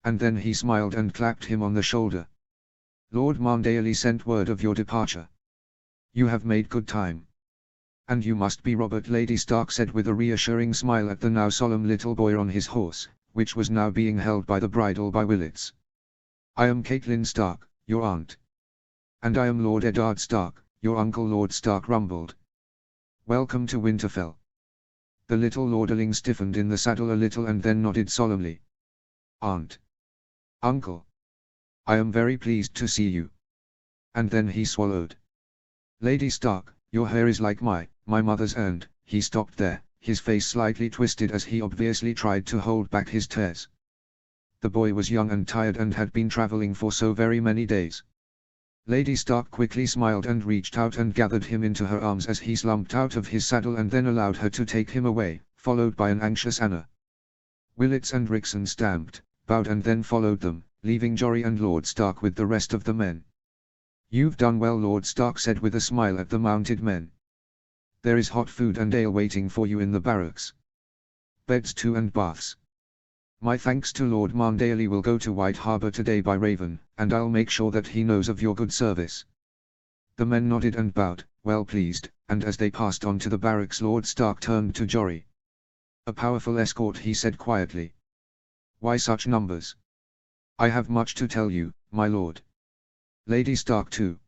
And then he smiled and clapped him on the shoulder. Lord Marndale sent word of your departure. You have made good time. And you must be Robert, Lady Stark said with a reassuring smile at the now solemn little boy on his horse, which was now being held by the bridle by Willits. I am Catelyn Stark, your aunt. And I am Lord Eddard Stark, your uncle. Lord Stark rumbled. Welcome to Winterfell. The little lordling stiffened in the saddle a little and then nodded solemnly. Aunt. Uncle. I am very pleased to see you. And then he swallowed. Lady Stark, your hair is like my mother's, and he stopped there, his face slightly twisted as he obviously tried to hold back his tears. The boy was young and tired and had been traveling for so very many days. Lady Stark quickly smiled and reached out and gathered him into her arms as he slumped out of his saddle and then allowed her to take him away, followed by an anxious Anna. Willits and Rickson stamped, bowed and then followed them, leaving Jory and Lord Stark with the rest of the men. You've done well, Lord Stark said with a smile at the mounted men. There is hot food and ale waiting for you in the barracks. Beds too and baths. My thanks to Lord Marndale will go to White Harbour today by Raven, and I'll make sure that he knows of your good service. The men nodded and bowed, well pleased, and as they passed on to the barracks Lord Stark turned to Jory. A powerful escort, he said quietly. Why such numbers? I have much to tell you, my lord. Lady Stark too.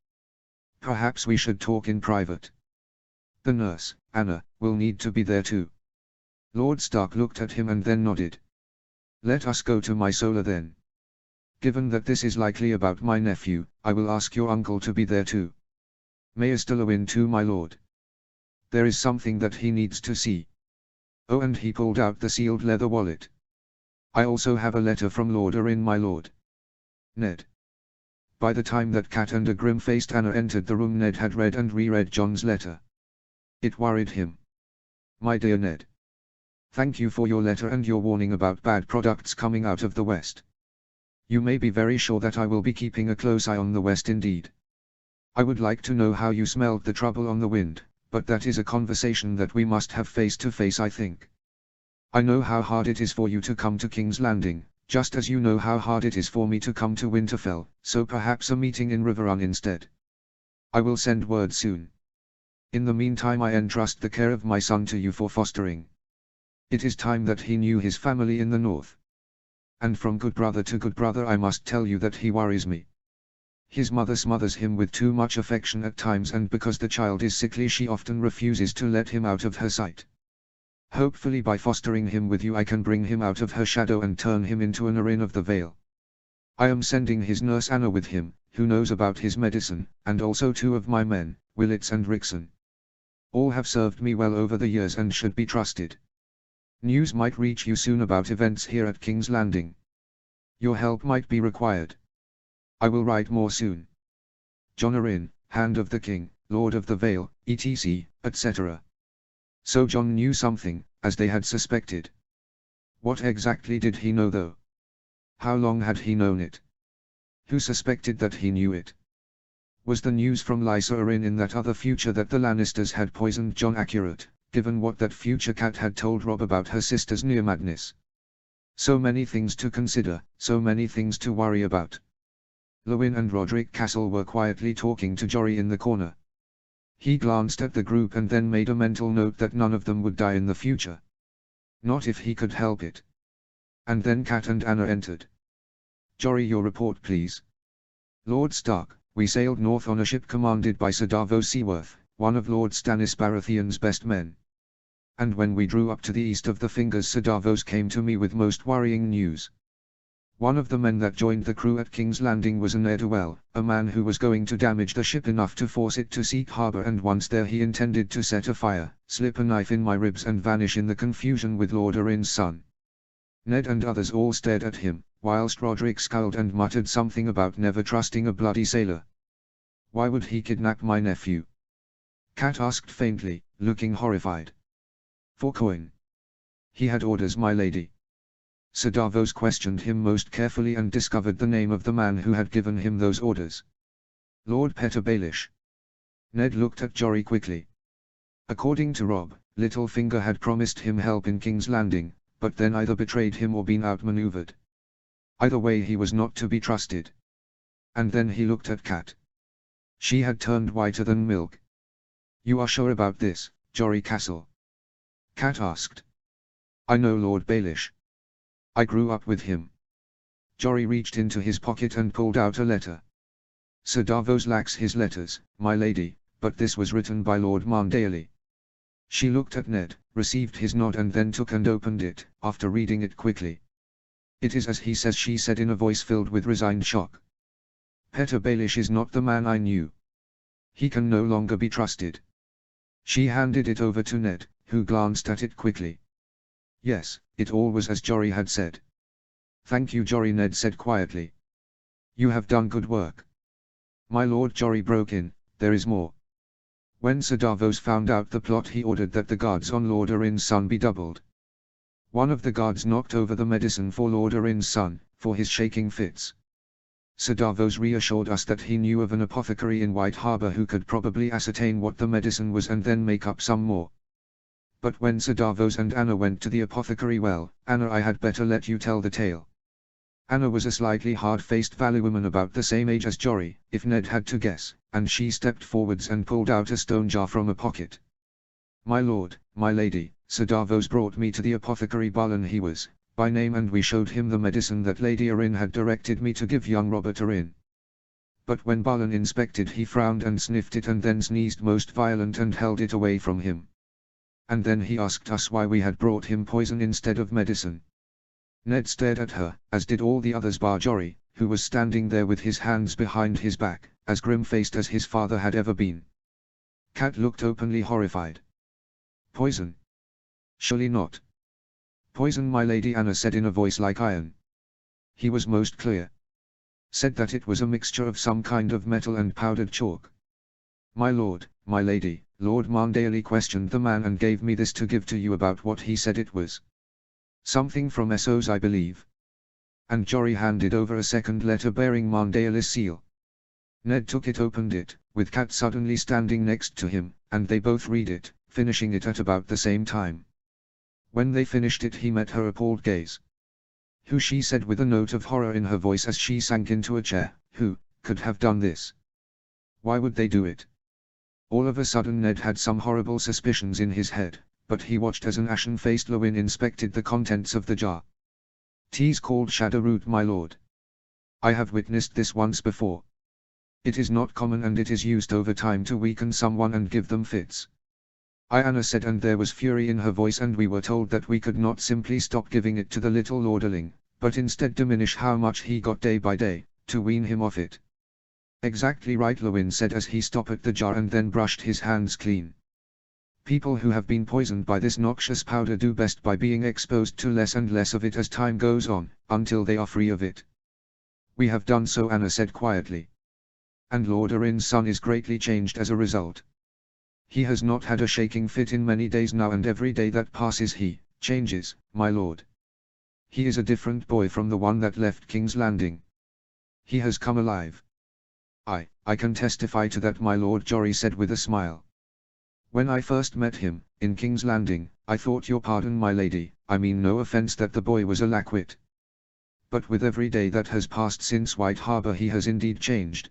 Perhaps we should talk in private. The nurse, Anna, will need to be there too. Lord Stark looked at him and then nodded. Let us go to my solar then. Given that this is likely about my nephew, I will ask your uncle to be there too. Maester Lewin too, my lord. There is something that he needs to see. Oh, and he pulled out the sealed leather wallet. I also have a letter from Lord Arryn, my lord. Ned. By the time that Cat and a grim-faced Anna entered the room, Ned had read and reread John's letter. It worried him. My dear Ned. Thank you for your letter and your warning about bad products coming out of the West. You may be very sure that I will be keeping a close eye on the West indeed. I would like to know how you smelled the trouble on the wind, but that is a conversation that we must have face to face, I think. I know how hard it is for you to come to King's Landing, just as you know how hard it is for me to come to Winterfell, so perhaps a meeting in Riverrun instead. I will send word soon. In the meantime I entrust the care of my son to you for fostering. It is time that he knew his family in the north. And from good brother to good brother I must tell you that he worries me. His mother smothers him with too much affection at times, and because the child is sickly she often refuses to let him out of her sight. Hopefully by fostering him with you I can bring him out of her shadow and turn him into an Arryn of the Vale. I am sending his nurse Anna with him, who knows about his medicine, and also 2 of my men, Willits and Rickson. All have served me well over the years and should be trusted. News might reach you soon about events here at King's Landing. Your help might be required. I will write more soon. John Arryn, Hand of the King, Lord of the Vale, etc., etc. So John knew something, as they had suspected. What exactly did he know though? How long had he known it? Who suspected that he knew it? Was the news from Lysa Arryn in that other future that the Lannisters had poisoned John accurate, given what that future Cat had told Robb about her sister's near madness? So many things to consider, so many things to worry about. Lewin and Roderick Castle were quietly talking to Jory in the corner. He glanced at the group and then made a mental note that none of them would die in the future. Not if he could help it. And then Cat and Anna entered. Jory, your report please. Lord Stark, we sailed north on a ship commanded by Sir Davos Seaworth, one of Lord Stannis Baratheon's best men. And when we drew up to the east of the Fingers, Sir Davos came to me with most worrying news. One of the men that joined the crew at King's Landing was a ne'er-do-well, a man who was going to damage the ship enough to force it to seek harbour, and once there he intended to set a fire, slip a knife in my ribs and vanish in the confusion with Lord Arryn's son. Ned and others all stared at him, whilst Roderick scowled and muttered something about never trusting a bloody sailor. Why would he kidnap my nephew? Cat asked faintly, looking horrified. For coin. He had orders, my lady. Sir Davos questioned him most carefully and discovered the name of the man who had given him those orders. Lord Petter Baelish. Ned looked at Jory quickly. According to Robb, Littlefinger had promised him help in King's Landing, but then either betrayed him or been outmaneuvered. Either way he was not to be trusted. And then he looked at Kat. She had turned whiter than milk. "You are sure about this, Jory Castle?" Kat asked. "I know Lord Baelish. I grew up with him." Jory reached into his pocket and pulled out a letter. "Sir Davos lacks his letters, my lady, but this was written by Lord Marndaly." She looked at Ned, received his nod and then took and opened it, after reading it quickly. "It is as he says," she said in a voice filled with resigned shock. "Peter Baelish is not the man I knew. He can no longer be trusted." She handed it over to Ned, who glanced at it quickly. Yes, it all was as Jory had said. "Thank you, Jory," Ned said quietly. "You have done good work." "My lord," Jory broke in, "there is more. When Sir Davos found out the plot, he ordered that the guards on Lord Arryn's son be doubled. One of the guards knocked over the medicine for Lord Arryn's son, for his shaking fits. Sir Davos reassured us that he knew of an apothecary in White Harbour who could probably ascertain what the medicine was and then make up some more. But when Sir Davos and Anna went to the apothecary, well, Anna, I had better let you tell the tale." Anna was a slightly hard-faced valley woman about the same age as Jory, if Ned had to guess, and she stepped forwards and pulled out a stone jar from a pocket. "My lord, my lady, Sir Davos brought me to the apothecary Balin he was, by name, and we showed him the medicine that Lady Arryn had directed me to give young Robert Arryn. But when Balin inspected, he frowned and sniffed it and then sneezed most violent and held it away from him. And then he asked us why we had brought him poison instead of medicine." Ned stared at her, as did all the others bar Jory, who was standing there with his hands behind his back, as grim-faced as his father had ever been. Kat looked openly horrified. "Poison? Surely not." "Poison, my lady," Anna said in a voice like iron. "He was most clear. Said that it was a mixture of some kind of metal and powdered chalk." "My lord, my lady, Lord Marndaly questioned the man and gave me this to give to you about what he said it was. Something from Essos, I believe." And Jory handed over a second letter bearing Marndaly's seal. Ned took it, opened it, with Kat suddenly standing next to him, and they both read it, finishing it at about the same time. When they finished it, he met her appalled gaze. "Who?" she said with a note of horror in her voice as she sank into a chair. "Who could have done this? Why would they do it?" All of a sudden Ned had some horrible suspicions in his head, but he watched as an ashen-faced Lewin inspected the contents of the jar. "'Tis called shadowroot, my lord. I have witnessed this once before. It is not common, and it is used over time to weaken someone and give them fits." Anna said, and there was fury in her voice, "and we were told that we could not simply stop giving it to the little lorderling, but instead diminish how much he got day by day, to wean him off it." "Exactly right," Lewin said as he stopped the jar and then brushed his hands clean. "People who have been poisoned by this noxious powder do best by being exposed to less and less of it as time goes on, until they are free of it." "We have done so," Anna said quietly. "And Lord Arryn's son is greatly changed as a result. He has not had a shaking fit in many days now, and every day that passes he changes, my lord. He is a different boy from the one that left King's Landing. He has come alive." I can testify to that, my lord," Jory said with a smile. "When I first met him, in King's Landing, I thought, your pardon, my lady, I mean no offense, that the boy was a lackwit. But with every day that has passed since White Harbour he has indeed changed.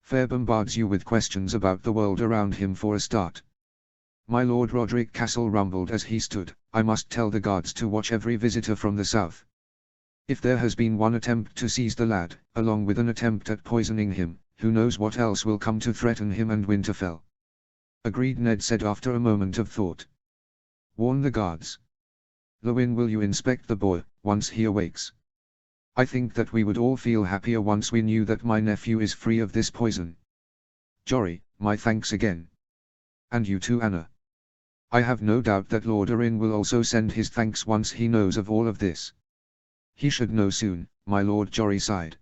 Fair bombards you with questions about the world around him for a start." My lord Roderick Castle rumbled as he stood. "I must tell the guards to watch every visitor from the south. If there has been one attempt to seize the lad, along with an attempt at poisoning him, who knows what else will come to threaten him and Winterfell." "Agreed," Ned said after a moment of thought. "Warn the guards. Lewin, will you inspect the boy, once he awakes? I think that we would all feel happier once we knew that my nephew is free of this poison. Jory, my thanks again. And you too, Anna. I have no doubt that Lord Arryn will also send his thanks once he knows of all of this." "He should know soon, my lord," Jory sighed.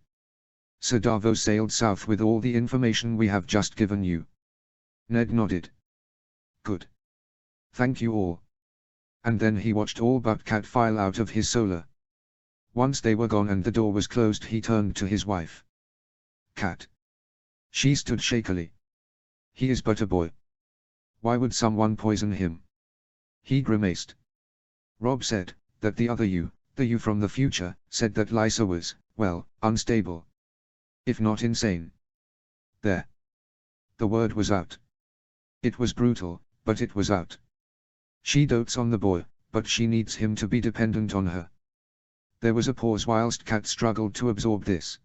"Sir Davos sailed south with all the information we have just given you." Ned nodded. "Good. Thank you all." And then he watched all but Kat file out of his solar. Once they were gone and the door was closed, he turned to his wife. "Kat." She stood shakily. "He is but a boy. Why would someone poison him?" He grimaced. "Robb said that the other you, The you from the future said that Lysa was, well, unstable. If not insane. There. The word was out. It was brutal, but it was out. She dotes on the boy, but she needs him to be dependent on her. There was a pause whilst Kat struggled to absorb this.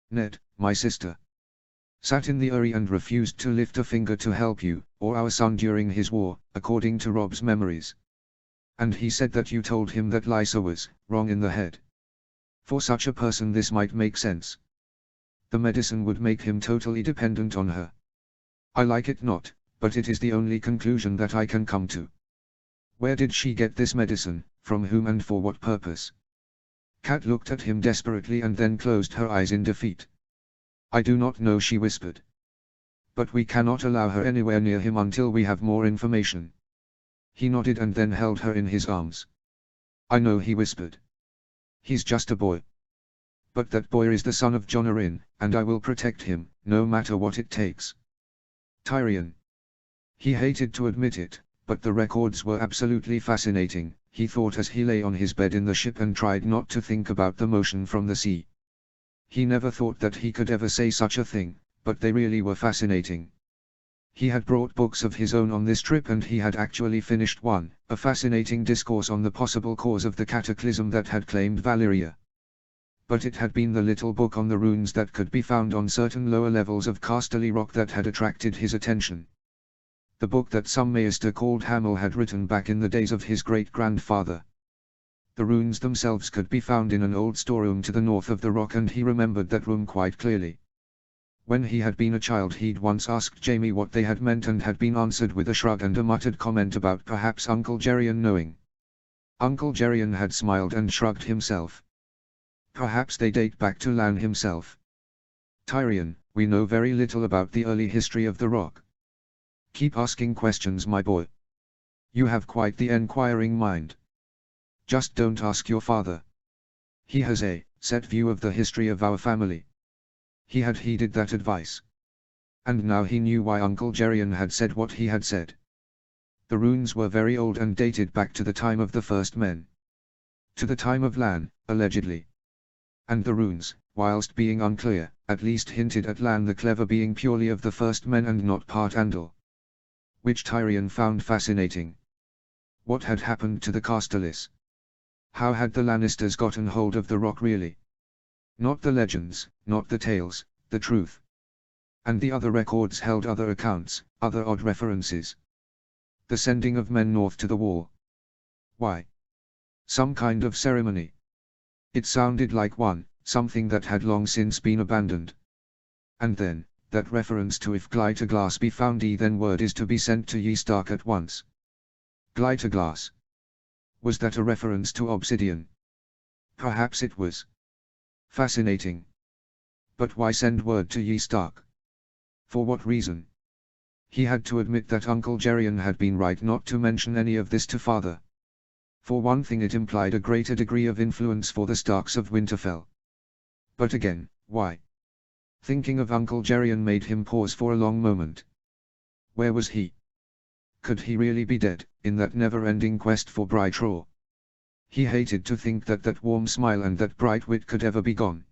Ned, my sister, sat in the Uri and refused to lift a finger to help you, or our son during his war, according to Robb's memories. And he said that you told him that Lysa was wrong in the head. For such a person this might make sense. The medicine would make him totally dependent on her. I like it not, but it is the only conclusion that I can come to. Where did she get this medicine, from whom and for what purpose? Kat looked at him desperately and then closed her eyes in defeat. I do not know, she whispered. But we cannot allow her anywhere near him until we have more information. He nodded and then held her in his arms. I know, he whispered. He's just a boy. But that boy is the son of John Arryn, and I will protect him, no matter what it takes. Tyrion. He hated to admit it, but the records were absolutely fascinating, he thought as he lay on his bed in the ship and tried not to think about the motion from the sea. He never thought that he could ever say such a thing, but they really were fascinating. He had brought books of his own on this trip and he had actually finished one, a fascinating discourse on the possible cause of the cataclysm that had claimed Valyria. But it had been the little book on the runes that could be found on certain lower levels of Casterly Rock that had attracted his attention. The book that some maester called Hamel had written back in the days of his great-grandfather. The runes themselves could be found in an old storeroom to the north of the rock, and he remembered that room quite clearly. When he had been a child he'd once asked Jaime what they had meant and had been answered with a shrug and a muttered comment about perhaps Uncle Geryon knowing. Uncle Geryon had smiled and shrugged himself. Perhaps they date back to Lan himself. Tyrion, we know very little about the early history of the rock. Keep asking questions, my boy. You have quite the enquiring mind. Just don't ask your father. He has a set view of the history of our family. He had heeded that advice. And now he knew why Uncle Geryon had said what he had said. The runes were very old and dated back to the time of the first men. To the time of Lan, allegedly. And the runes, whilst being unclear, at least hinted at Lan the Clever being purely of the first men and not part Andal. Which Tyrion found fascinating. What had happened to the Casterlys? How had the Lannisters gotten hold of the rock really? Not the legends, not the tales, the truth. And the other records held other accounts, other odd references. The sending of men north to the wall. Why? Some kind of ceremony. It sounded like something that had long since been abandoned. And then, that reference to if Glyterglass be found then word is to be sent to Ye Stark at once. Glyterglass. Was that a reference to obsidian? Perhaps it was. Fascinating. But why send word to Ye Stark? For what reason? He had to admit that Uncle Geryon had been right not to mention any of this to father. For one thing, it implied a greater degree of influence for the Starks of Winterfell. But again, why? Thinking of Uncle Geryon made him pause for a long moment. Where was he? Could he really be dead, in that never-ending quest for Bright Raw? He hated to think that that warm smile and that bright wit could ever be gone.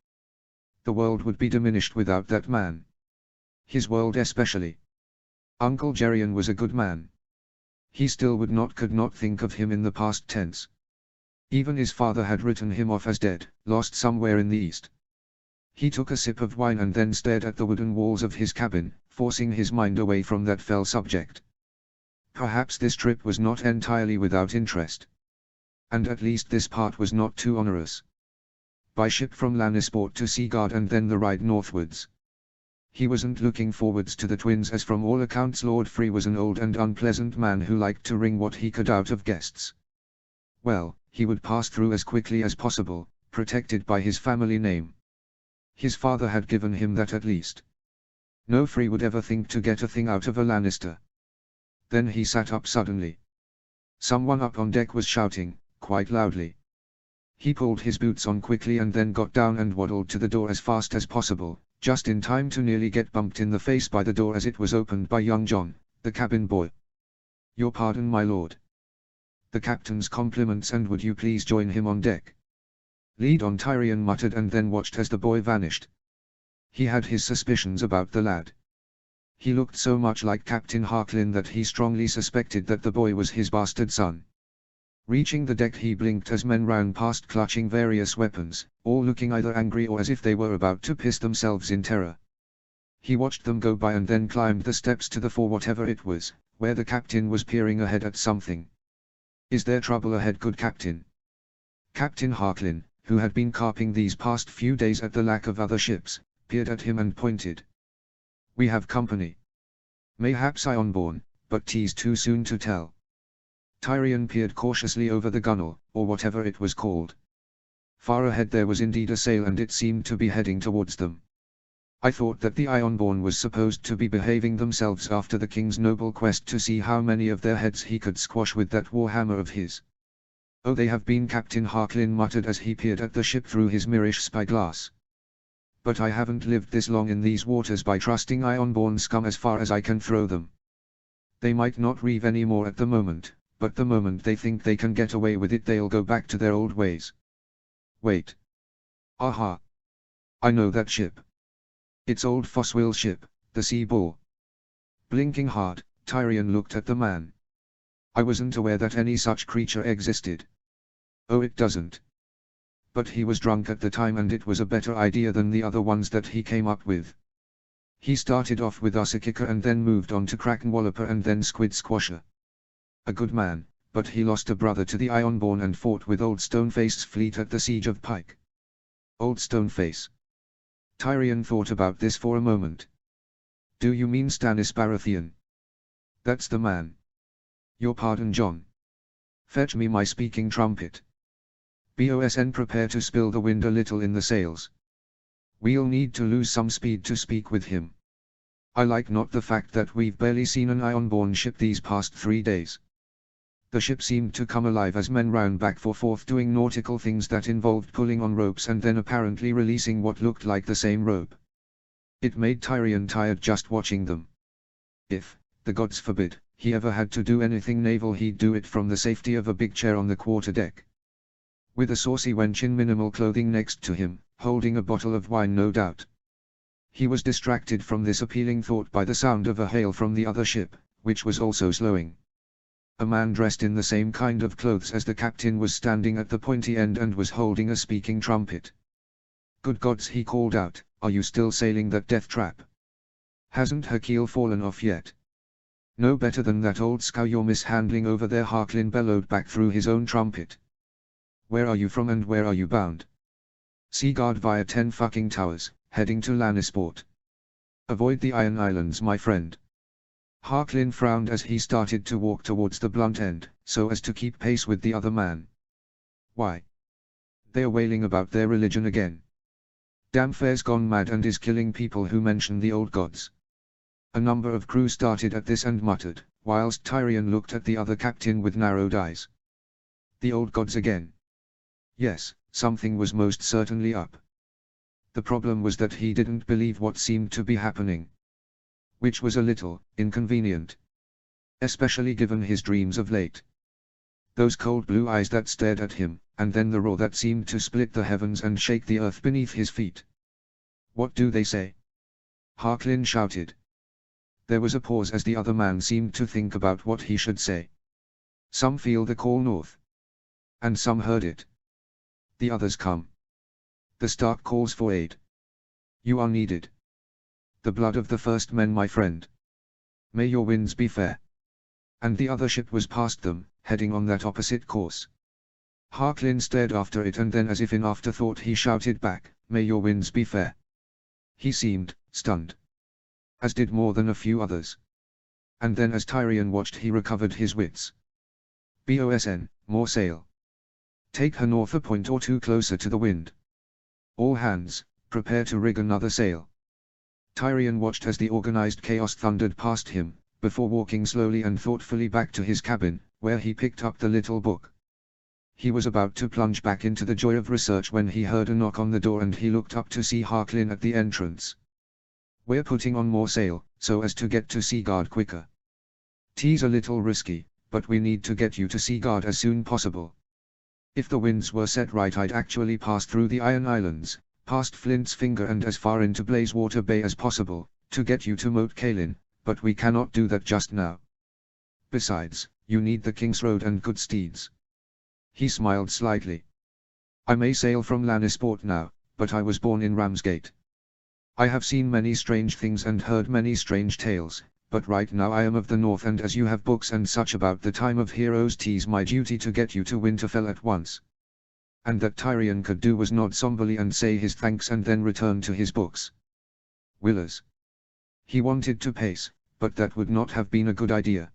The world would be diminished without that man. His world especially. Uncle Geryon was a good man. He still could not think of him in the past tense. Even his father had written him off as dead, lost somewhere in the east. He took a sip of wine and then stared at the wooden walls of his cabin, forcing his mind away from that fell subject. Perhaps this trip was not entirely without interest. And at least this part was not too onerous. By ship from Lannisport to Seaguard and then the ride northwards. He wasn't looking forwards to the twins, as from all accounts Lord Free was an old and unpleasant man who liked to wring what he could out of guests. Well, he would pass through as quickly as possible, protected by his family name. His father had given him that at least. No Free would ever think to get a thing out of a Lannister. Then he sat up suddenly. Someone up on deck was shouting, quite loudly. He pulled his boots on quickly and then got down and waddled to the door as fast as possible, just in time to nearly get bumped in the face by the door as it was opened by young John, the cabin boy. "Your pardon, my lord." "The captain's compliments, and would you please join him on deck?" "Lead on," Tyrion muttered, and then watched as the boy vanished. He had his suspicions about the lad. He looked so much like Captain Harklin that he strongly suspected that the boy was his bastard son. Reaching the deck, he blinked as men ran past clutching various weapons, all looking either angry or as if they were about to piss themselves in terror. He watched them go by and then climbed the steps to the fore, whatever it was, where the captain was peering ahead at something. "Is there trouble ahead, good captain?" Captain Harklin, who had been carping these past few days at the lack of other ships, peered at him and pointed. "We have company. Mayhaps Ironborn, but 'tis too soon to tell." Tyrion peered cautiously over the gunwale, or whatever it was called. Far ahead there was indeed a sail, and it seemed to be heading towards them. "I thought that the Ironborn was supposed to be behaving themselves after the king's noble quest to see how many of their heads he could squash with that warhammer of his." "Oh, they have been," Captain Harklin muttered as he peered at the ship through his mirrorish spyglass. "But I haven't lived this long in these waters by trusting Ironborn scum as far as I can throw them. They might not reeve any more at the moment, but the moment they think they can get away with it they'll go back to their old ways. Wait. Aha! I know that ship. It's old Foswill's ship, the Sea Bull." Blinking hard, Tyrion looked at the man. "I wasn't aware that any such creature existed." "Oh, it doesn't. But he was drunk at the time, and it was a better idea than the other ones that he came up with. He started off with Ussakicker and then moved on to Krakenwalloper and then Squid Squasher. A good man, but he lost a brother to the Ironborn and fought with Old Stoneface's fleet at the Siege of Pike." "Old Stoneface?" Tyrion thought about this for a moment. "Do you mean Stannis Baratheon?" "That's the man." "Your pardon, John. Fetch me my speaking trumpet. Bosn, prepare to spill the wind a little in the sails. We'll need to lose some speed to speak with him. I like not the fact that we've barely seen an Ironborn ship these past 3 days." The ship seemed to come alive as men ran back and forth doing nautical things that involved pulling on ropes and then apparently releasing what looked like the same rope. It made Tyrion tired just watching them. If, the gods forbid, he ever had to do anything naval, he'd do it from the safety of a big chair on the quarterdeck. With a saucy wench in minimal clothing next to him, holding a bottle of wine no doubt. He was distracted from this appealing thought by the sound of a hail from the other ship, which was also slowing. A man dressed in the same kind of clothes as the captain was standing at the pointy end and was holding a speaking trumpet. "Good gods," he called out, "are you still sailing that death trap? Hasn't her keel fallen off yet?" "No better than that old scow you're mishandling over there," Harklin bellowed back through his own trumpet. "Where are you from and where are you bound?" "Seaguard via 10 fucking towers, heading to Lannisport. Avoid the Iron Islands, my friend." Harklin frowned as he started to walk towards the blunt end, so as to keep pace with the other man. "Why? They're wailing about their religion again. Damn fair's gone mad and is killing people who mention the old gods." A number of crew started at this and muttered, whilst Tyrion looked at the other captain with narrowed eyes. The old gods again. Yes, something was most certainly up. The problem was that he didn't believe what seemed to be happening. Which was a little inconvenient. Especially given his dreams of late. Those cold blue eyes that stared at him, and then the roar that seemed to split the heavens and shake the earth beneath his feet. "What do they say?" Harklin shouted. There was a pause as the other man seemed to think about what he should say. "Some feel the call north. And some heard it. The others come. The Stark calls for aid. You are needed. The blood of the first men, my friend. May your winds be fair." And the other ship was past them, heading on that opposite course. Harklin stared after it and then, as if in afterthought, he shouted back, "May your winds be fair." He seemed stunned. As did more than a few others. And then as Tyrion watched, he recovered his wits. "Bosn, more sail. Take her north a point or two closer to the wind. All hands, prepare to rig another sail." Tyrion watched as the organized chaos thundered past him, before walking slowly and thoughtfully back to his cabin, where he picked up the little book. He was about to plunge back into the joy of research when he heard a knock on the door and he looked up to see Harklin at the entrance. "We're putting on more sail, so as to get to Seaguard quicker. 'Tis a little risky, but we need to get you to Seaguard as soon possible." If the winds were set right, I'd actually pass through the Iron Islands, past Flint's Finger and as far into Blazewater Bay as possible, to get you to Moat Cailin, but we cannot do that just now. Besides, you need the King's Road and good steeds. He smiled slightly. I may sail from Lannisport now, but I was born in Ramsgate. I have seen many strange things and heard many strange tales, but right now I am of the north, and as you have books and such about the time of heroes, 'tis my duty to get you to Winterfell at once. And that Tyrion could do was nod somberly and say his thanks and then return to his books. Willers. He wanted to pace, but that would not have been a good idea.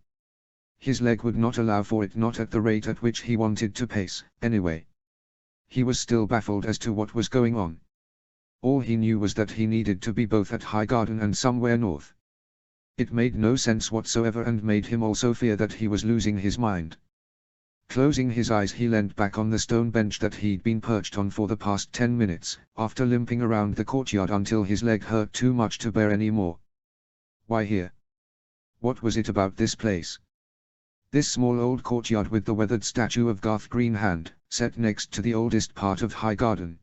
His leg would not allow for it, not at the rate at which he wanted to pace, anyway. He was still baffled as to what was going on. All he knew was that he needed to be both at Highgarden and somewhere north. It made no sense whatsoever and made him also fear that he was losing his mind. Closing his eyes, he leant back on the stone bench that he'd been perched on for the past 10 minutes, after limping around the courtyard until his leg hurt too much to bear any more. Why here? What was it about this place? This small old courtyard with the weathered statue of Garth Greenhand, set next to the oldest part of Highgarden.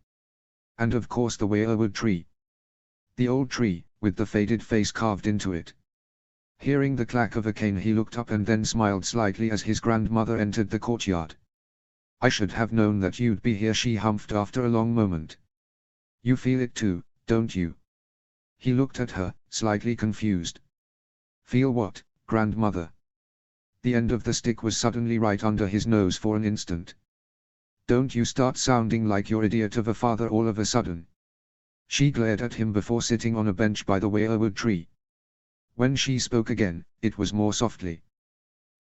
And of course the weirwood tree. The old tree, with the faded face carved into it. Hearing the clack of a cane, he looked up and then smiled slightly as his grandmother entered the courtyard. I should have known that you'd be here, she humphed after a long moment. You feel it too, don't you? He looked at her, slightly confused. Feel what, grandmother? The end of the stick was suddenly right under his nose for an instant. Don't you start sounding like your idiot of a father all of a sudden. She glared at him before sitting on a bench by the weirwood tree. When she spoke again, it was more softly.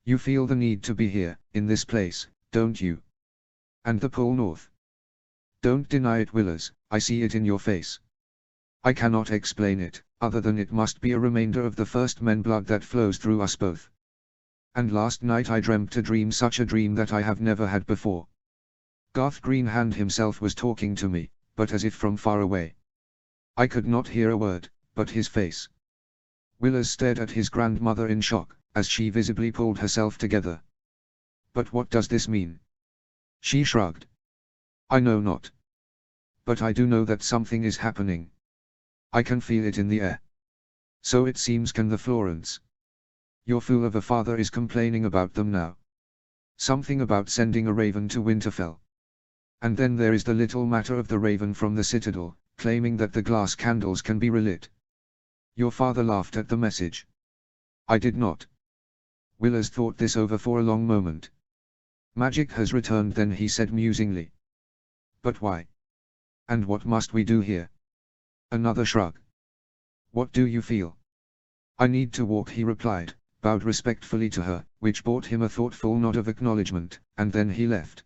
You feel the need to be here, in this place, don't you? And the pole north. Don't deny it, Willers, I see it in your face. I cannot explain it, other than it must be a remainder of the first men blood that flows through us both. And last night I dreamt a dream, such a dream that I have never had before. Garth Greenhand himself was talking to me, but as if from far away. I could not hear a word, but his face. Willers stared at his grandmother in shock, as she visibly pulled herself together. But what does this mean? She shrugged. I know not. But I do know that something is happening. I can feel it in the air. So it seems can the Florents. Your fool of a father is complaining about them now. Something about sending a raven to Winterfell. And then there is the little matter of the raven from the citadel, claiming that the glass candles can be relit. Your father laughed at the message. I did not. Willers thought this over for a long moment. Magic has returned then, he said musingly. But why? And what must we do here? Another shrug. What do you feel? I need to walk, he replied, bowed respectfully to her, which brought him a thoughtful nod of acknowledgement, and then he left.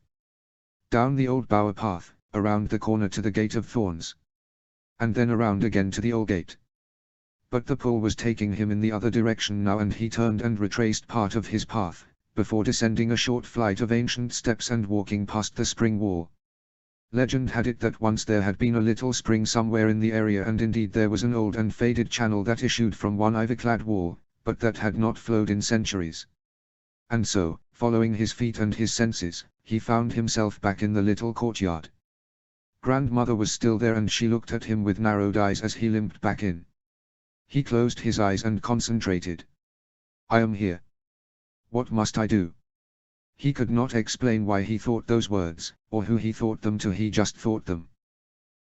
Down the old bower path, around the corner to the Gate of Thorns. And then around again to the old gate. But the pull was taking him in the other direction now, and he turned and retraced part of his path, before descending a short flight of ancient steps and walking past the spring wall. Legend had it that once there had been a little spring somewhere in the area, and indeed there was an old and faded channel that issued from one ivy-clad wall, but that had not flowed in centuries. And so, following his feet and his senses, he found himself back in the little courtyard. Grandmother was still there, and she looked at him with narrowed eyes as he limped back in. He closed his eyes and concentrated. I am here. What must I do? He could not explain why he thought those words, or who he thought them to, he just thought them.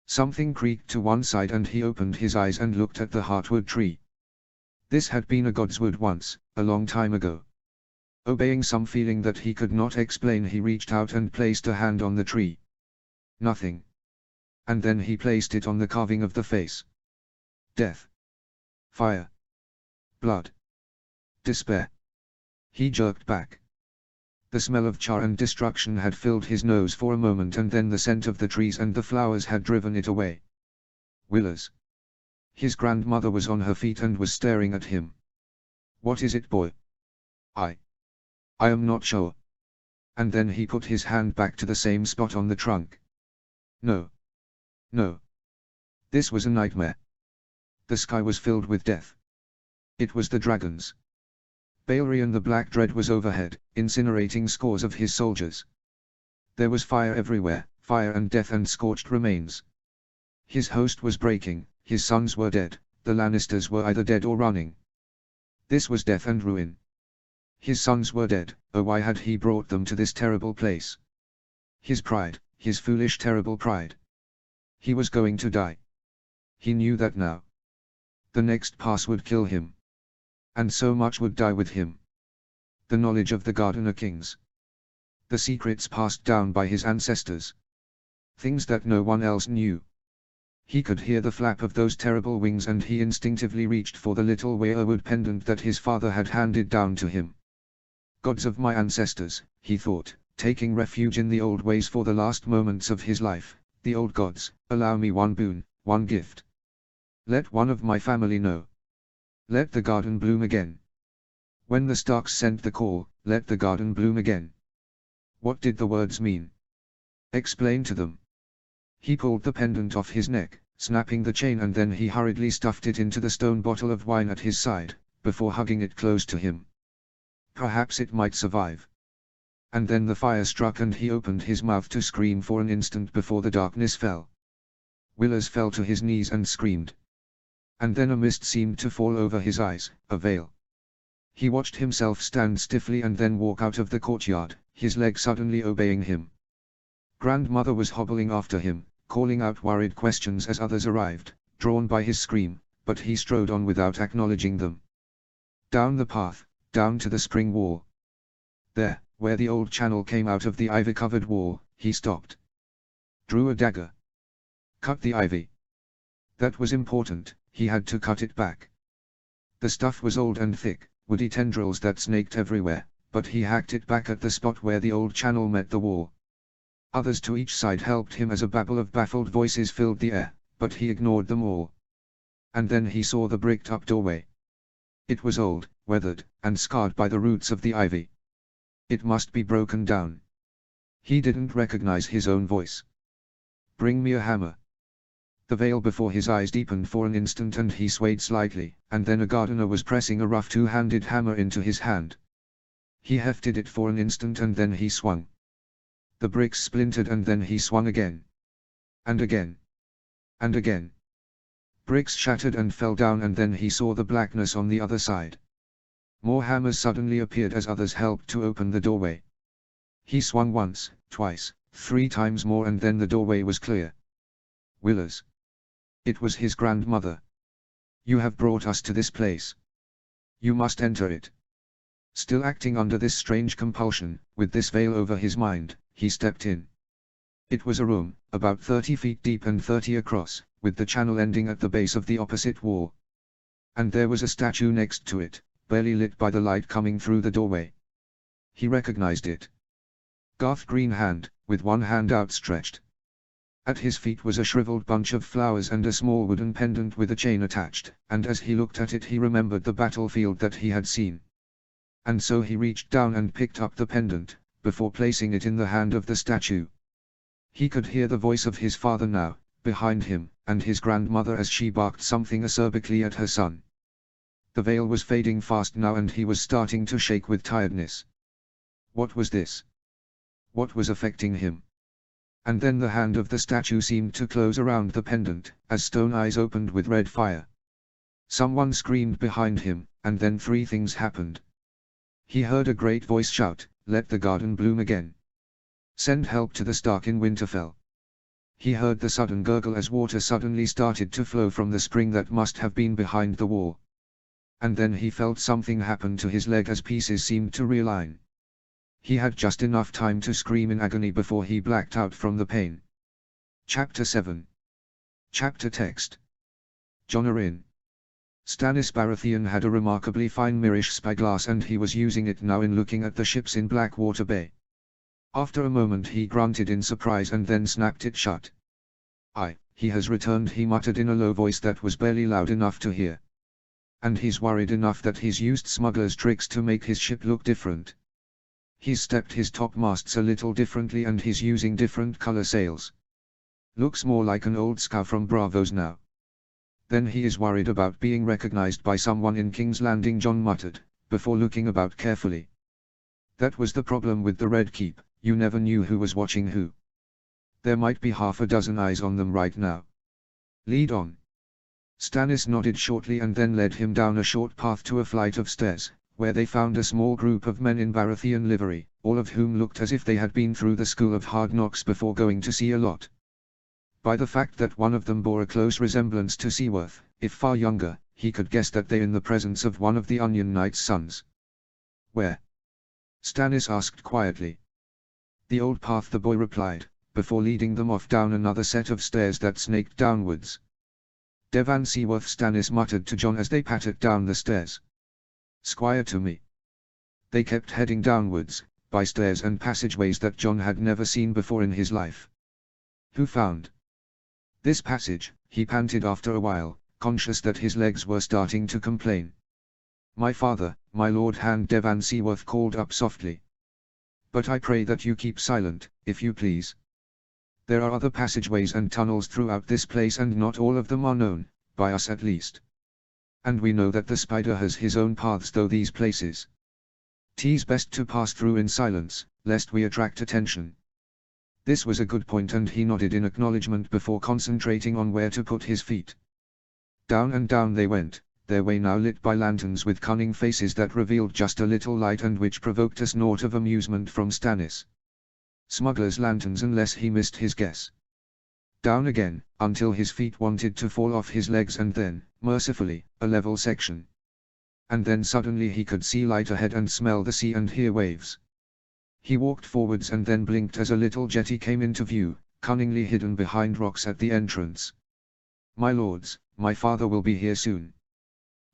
Something creaked to one side and he opened his eyes and looked at the heartwood tree. This had been a godswood once, a long time ago. Obeying some feeling that he could not explain, he reached out and placed a hand on the tree. Nothing. And then he placed it on the carving of the face. Death. Fire. Blood. Despair. He jerked back. The smell of char and destruction had filled his nose for a moment, and then the scent of the trees and the flowers had driven it away. Willers. His grandmother was on her feet and was staring at him. What is it, boy? I am not sure. And then he put his hand back to the same spot on the trunk. No. No. This was a nightmare. The sky was filled with death. It was the dragons. Balerion the Black Dread was overhead, incinerating scores of his soldiers. There was fire everywhere, fire and death and scorched remains. His host was breaking, his sons were dead, the Lannisters were either dead or running. This was death and ruin. His sons were dead, oh why had he brought them to this terrible place? His pride, his foolish terrible pride. He was going to die. He knew that now. The next pass would kill him. And so much would die with him. The knowledge of the Gardener Kings. The secrets passed down by his ancestors. Things that no one else knew. He could hear the flap of those terrible wings and he instinctively reached for the little weirwood pendant that his father had handed down to him. Gods of my ancestors, he thought, taking refuge in the old ways for the last moments of his life, the old gods, allow me one boon, one gift. Let one of my family know. Let the garden bloom again. When the Starks sent the call, let the garden bloom again. What did the words mean? Explain to them. He pulled the pendant off his neck, snapping the chain, and then he hurriedly stuffed it into the stone bottle of wine at his side, before hugging it close to him. Perhaps it might survive. And then the fire struck and he opened his mouth to scream for an instant before the darkness fell. Willers fell to his knees and screamed. And then a mist seemed to fall over his eyes, a veil. He watched himself stand stiffly and then walk out of the courtyard, his leg suddenly obeying him. Grandmother was hobbling after him, calling out worried questions as others arrived, drawn by his scream, but he strode on without acknowledging them. Down the path, down to the spring wall. There, where the old channel came out of the ivy-covered wall, he stopped. Drew a dagger. Cut the ivy. That was important, he had to cut it back. The stuff was old and thick, woody tendrils that snaked everywhere, but he hacked it back at the spot where the old channel met the wall. Others to each side helped him as a babble of baffled voices filled the air, but he ignored them all. And then he saw the bricked-up doorway. It was old, weathered, and scarred by the roots of the ivy. It must be broken down. He didn't recognize his own voice. Bring me a hammer. The veil before his eyes deepened for an instant and he swayed slightly, and then a gardener was pressing a rough two-handed hammer into his hand. He hefted it for an instant and then he swung. The bricks splintered and then he swung again. And again. And again. Bricks shattered and fell down and then he saw the blackness on the other side. More hammers suddenly appeared as others helped to open the doorway. He swung once, twice, 3 times more and then the doorway was clear. Willers. It was his grandmother. You have brought us to this place. You must enter it. Still acting under this strange compulsion, with this veil over his mind, he stepped in. It was a room, about 30 feet deep and 30 across, with the channel ending at the base of the opposite wall. And there was a statue next to it, barely lit by the light coming through the doorway. He recognized it. Garth Greenhand, with one hand outstretched. At his feet was a shriveled bunch of flowers and a small wooden pendant with a chain attached, and as he looked at it he remembered the battlefield that he had seen. And so he reached down and picked up the pendant, before placing it in the hand of the statue. He could hear the voice of his father now, behind him, and his grandmother as she barked something acerbically at her son. The veil was fading fast now and he was starting to shake with tiredness. What was this? What was affecting him? And then the hand of the statue seemed to close around the pendant, as stone eyes opened with red fire. Someone screamed behind him, and then 3 things happened. He heard a great voice shout, "Let the garden bloom again. Send help to the Stark in Winterfell." He heard the sudden gurgle as water suddenly started to flow from the spring that must have been behind the wall. And then he felt something happen to his leg as pieces seemed to realign. He had just enough time to scream in agony before he blacked out from the pain. Chapter 7. Chapter text. Jon Arryn. Stannis Baratheon had a remarkably fine Mirish spyglass and he was using it now in looking at the ships in Blackwater Bay. After a moment he grunted in surprise and then snapped it shut. He has returned, he muttered in a low voice that was barely loud enough to hear. And he's worried enough that he's used smuggler's tricks to make his ship look different. He's stepped his topmasts a little differently and he's using different color sails. Looks more like an old scow from Bravos now. Then he is worried about being recognized by someone in King's Landing, Jon muttered, before looking about carefully. That was the problem with the Red Keep, You never knew who was watching who. There might be half a dozen eyes on them right now. Lead on. Stannis nodded shortly and then led him down a short path to a flight of stairs, where they found a small group of men in Baratheon livery, all of whom looked as if they had been through the school of hard knocks before going to sea a lot. By the fact that one of them bore a close resemblance to Seaworth, if far younger, he could guess that they in the presence of one of the Onion Knight's sons. Where? Stannis asked quietly. The old path, the boy replied, before leading them off down another set of stairs that snaked downwards. Devan Seaworth, Stannis muttered to Jon as they pattered down the stairs. Squire to me. They kept heading downwards, by stairs and passageways that Jon had never seen before in his life. Who found this passage? He panted after a while, conscious that his legs were starting to complain. My father, my lord Hand, Devan Seaworth called up softly. But I pray that you keep silent, if you please. There are other passageways and tunnels throughout this place and not all of them are known, by us at least. And we know that the spider has his own paths through these places. 'Tis best to pass through in silence, lest we attract attention. This was a good point and he nodded in acknowledgement before concentrating on where to put his feet. Down and down they went, their way now lit by lanterns with cunning faces that revealed just a little light and which provoked a snort of amusement from Stannis. Smugglers' lanterns, unless he missed his guess. Down again, until his feet wanted to fall off his legs and then, mercifully, a level section. And then suddenly he could see light ahead and smell the sea and hear waves. He walked forwards and then blinked as a little jetty came into view, cunningly hidden behind rocks at the entrance. My lords, my father will be here soon.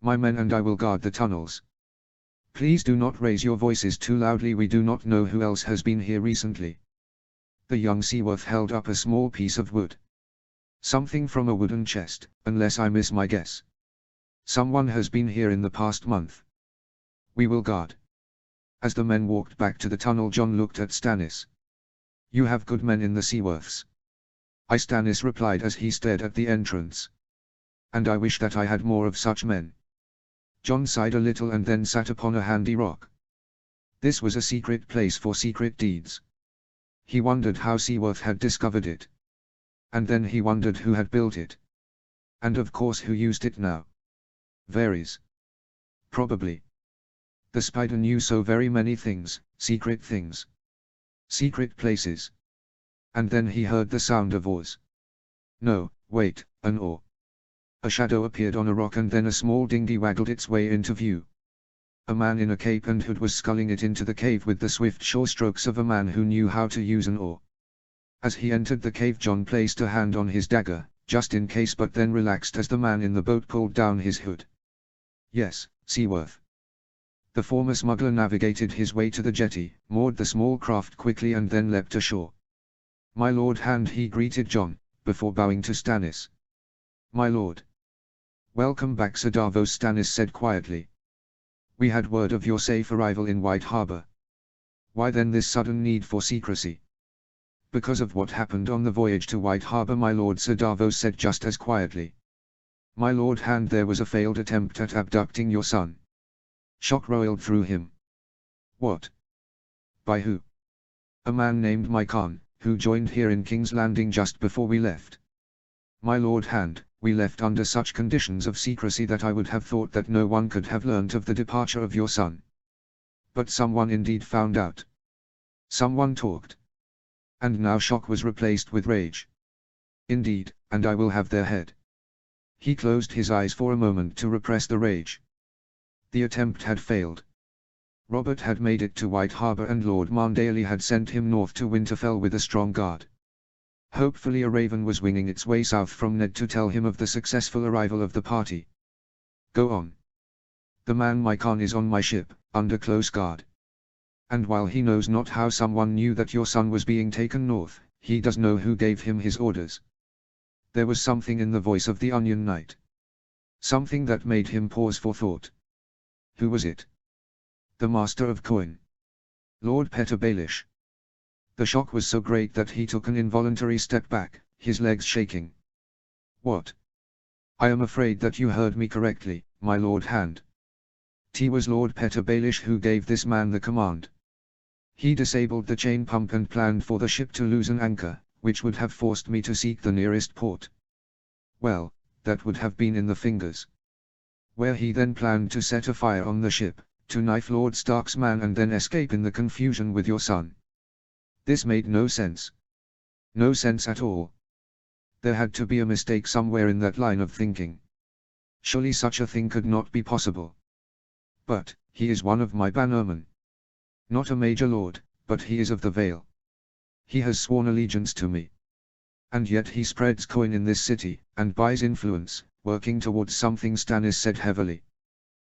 My men and I will guard the tunnels. Please do not raise your voices too loudly, we do not know who else has been here recently. The young Seaworth held up a small piece of wood. Something from a wooden chest, unless I miss my guess. Someone has been here in the past month. We will guard. As the men walked back to the tunnel, Jon looked at Stannis. You have good men in the Seaworths. I, Stannis replied as he stared at the entrance. And I wish that I had more of such men. Jon sighed a little and then sat upon a handy rock. This was a secret place for secret deeds. He wondered how Seaworth had discovered it. And then he wondered who had built it. And of course who used it now. Varies. Probably. The spider knew so very many things, secret things. Secret places. And then he heard the sound of oars. No, wait, an oar. A shadow appeared on a rock and then a small dinghy waggled its way into view. A man in a cape and hood was sculling it into the cave with the swift sure strokes of a man who knew how to use an oar. As he entered the cave, Jon placed a hand on his dagger, just in case, but then relaxed as the man in the boat pulled down his hood. Yes, Seaworth. The former smuggler navigated his way to the jetty, moored the small craft quickly and then leapt ashore. My lord Hand, he greeted Jon, before bowing to Stannis. My lord. Welcome back, Sir Davos, Stannis said quietly. We had word of your safe arrival in White Harbor. Why then this sudden need for secrecy? Because of what happened on the voyage to White Harbor, my lord, Sir Davos said just as quietly. My lord Hand, there was a failed attempt at abducting your son. Shock roiled through him. What? By who? A man named Mycon, who joined here in King's Landing just before we left. My lord Hand, we left under such conditions of secrecy that I would have thought that no one could have learnt of the departure of your son. But someone indeed found out. Someone talked. And now shock was replaced with rage. Indeed, and I will have their head. He closed his eyes for a moment to repress the rage. The attempt had failed. Robert had made it to White Harbor and Lord Marndale had sent him north to Winterfell with a strong guard. Hopefully a raven was winging its way south from Ned to tell him of the successful arrival of the party. Go on. The man Mycon is on my ship, under close guard. And while he knows not how someone knew that your son was being taken north, he does know who gave him his orders. There was something in the voice of the Onion Knight. Something that made him pause for thought. Who was it? The Master of Coin. Lord Petyr Baelish. The shock was so great that he took an involuntary step back, his legs shaking. What? I am afraid that you heard me correctly, my lord Hand. 'T was Lord Petyr Baelish who gave this man the command. He disabled the chain pump and planned for the ship to lose an anchor, which would have forced me to seek the nearest port. Well, that would have been in the Fingers, where he then planned to set a fire on the ship, to knife Lord Stark's man and then escape in the confusion with your son. This made no sense. No sense at all. There had to be a mistake somewhere in that line of thinking. Surely such a thing could not be possible. But, he is one of my bannermen. Not a major lord, but he is of the Vale. He has sworn allegiance to me. And yet he spreads coin in this city, and buys influence, working towards something. Stannis said heavily.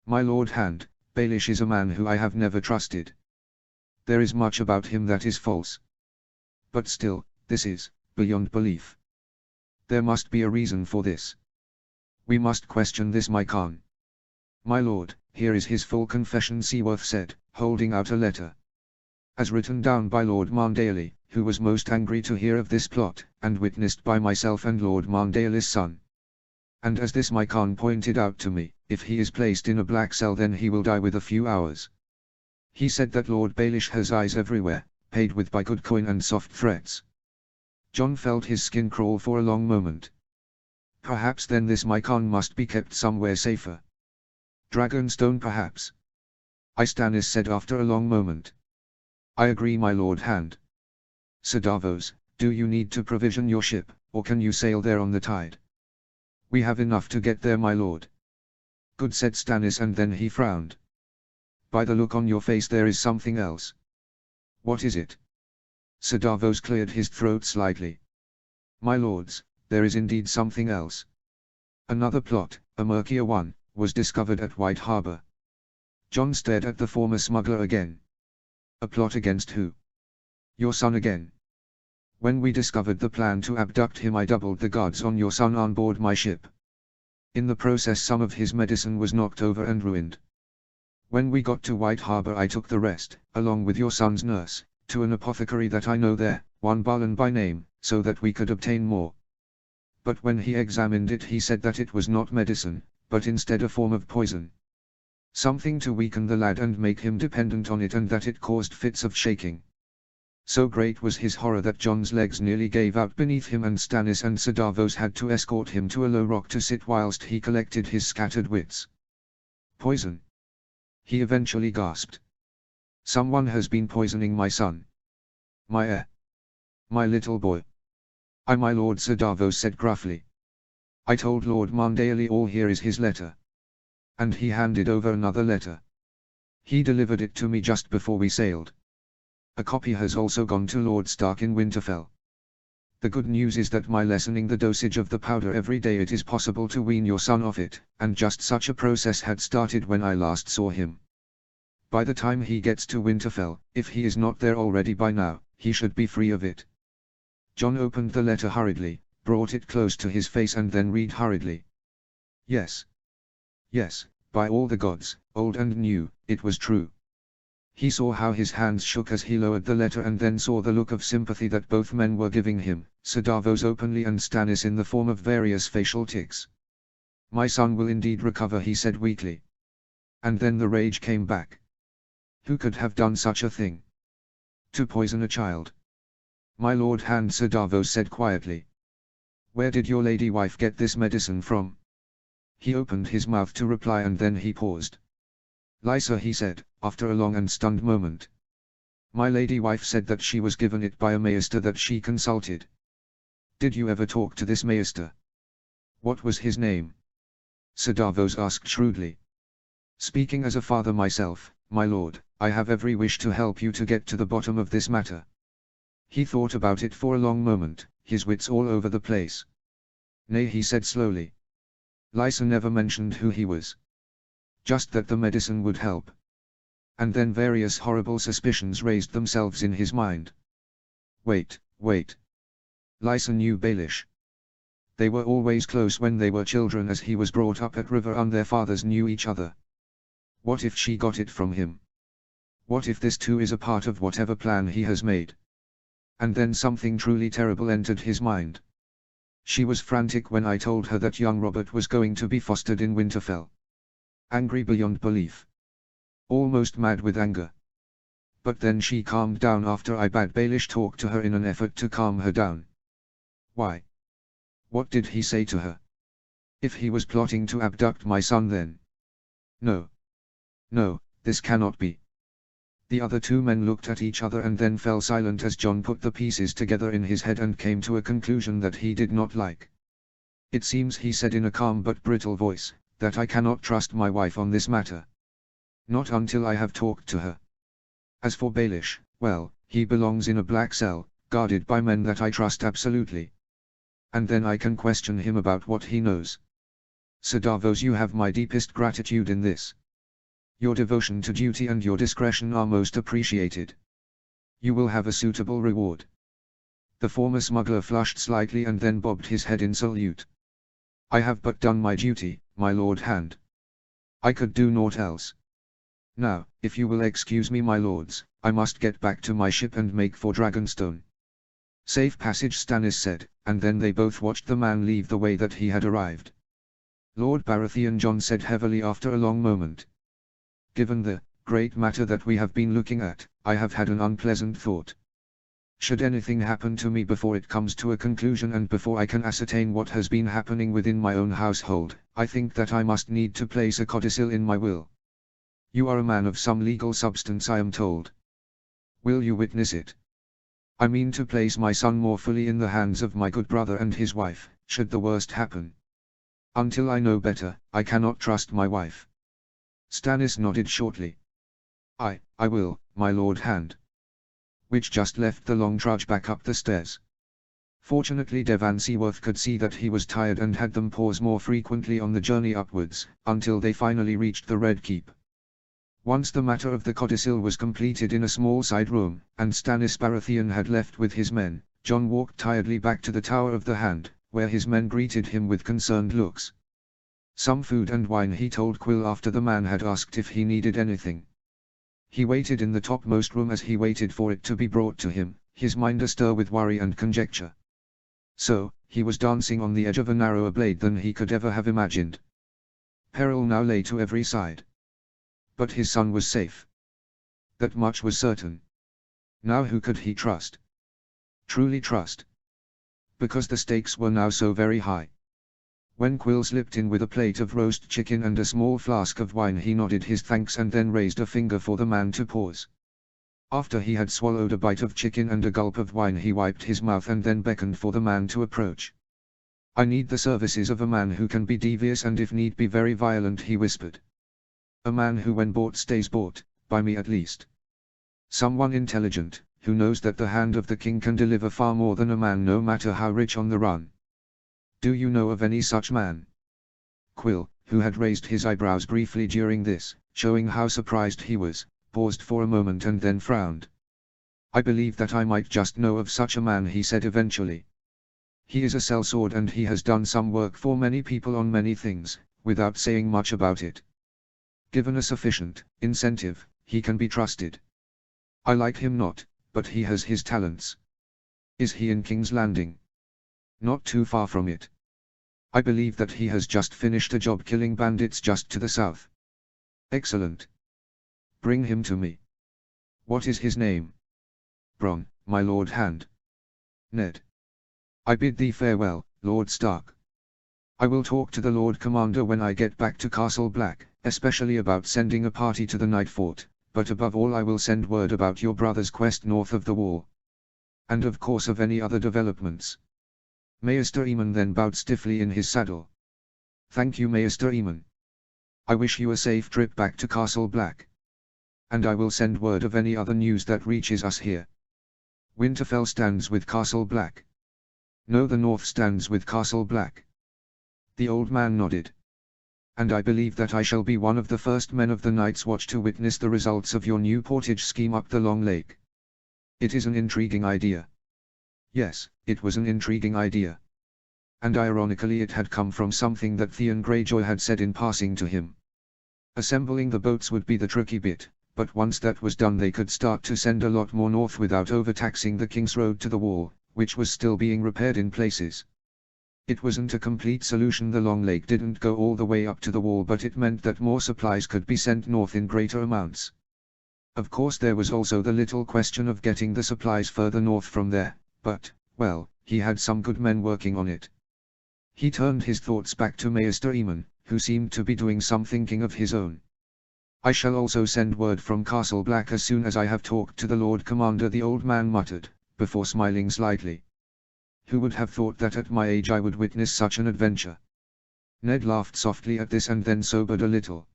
My lord Hand, Baelish is a man who I have never trusted. There is much about him that is false. But still, this is, beyond belief. There must be a reason for this. We must question this, my Khan. My lord, here is his full confession, Seaworth said, holding out a letter. As written down by Lord Marndaly, who was most angry to hear of this plot, and witnessed by myself and Lord Marndaly's son. And as this my Khan pointed out to me, if he is placed in a black cell then he will die with a few hours. He said that Lord Baelish has eyes everywhere, paid with by good coin and soft threats. Jon felt his skin crawl for a long moment. Perhaps then this my Khan must be kept somewhere safer. Dragonstone perhaps. Stannis said after a long moment. I agree, my lord Hand. Sir Davos, do you need to provision your ship, or can you sail there on the tide? We have enough to get there, my lord. Good, said Stannis, and then he frowned. By the look on your face there is something else. What is it? Sir Davos cleared his throat slightly. My lords, there is indeed something else. Another plot, a murkier one, was discovered at White Harbor. Jon stared at the former smuggler again. A plot against who? Your son again. When we discovered the plan to abduct him, I doubled the guards on your son on board my ship. In the process some of his medicine was knocked over and ruined. When we got to White Harbor I took the rest, along with your son's nurse, to an apothecary that I know there, one Balan by name, so that we could obtain more. But when he examined it he said that it was not medicine, but instead a form of poison. Something to weaken the lad and make him dependent on it, and that it caused fits of shaking. So great was his horror that Jon's legs nearly gave out beneath him, and Stannis and Sir Davos had to escort him to a low rock to sit whilst he collected his scattered wits. Poison. He eventually gasped. Someone has been poisoning my son. My heir. My little boy. My lord, Sir Davos said gruffly. I told Lord Marndaly all. Here is his letter. And he handed over another letter. He delivered it to me just before we sailed. A copy has also gone to Lord Stark in Winterfell. The good news is that by lessening the dosage of the powder every day it is possible to wean your son off it, and just such a process had started when I last saw him. By the time he gets to Winterfell, if he is not there already by now, he should be free of it. Jon opened the letter hurriedly, brought it close to his face and then read hurriedly. Yes. Yes, by all the gods, old and new, it was true. He saw how his hands shook as he lowered the letter, and then saw the look of sympathy that both men were giving him, Sir Davos openly and Stannis in the form of various facial tics. My son will indeed recover, he said weakly. And then the rage came back. Who could have done such a thing? To poison a child. My lord Hand, Sir Davos said quietly. Where did your lady wife get this medicine from? He opened his mouth to reply and then he paused. Lysa, he said, after a long and stunned moment. My lady wife said that she was given it by a maester that she consulted. Did you ever talk to this maester? What was his name? Sir Davos asked shrewdly. Speaking as a father myself, my lord, I have every wish to help you to get to the bottom of this matter. He thought about it for a long moment, his wits all over the place. Nay, he said slowly. Lysa never mentioned who he was. Just that the medicine would help. And then various horrible suspicions raised themselves in his mind. Wait. Lysa knew Baelish. They were always close when they were children, as he was brought up at River and their fathers knew each other. What if she got it from him? What if this too is a part of whatever plan he has made? And then something truly terrible entered his mind. She was frantic when I told her that young Robert was going to be fostered in Winterfell. Angry beyond belief. Almost mad with anger. But then she calmed down after I bade Baelish talk to her in an effort to calm her down. Why? What did he say to her? If he was plotting to abduct my son then? No. No, this cannot be. The other two men looked at each other and then fell silent as John put the pieces together in his head and came to a conclusion that he did not like. It seems, he said in a calm but brittle voice, that I cannot trust my wife on this matter. Not until I have talked to her. As for Baelish, well, he belongs in a black cell, guarded by men that I trust absolutely. And then I can question him about what he knows. Sir Davos, you have my deepest gratitude in this. Your devotion to duty and your discretion are most appreciated. You will have a suitable reward. The former smuggler flushed slightly and then bobbed his head in salute. I have but done my duty, my Lord Hand. I could do naught else. Now, if you will excuse me, my lords, I must get back to my ship and make for Dragonstone. Safe passage, Stannis said, and then they both watched the man leave the way that he had arrived. Lord Baratheon, John said heavily after a long moment. Given the great matter that we have been looking at, I have had an unpleasant thought. Should anything happen to me before it comes to a conclusion and before I can ascertain what has been happening within my own household, I think that I must need to place a codicil in my will. You are a man of some legal substance, I am told. Will you witness it? I mean to place my son more fully in the hands of my good brother and his wife, should the worst happen. Until I know better, I cannot trust my wife. Stannis nodded shortly. I will, my Lord Hand. Which just left the long trudge back up the stairs. Fortunately Devan Seaworth could see that he was tired and had them pause more frequently on the journey upwards, until they finally reached the Red Keep. Once the matter of the codicil was completed in a small side room, and Stannis Baratheon had left with his men, John walked tiredly back to the Tower of the Hand, where his men greeted him with concerned looks. Some food and wine, he told Quill after the man had asked if he needed anything. He waited in the topmost room as he waited for it to be brought to him, his mind astir with worry and conjecture. So, he was dancing on the edge of a narrower blade than he could ever have imagined. Peril now lay to every side. But his son was safe. That much was certain. Now who could he trust? Truly trust. Because the stakes were now so very high. When Quill slipped in with a plate of roast chicken and a small flask of wine, he nodded his thanks and then raised a finger for the man to pause. After he had swallowed a bite of chicken and a gulp of wine, he wiped his mouth and then beckoned for the man to approach. I need the services of a man who can be devious and if need be very violent, he whispered. A man who when bought stays bought, by me at least. Someone intelligent, who knows that the hand of the king can deliver far more than a man no matter how rich on the run. Do you know of any such man? Quill, who had raised his eyebrows briefly during this, showing how surprised he was, paused for a moment and then frowned. I believe that I might just know of such a man, he said eventually. He is a sellsword and he has done some work for many people on many things, without saying much about it. Given a sufficient incentive, he can be trusted. I like him not, but he has his talents. Is he in King's Landing? Not too far from it. I believe that he has just finished a job killing bandits just to the south. Excellent. Bring him to me. What is his name? Bronn, my Lord Hand. Ned. I bid thee farewell, Lord Stark. I will talk to the Lord Commander when I get back to Castle Black, especially about sending a party to the Night Fort, but above all I will send word about your brother's quest north of the wall. And of course of any other developments. Maester Aemon then bowed stiffly in his saddle. Thank you, Maester Aemon. I wish you a safe trip back to Castle Black. And I will send word of any other news that reaches us here. Winterfell stands with Castle Black. No, the North stands with Castle Black. The old man nodded. And I believe that I shall be one of the first men of the Night's Watch to witness the results of your new portage scheme up the Long Lake. It is an intriguing idea. Yes, it was an intriguing idea. And ironically it had come from something that Theon Greyjoy had said in passing to him. Assembling the boats would be the tricky bit, but once that was done they could start to send a lot more north without overtaxing the King's Road to the Wall, which was still being repaired in places. It wasn't a complete solution, the Long Lake didn't go all the way up to the wall, but it meant that more supplies could be sent north in greater amounts. Of course there was also the little question of getting the supplies further north from there, but, well, he had some good men working on it. He turned his thoughts back to Maester Eamon, who seemed to be doing some thinking of his own. "I shall also send word from Castle Black as soon as I have talked to the Lord Commander," the old man muttered, before smiling slightly. "Who would have thought that at my age I would witness such an adventure?" Ned laughed softly at this and then sobered a little.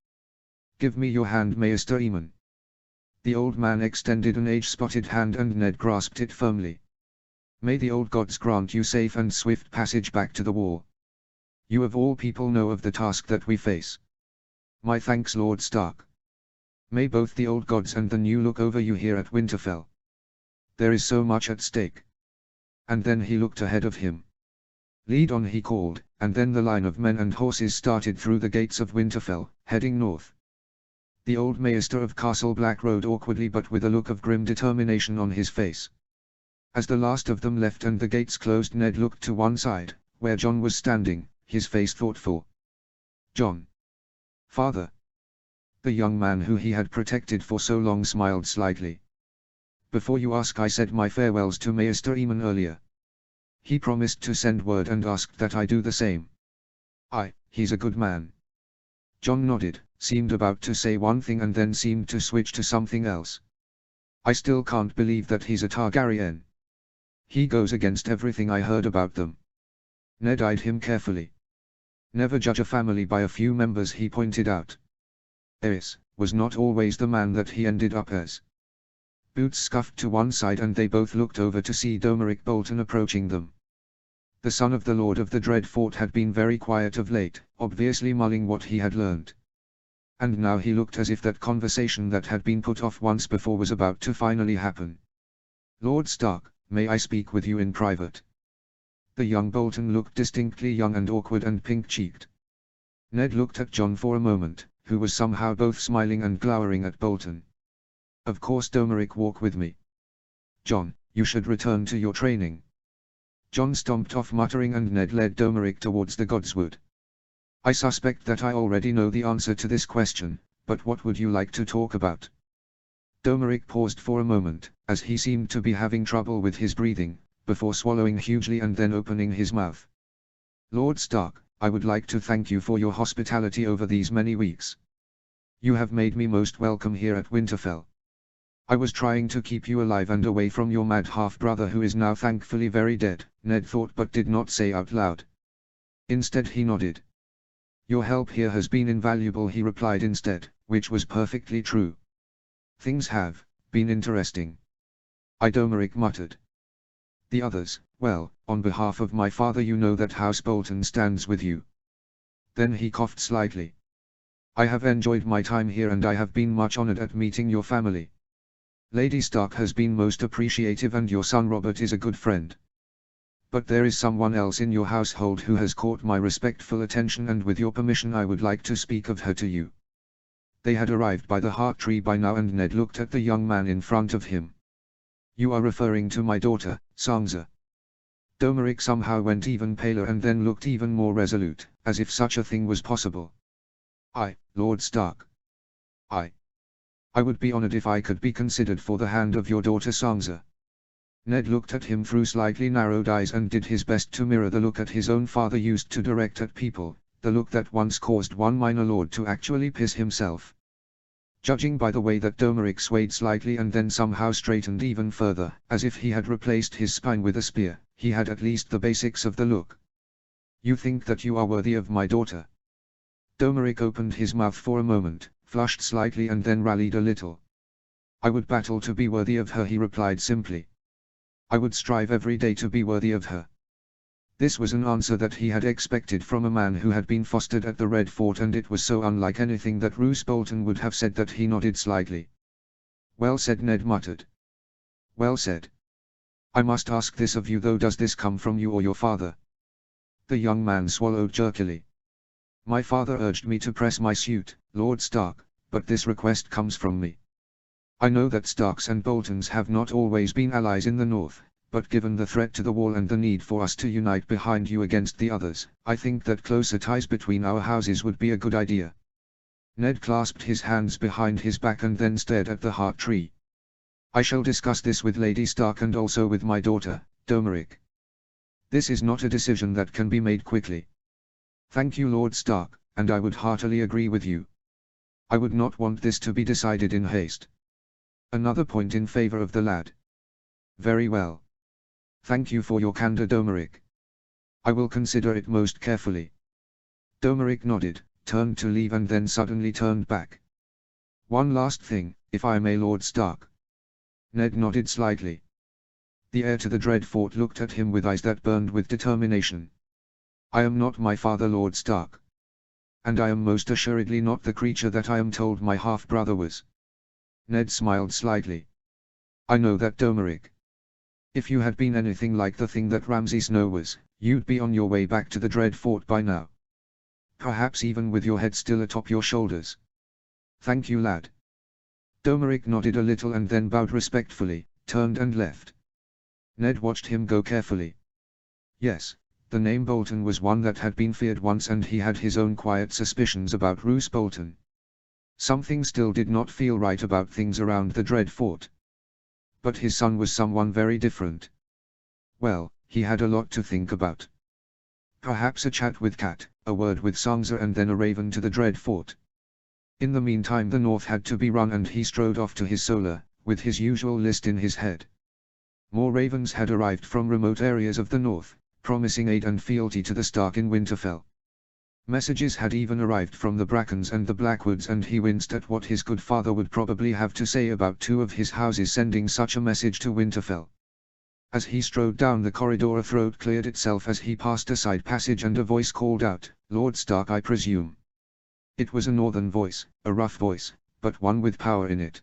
"Give me your hand, Maester Eamon." The old man extended an age-spotted hand and Ned grasped it firmly. "May the old gods grant you safe and swift passage back to the wall. You of all people know of the task that we face." "My thanks, Lord Stark. May both the old gods and the new look over you here at Winterfell. There is so much at stake." And then he looked ahead of him. "Lead on," he called, and then the line of men and horses started through the gates of Winterfell, heading north. The old Maester of Castle Black rode awkwardly but with a look of grim determination on his face. As the last of them left and the gates closed, Ned looked to one side, where Jon was standing, his face thoughtful. "Jon. Father." The young man who he had protected for so long smiled slightly. "Before you ask, I said my farewells to Maester Eamon earlier. He promised to send word and asked that I do the same." He's a good man." Jon nodded, seemed about to say one thing and then seemed to switch to something else. "I still can't believe that he's a Targaryen. He goes against everything I heard about them." Ned eyed him carefully. "Never judge a family by a few members," he pointed out. Aerys was not always the man that he ended up as. Boots scuffed to one side and they both looked over to see Domeric Bolton approaching them. The son of the Lord of the Dread Fort had been very quiet of late, obviously mulling what he had learned. And now he looked as if that conversation that had been put off once before was about to finally happen. "Lord Stark, may I speak with you in private?" The young Bolton looked distinctly young and awkward and pink-cheeked. Ned looked at Jon for a moment, who was somehow both smiling and glowering at Bolton. "Of course, Domeric, walk with me." "Jon, you should return to your training." Jon stomped off muttering and Ned led Domeric towards the Godswood. "I suspect that I already know the answer to this question, but what would you like to talk about?" Domeric paused for a moment, as he seemed to be having trouble with his breathing, before swallowing hugely and then opening his mouth. "Lord Stark, I would like to thank you for your hospitality over these many weeks. You have made me most welcome here at Winterfell. I was trying to keep you alive and away from your mad half-brother who is now thankfully very dead," Ned thought but did not say out loud. Instead he nodded. "Your help here has been invaluable," he replied instead, which was perfectly true. "Things have been interesting." Domeric muttered. "The others, well, on behalf of my father, you know that House Bolton stands with you." Then he coughed slightly. "I have enjoyed my time here and I have been much honored at meeting your family. Lady Stark has been most appreciative and your son Robert is a good friend. But there is someone else in your household who has caught my respectful attention and with your permission I would like to speak of her to you." They had arrived by the heart tree by now and Ned looked at the young man in front of him. "You are referring to my daughter, Sansa." Domeric somehow went even paler and then looked even more resolute, as if such a thing was possible. Lord Stark. I would be honored if I could be considered for the hand of your daughter Sansa." Ned looked at him through slightly narrowed eyes and did his best to mirror the look that his own father used to direct at people, the look that once caused one minor lord to actually piss himself. Judging by the way that Domeric swayed slightly and then somehow straightened even further, as if he had replaced his spine with a spear, he had at least the basics of the look. "You think that you are worthy of my daughter?" Domeric opened his mouth for a moment, flushed slightly and then rallied a little. "I would battle to be worthy of her," he replied simply. "I would strive every day to be worthy of her." This was an answer that he had expected from a man who had been fostered at the Red Fort, and it was so unlike anything that Roose Bolton would have said that he nodded slightly. "Well said," Ned muttered. "Well said. I must ask this of you though, does this come from you or your father?" The young man swallowed jerkily. "My father urged me to press my suit, Lord Stark, but this request comes from me. I know that Starks and Boltons have not always been allies in the north, but given the threat to the wall and the need for us to unite behind you against the others, I think that closer ties between our houses would be a good idea." Ned clasped his hands behind his back and then stared at the heart tree. I shall discuss this with Lady Stark and also with my daughter, Domeric. This is not a decision that can be made quickly. Thank you, Lord Stark, and I would heartily agree with you. I would not want this to be decided in haste. Another point in favor of the lad. Very well. Thank you for your candor, Domeric. I will consider it most carefully. Domeric nodded, turned to leave and then suddenly turned back. One last thing, if I may, Lord Stark. Ned nodded slightly. The heir to the Dread Fort looked at him with eyes that burned with determination. I am not my father, Lord Stark. And I am most assuredly not the creature that I am told my half-brother was. Ned smiled slightly. I know that, Domeric. If you had been anything like the thing that Ramsay Snow was, you'd be on your way back to the Dread Fort by now. Perhaps even with your head still atop your shoulders. Thank you, lad. Domeric nodded a little and then bowed respectfully, turned and left. Ned watched him go carefully. Yes, the name Bolton was one that had been feared once and he had his own quiet suspicions about Roose Bolton. Something still did not feel right about things around the Dread Fort. But his son was someone very different. Well, he had a lot to think about. Perhaps a chat with Cat, a word with Sansa and then a raven to the Dread Fort. In the meantime the north had to be run and he strode off to his solar, with his usual list in his head. More ravens had arrived from remote areas of the north, promising aid and fealty to the Stark in Winterfell. Messages had even arrived from the Brackens and the Blackwoods and he winced at what his good father would probably have to say about two of his houses sending such a message to Winterfell. As he strode down the corridor a throat cleared itself as he passed a side passage and a voice called out, Lord Stark, I presume. It was a northern voice, a rough voice, but one with power in it.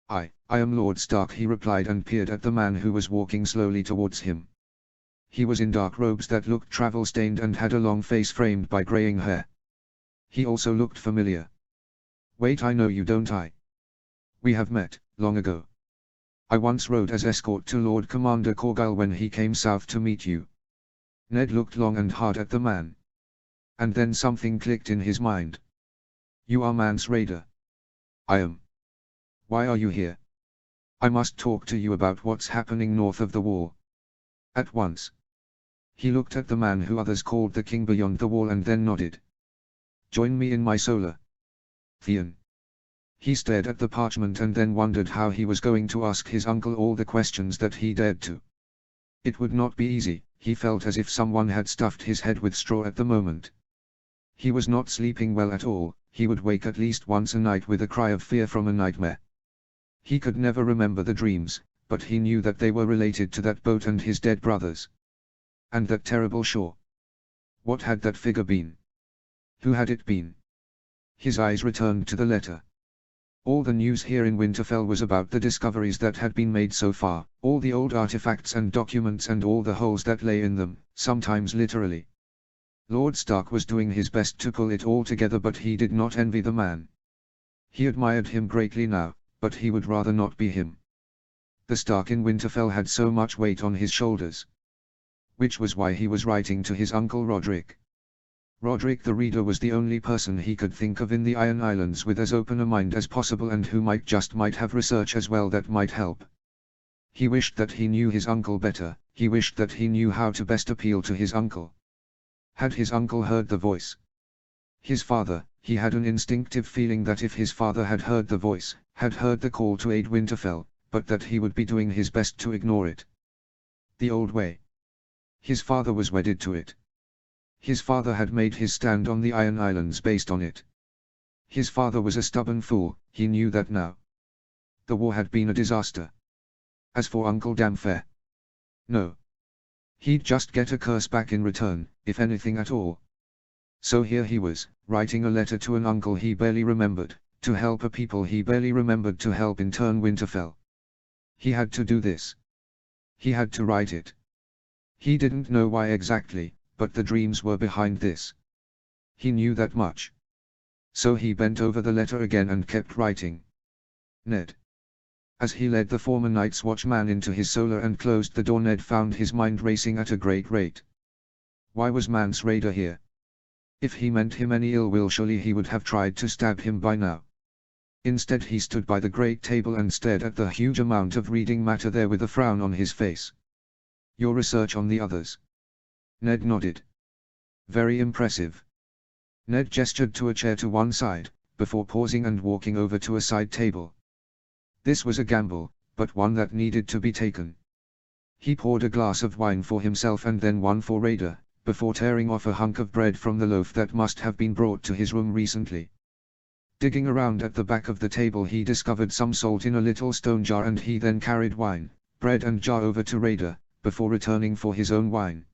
I am Lord Stark, he replied and peered at the man who was walking slowly towards him. He was in dark robes that looked travel-stained and had a long face framed by graying hair. He also looked familiar. Wait, I know you, don't I? We have met, long ago. I once rode as escort to Lord Commander Corgyle when he came south to meet you. Ned looked long and hard at the man. And then something clicked in his mind. You are Mance Rayder. I am. Why are you here? I must talk to you about what's happening north of the wall. At once. He looked at the man who others called the king beyond the wall and then nodded. Join me in my solar. Theon. He stared at the parchment and then wondered how he was going to ask his uncle all the questions that he dared to. It would not be easy, he felt as if someone had stuffed his head with straw at the moment. He was not sleeping well at all, he would wake at least once a night with a cry of fear from a nightmare. He could never remember the dreams, but he knew that they were related to that boat and his dead brothers. And that terrible shore. What had that figure been? Who had it been? His eyes returned to the letter. All the news here in Winterfell was about the discoveries that had been made so far, all the old artifacts and documents and all the holes that lay in them, sometimes literally. Lord Stark was doing his best to pull it all together, but he did not envy the man. He admired him greatly now, but he would rather not be him. The Stark in Winterfell had so much weight on his shoulders. Which was why he was writing to his uncle Roderick. Roderick the Reader was the only person he could think of in the Iron Islands with as open a mind as possible and who might have research as well that might help. He wished that he knew his uncle better, he wished that he knew how to best appeal to his uncle. Had his uncle heard the voice? His father, he had an instinctive feeling that if his father had heard the voice, had heard the call to aid Winterfell, but that he would be doing his best to ignore it. The old way. His father was wedded to it. His father had made his stand on the Iron Islands based on it. His father was a stubborn fool, he knew that now. The war had been a disaster. As for Uncle Damfair, no. He'd just get a curse back in return, if anything at all. So here he was, writing a letter to an uncle he barely remembered, to help a people he barely remembered to help in turn Winterfell. He had to do this. He had to write it. He didn't know why exactly, but the dreams were behind this. He knew that much. So he bent over the letter again and kept writing. Ned. As he led the former Night's Watchman into his solar and closed the door, Ned found his mind racing at a great rate. Why was Mance Rayder here? If he meant him any ill will, surely he would have tried to stab him by now. Instead he stood by the great table and stared at the huge amount of reading matter there with a frown on his face. Your research on the others? Ned nodded. Very impressive. Ned gestured to a chair to one side, before pausing and walking over to a side table. This was a gamble, but one that needed to be taken. He poured a glass of wine for himself and then one for Raider, before tearing off a hunk of bread from the loaf that must have been brought to his room recently. Digging around at the back of the table he discovered some salt in a little stone jar, and he then carried wine, bread and jar over to Raider, before returning for his own wine.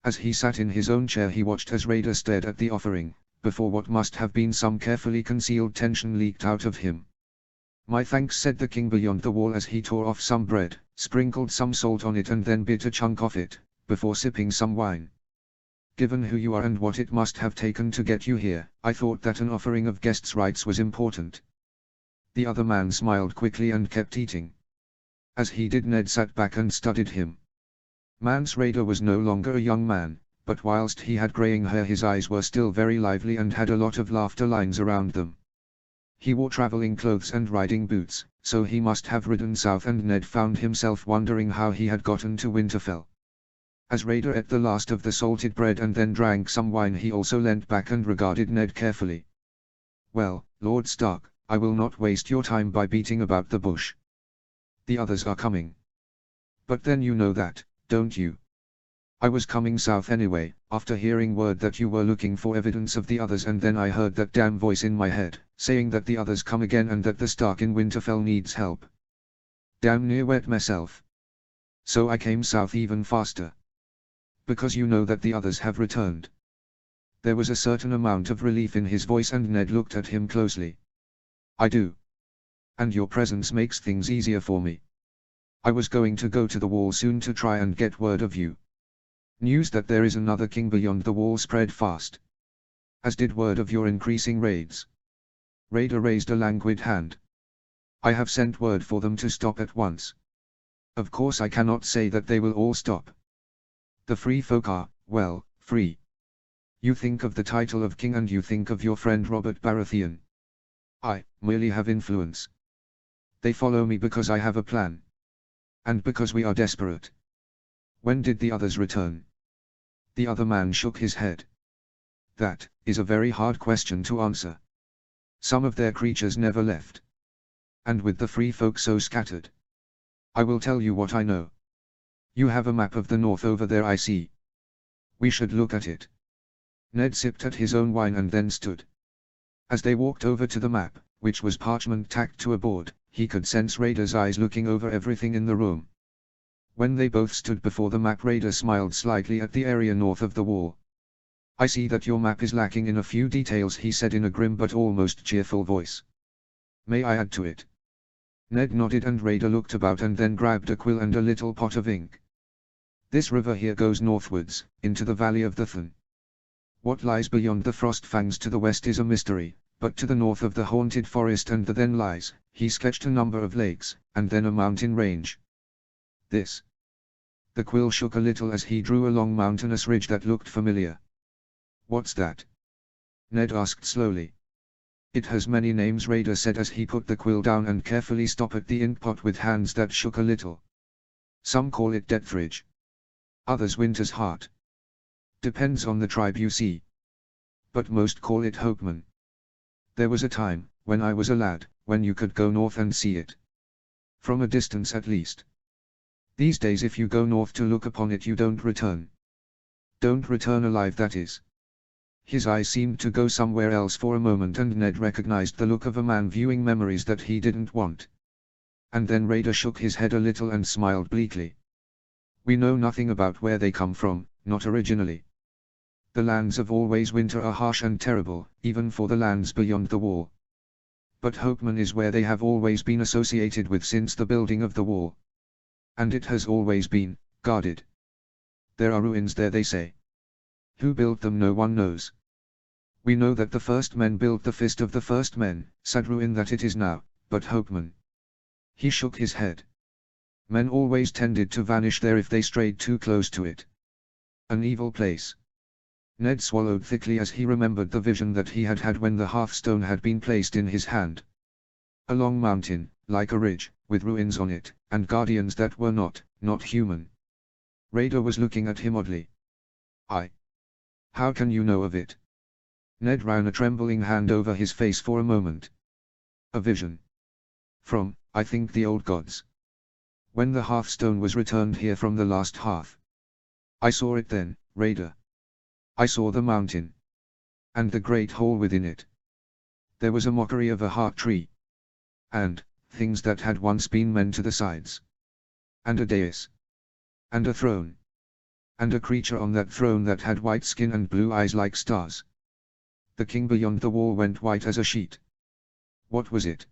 As he sat in his own chair he watched as Raider stared at the offering, before what must have been some carefully concealed tension leaked out of him. "My thanks," said the king beyond the wall as he tore off some bread, sprinkled some salt on it and then bit a chunk off it, before sipping some wine. "Given who you are and what it must have taken to get you here, I thought that an offering of guests' rights was important." The other man smiled quickly and kept eating. As he did, Ned sat back and studied him. Mance Raider was no longer a young man, but whilst he had greying hair his eyes were still very lively and had a lot of laughter lines around them. He wore travelling clothes and riding boots, so he must have ridden south, and Ned found himself wondering how he had gotten to Winterfell. As Raider ate the last of the salted bread and then drank some wine he also leant back and regarded Ned carefully. "Well, Lord Stark, I will not waste your time by beating about the bush. The others are coming. But then you know that, don't you? I was coming south anyway, after hearing word that you were looking for evidence of the others, and then I heard that damn voice in my head, saying that the others come again and that the Stark in Winterfell needs help. Damn near wet myself. So I came south even faster. Because you know that the others have returned." There was a certain amount of relief in his voice and Ned looked at him closely. "I do. And your presence makes things easier for me. I was going to go to the wall soon to try and get word of you. News that there is another king beyond the wall spread fast. As did word of your increasing raids." Raider raised a languid hand. "I have sent word for them to stop at once. Of course I cannot say that they will all stop. The free folk are, well, free. You think of the title of king and you think of your friend Robert Baratheon. I merely have influence. They follow me because I have a plan. And because we are desperate." "When did the others return?" The other man shook his head. "That is a very hard question to answer. Some of their creatures never left. And with the free folk so scattered. I will tell you what I know. You have a map of the north over there, I see. We should look at it." Ned sipped at his own wine and then stood. As they walked over to the map, which was parchment tacked to a board, he could sense Raider's eyes looking over everything in the room. When they both stood before the map, Raider smiled slightly at the area north of the wall. "I see that your map is lacking in a few details," he said in a grim but almost cheerful voice. "May I add to it?" Ned nodded and Raider looked about and then grabbed a quill and a little pot of ink. "This river here goes northwards, into the valley of the Thun. What lies beyond the Frost Fangs to the west is a mystery, but to the north of the haunted forest and then lies," he sketched a number of lakes, and then a mountain range. "This." The quill shook a little as he drew a long mountainous ridge that looked familiar. "What's that?" Ned asked slowly. "It has many names," Raider said as he put the quill down and carefully stopped at the inkpot with hands that shook a little. "Some call it Depthridge. Others Winter's Heart. Depends on the tribe, you see. But most call it Hopeman. There was a time, when I was a lad, when you could go north and see it. From a distance at least. These days if you go north to look upon it you don't return. Don't return alive, that is." His eyes seemed to go somewhere else for a moment and Ned recognized the look of a man viewing memories that he didn't want. And then Raider shook his head a little and smiled bleakly. "We know nothing about where they come from, not originally. The lands of Always Winter are harsh and terrible, even for the lands beyond the wall. But Hopeman is where they have always been associated with since the building of the wall. And it has always been guarded. There are ruins there, they say. Who built them no one knows. We know that the first men built the Fist of the First Men, sad ruin that it is now, but Hopeman." He shook his head. "Men always tended to vanish there if they strayed too close to it. An evil place. Ned swallowed thickly as he remembered the vision that he had had when the hearthstone had been placed in his hand. A long mountain, like a ridge, with ruins on it, and guardians that were not human. Raider was looking at him oddly. How can you know of it? Ned ran a trembling hand over his face for a moment. A vision. From, I think, the old gods. When the hearthstone was returned here from the last hearth. I saw it then, Raider. I saw the mountain. And the great hole within it. There was a mockery of a heart tree. And, things that had once been men to the sides. And a dais. And a throne. And a creature on that throne that had white skin and blue eyes like stars. The king beyond the wall went white as a sheet. What was it?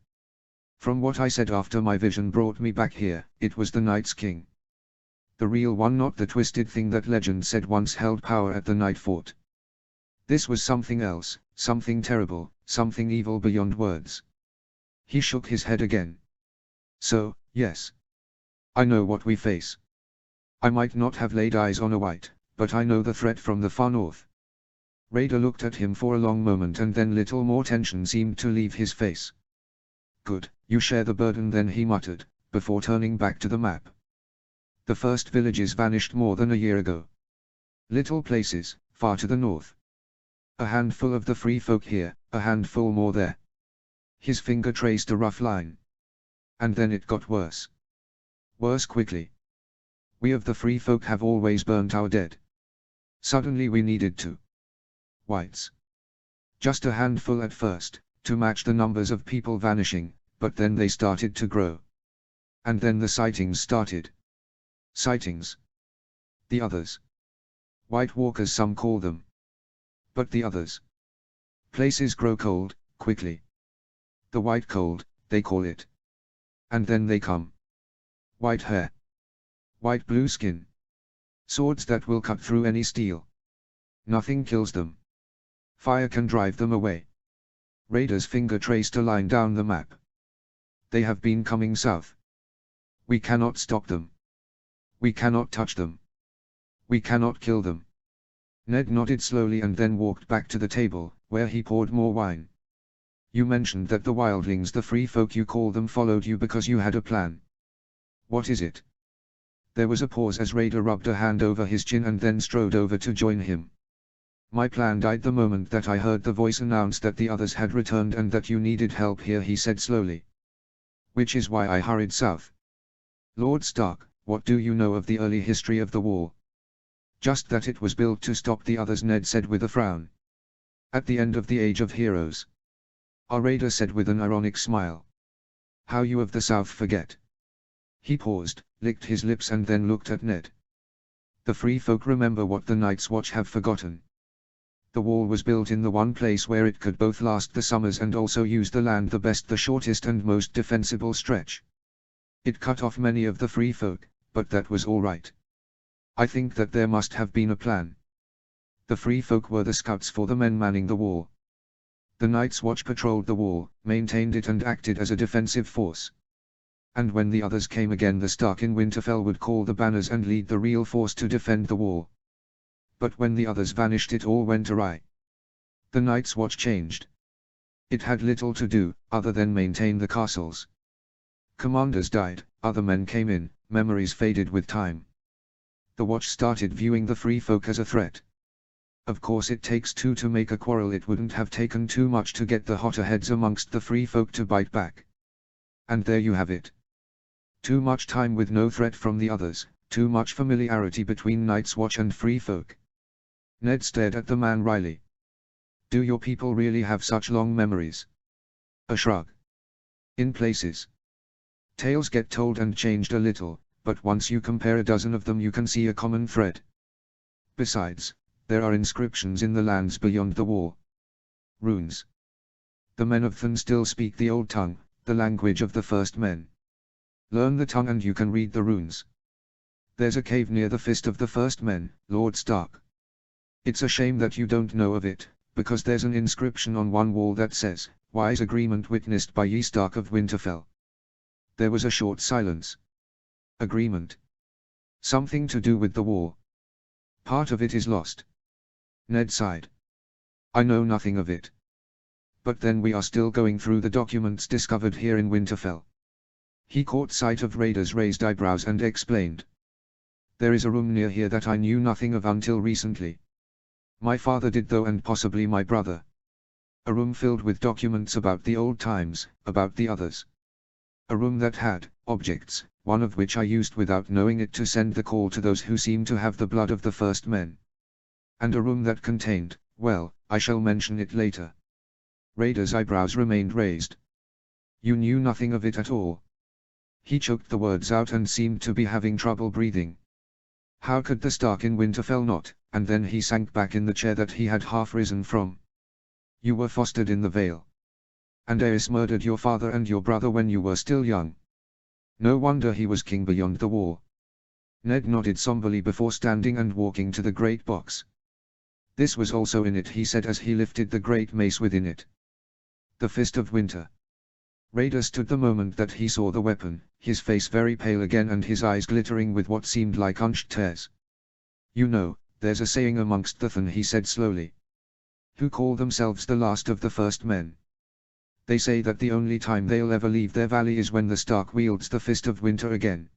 From what I said after my vision brought me back here, it was the Night's King. The real one, not the twisted thing that legend said once held power at the Night Fort. This was something else, something terrible, something evil beyond words. He shook his head again. So, yes. I know what we face. I might not have laid eyes on a white, but I know the threat from the far north. Raider looked at him for a long moment and then little more tension seemed to leave his face. Good, you share the burden then, he muttered, before turning back to the map. The first villages vanished more than a year ago. Little places, far to the north. A handful of the free folk here, a handful more there. His finger traced a rough line. And then it got worse. Worse quickly. We of the free folk have always burnt our dead. Suddenly we needed to. Whites. Just a handful at first, to match the numbers of people vanishing, but then they started to grow. And then the sightings started. Sightings. The others. White walkers some call them. But the others. Places grow cold, quickly. The white cold, they call it. And then they come. White hair. White blue skin. Swords that will cut through any steel. Nothing kills them. Fire can drive them away. Raider's finger traced a line down the map. They have been coming south. We cannot stop them. We cannot touch them. We cannot kill them. Ned nodded slowly and then walked back to the table, where he poured more wine. You mentioned that the wildlings, the free folk you call them, followed you because you had a plan. What is it? There was a pause as Raider rubbed a hand over his chin and then strode over to join him. My plan died the moment that I heard the voice announce that the others had returned and that you needed help here, he said slowly. Which is why I hurried south. Lord Stark, what do you know of the early history of the wall? Just that it was built to stop the others, Ned said with a frown. At the end of the Age of Heroes. Our Raider said with an ironic smile. How you of the South forget. He paused, licked his lips and then looked at Ned. The free folk remember what the Night's Watch have forgotten. The wall was built in the one place where it could both last the summers and also use the land the best, the shortest and most defensible stretch. It cut off many of the free folk, but that was all right. I think that there must have been a plan. The free folk were the scouts for the men manning the wall. The Night's Watch patrolled the wall, maintained it and acted as a defensive force. And when the others came again, the Stark in Winterfell would call the banners and lead the real force to defend the wall. But when the others vanished, it all went awry. The Night's Watch changed. It had little to do, other than maintain the castles. Commanders died, other men came in, memories faded with time. The Watch started viewing the free folk as a threat. Of course it takes two to make a quarrel. It wouldn't have taken too much to get the hotter heads amongst the free folk to bite back. And there you have it. Too much time with no threat from the others, too much familiarity between Night's Watch and free folk. Ned stared at the man wryly. Do your people really have such long memories? A shrug. In places. Tales get told and changed a little, but once you compare a dozen of them you can see a common thread. Besides, there are inscriptions in the lands beyond the wall. Runes. The men of Than still speak the old tongue, the language of the first men. Learn the tongue and you can read the runes. There's a cave near the fist of the first men, Lord Stark. It's a shame that you don't know of it, because there's an inscription on one wall that says, "Wise agreement witnessed by ye Stark of Winterfell." There was a short silence. Agreement. Something to do with the wall. Part of it is lost. Ned sighed. I know nothing of it. But then we are still going through the documents discovered here in Winterfell. He caught sight of Raider's raised eyebrows and explained. There is a room near here that I knew nothing of until recently. My father did though, and possibly my brother. A room filled with documents about the old times, about the others. A room that had objects, one of which I used without knowing it to send the call to those who seem to have the blood of the first men. And a room that contained, well, I shall mention it later. Raider's eyebrows remained raised. You knew nothing of it at all. He choked the words out and seemed to be having trouble breathing. How could the Stark in Winterfell not? And then he sank back in the chair that he had half risen from. You were fostered in the Vale. And Aerys murdered your father and your brother when you were still young. No wonder he was king beyond the wall. Ned nodded somberly before standing and walking to the great box. This was also in it, he said as he lifted the great mace within it. The Fist of Winter. Raider stood the moment that he saw the weapon, his face very pale again and his eyes glittering with what seemed like unshed tears. You know, there's a saying amongst the Than, he said slowly, who call themselves the last of the first men. They say that the only time they'll ever leave their valley is when the Stark wields the Fist of Winter again.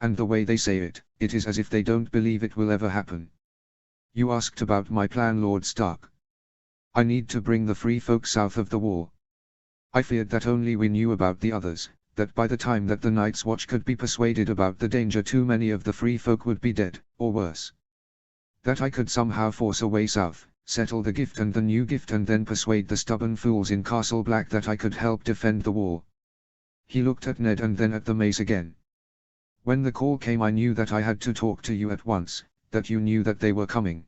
And the way they say it, it is as if they don't believe it will ever happen. You asked about my plan, Lord Stark. I need to bring the free folk south of the wall. I feared that only we knew about the others, that by the time that the Night's Watch could be persuaded about the danger too many of the free folk would be dead, or worse. That I could somehow force a way south, settle the gift and the new gift and then persuade the stubborn fools in Castle Black that I could help defend the wall. He looked at Ned and then at the mace again. When the call came I knew that I had to talk to you at once, that you knew that they were coming.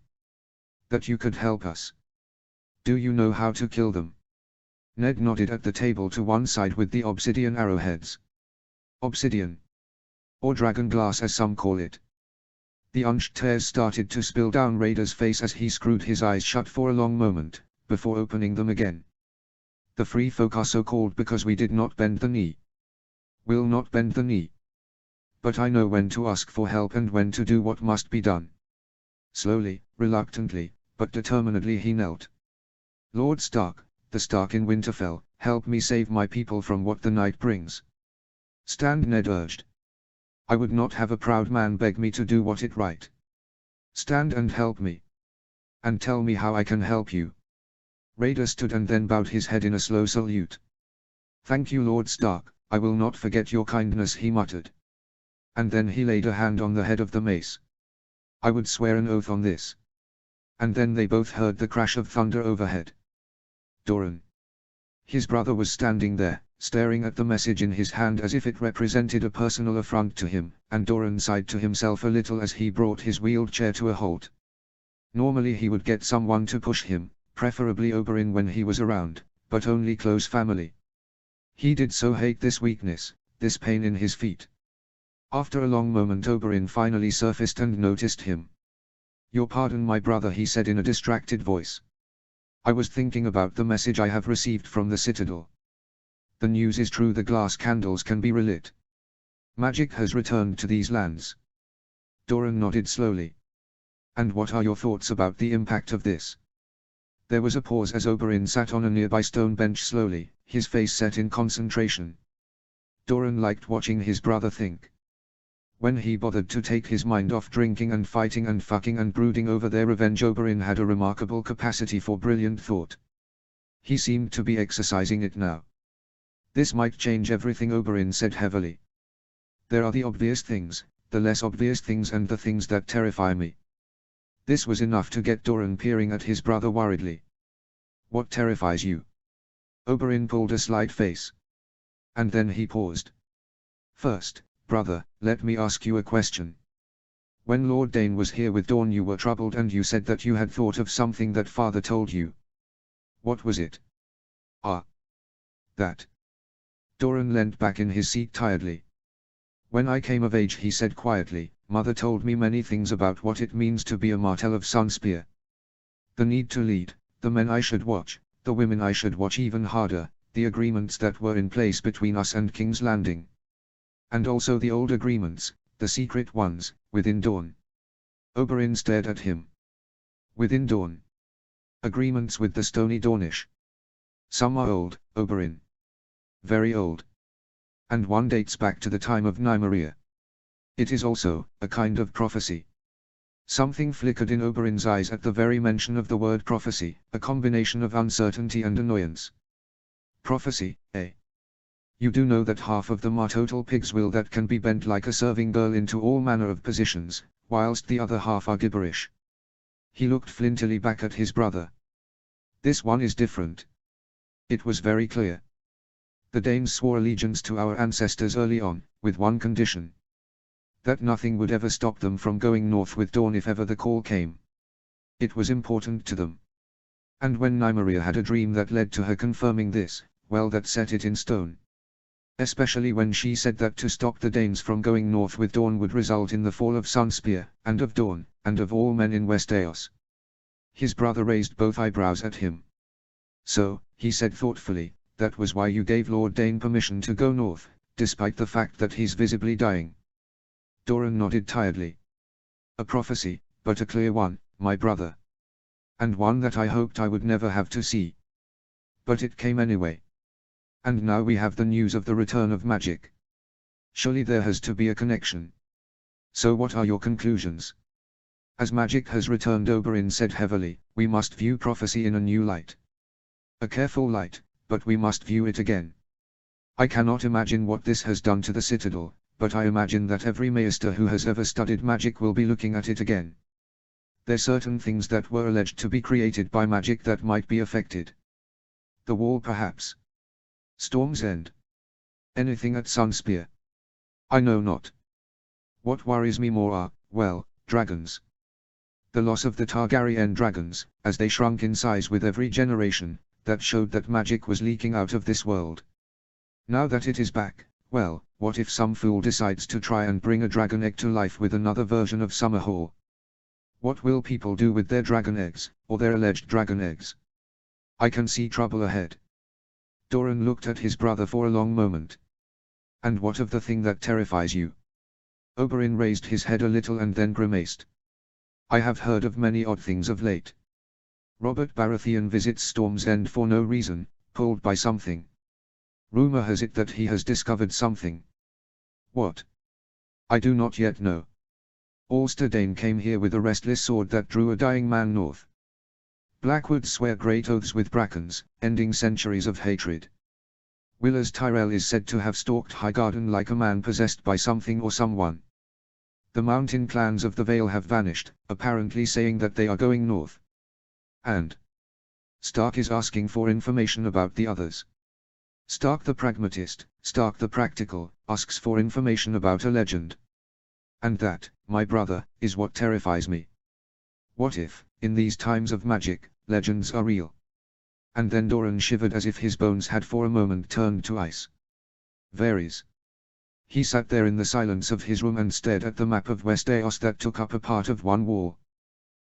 That you could help us. Do you know how to kill them? Ned nodded at the table to one side with the obsidian arrowheads. Obsidian. Or dragon glass as some call it. The unshed tears started to spill down Raider's face as he screwed his eyes shut for a long moment, before opening them again. The free folk are so called because we did not bend the knee. We'll not bend the knee. But I know when to ask for help and when to do what must be done. Slowly, reluctantly, but determinedly he knelt. Lord Stark, the Stark in Winterfell, help me save my people from what the night brings. Stand, Ned urged. I would not have a proud man beg me to do what is right. Stand and help me. And tell me how I can help you. Raider stood and then bowed his head in a slow salute. Thank you, Lord Stark, I will not forget your kindness, he muttered. And then he laid a hand on the head of the mace. I would swear an oath on this. And then they both heard the crash of thunder overhead. Doran. His brother was standing there, staring at the message in his hand as if it represented a personal affront to him, and Doran sighed to himself a little as he brought his wheeled chair to a halt. Normally he would get someone to push him, preferably Oberyn when he was around, but only close family. He did so hate this weakness, this pain in his feet. After a long moment Oberyn finally surfaced and noticed him. Your pardon, my brother, he said in a distracted voice. I was thinking about the message I have received from the Citadel. The news is true, the glass candles can be relit. Magic has returned to these lands. Doran nodded slowly. And what are your thoughts about the impact of this? There was a pause as Oberyn sat on a nearby stone bench slowly, his face set in concentration. Doran liked watching his brother think. When he bothered to take his mind off drinking and fighting and fucking and brooding over their revenge, Oberyn had a remarkable capacity for brilliant thought. He seemed to be exercising it now. This might change everything, Oberyn said heavily. There are the obvious things, the less obvious things and the things that terrify me. This was enough to get Doran peering at his brother worriedly. What terrifies you? Oberyn pulled a slight face. And then he paused. First, brother, let me ask you a question. When Lord Dane was here with Dawn you were troubled and you said that you had thought of something that father told you. What was it? Ah. That. Doran leant back in his seat tiredly. When I came of age, he said quietly, Mother told me many things about what it means to be a Martell of Sunspear. The need to lead, the men I should watch, the women I should watch even harder, the agreements that were in place between us and King's Landing. And also the old agreements, the secret ones, within Dawn. Oberyn stared at him. Within Dawn. Agreements with the stony Dornish. Some are old, Oberyn. Very old. And one dates back to the time of Nymeria. It is also a kind of prophecy. Something flickered in Oberyn's eyes at the very mention of the word prophecy, a combination of uncertainty and annoyance. Prophecy, eh? You do know that half of them are total pig's will that can be bent like a serving girl into all manner of positions, whilst the other half are gibberish. He looked flintily back at his brother. This one is different. It was very clear. The Danes swore allegiance to our ancestors early on, with one condition. That nothing would ever stop them from going north with Dawn if ever the call came. It was important to them. And when Nymeria had a dream that led to her confirming this, well, that set it in stone. Especially when she said that to stop the Danes from going north with Dawn would result in the fall of Sunspear, and of Dawn, and of all men in West Eos. His brother raised both eyebrows at him. So, he said thoughtfully, that was why you gave Lord Dane permission to go north, despite the fact that he's visibly dying. Doran nodded tiredly. A prophecy, but a clear one, my brother. And one that I hoped I would never have to see. But it came anyway. And now we have the news of the return of magic. Surely there has to be a connection. So what are your conclusions? As magic has returned, Oberyn said heavily, we must view prophecy in a new light. A careful light, but we must view it again. I cannot imagine what this has done to the Citadel, but I imagine that every maester who has ever studied magic will be looking at it again. There are certain things that were alleged to be created by magic that might be affected. The wall perhaps. Storm's End. Anything at Sunspear. I know not. What worries me more are, well, dragons. The loss of the Targaryen dragons, as they shrunk in size with every generation, that showed that magic was leaking out of this world. Now that it is back, well, what if some fool decides to try and bring a dragon egg to life with another version of Summerhall? What will people do with their dragon eggs, or their alleged dragon eggs? I can see trouble ahead. Doran looked at his brother for a long moment. And what of the thing that terrifies you? Oberyn raised his head a little and then grimaced. I have heard of many odd things of late. Robert Baratheon visits Storm's End for no reason, pulled by something. Rumor has it that he has discovered something. What? I do not yet know. Alster Dane came here with a restless sword that drew a dying man north. Blackwoods swear great oaths with Brackens, ending centuries of hatred. Willers Tyrell is said to have stalked Highgarden like a man possessed by something or someone. The mountain clans of the Vale have vanished, apparently saying that they are going north. And Stark is asking for information about the others. Stark the pragmatist, Stark the practical, asks for information about a legend. And that, my brother, is what terrifies me. What if, in these times of magic, legends are real? And then Doran shivered as if his bones had for a moment turned to ice. Varys. He sat there in the silence of his room and stared at the map of West Eos that took up a part of one wall.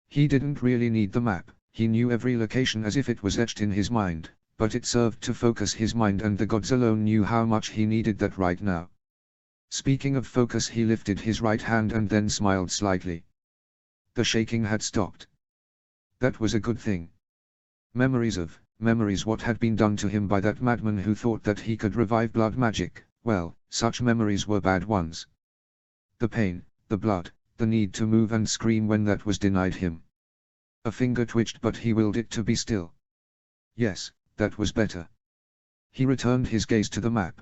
He didn't really need the map, he knew every location as if it was etched in his mind, but it served to focus his mind, and the gods alone knew how much he needed that right now. Speaking of focus, he lifted his right hand and then smiled slightly. The shaking had stopped. That was a good thing. Memories, what had been done to him by that madman who thought that he could revive blood magic, well, such memories were bad ones. The pain, the blood, the need to move and scream when that was denied him. A finger twitched, but he willed it to be still. Yes, that was better. He returned his gaze to the map.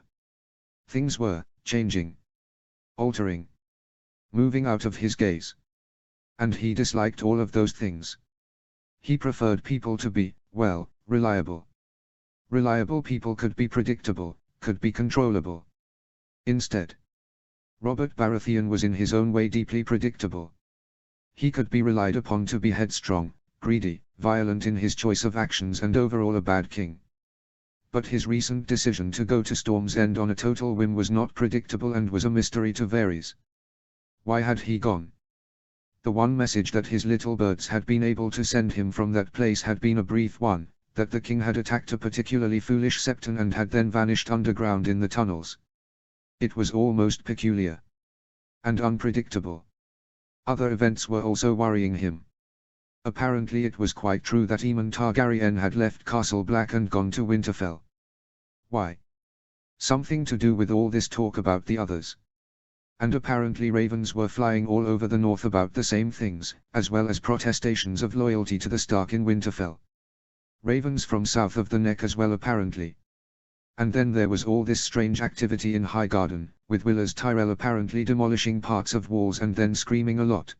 Things were changing. Altering. Moving out of his gaze. And he disliked all of those things. He preferred people to be, well, reliable. Reliable people could be predictable, could be controllable. Instead, Robert Baratheon was in his own way deeply predictable. He could be relied upon to be headstrong, greedy, violent in his choice of actions, and overall a bad king. But his recent decision to go to Storm's End on a total whim was not predictable and was a mystery to Varys. Why had he gone? The one message that his little birds had been able to send him from that place had been a brief one, that the king had attacked a particularly foolish septon and had then vanished underground in the tunnels. It was almost peculiar. And unpredictable. Other events were also worrying him. Apparently it was quite true that Aemon Targaryen had left Castle Black and gone to Winterfell. Why? Something to do with all this talk about the others. And apparently ravens were flying all over the north about the same things, as well as protestations of loyalty to the Stark in Winterfell. Ravens from south of the Neck as well apparently. And then there was all this strange activity in Highgarden, with Willers Tyrell apparently demolishing parts of walls and then screaming a lot.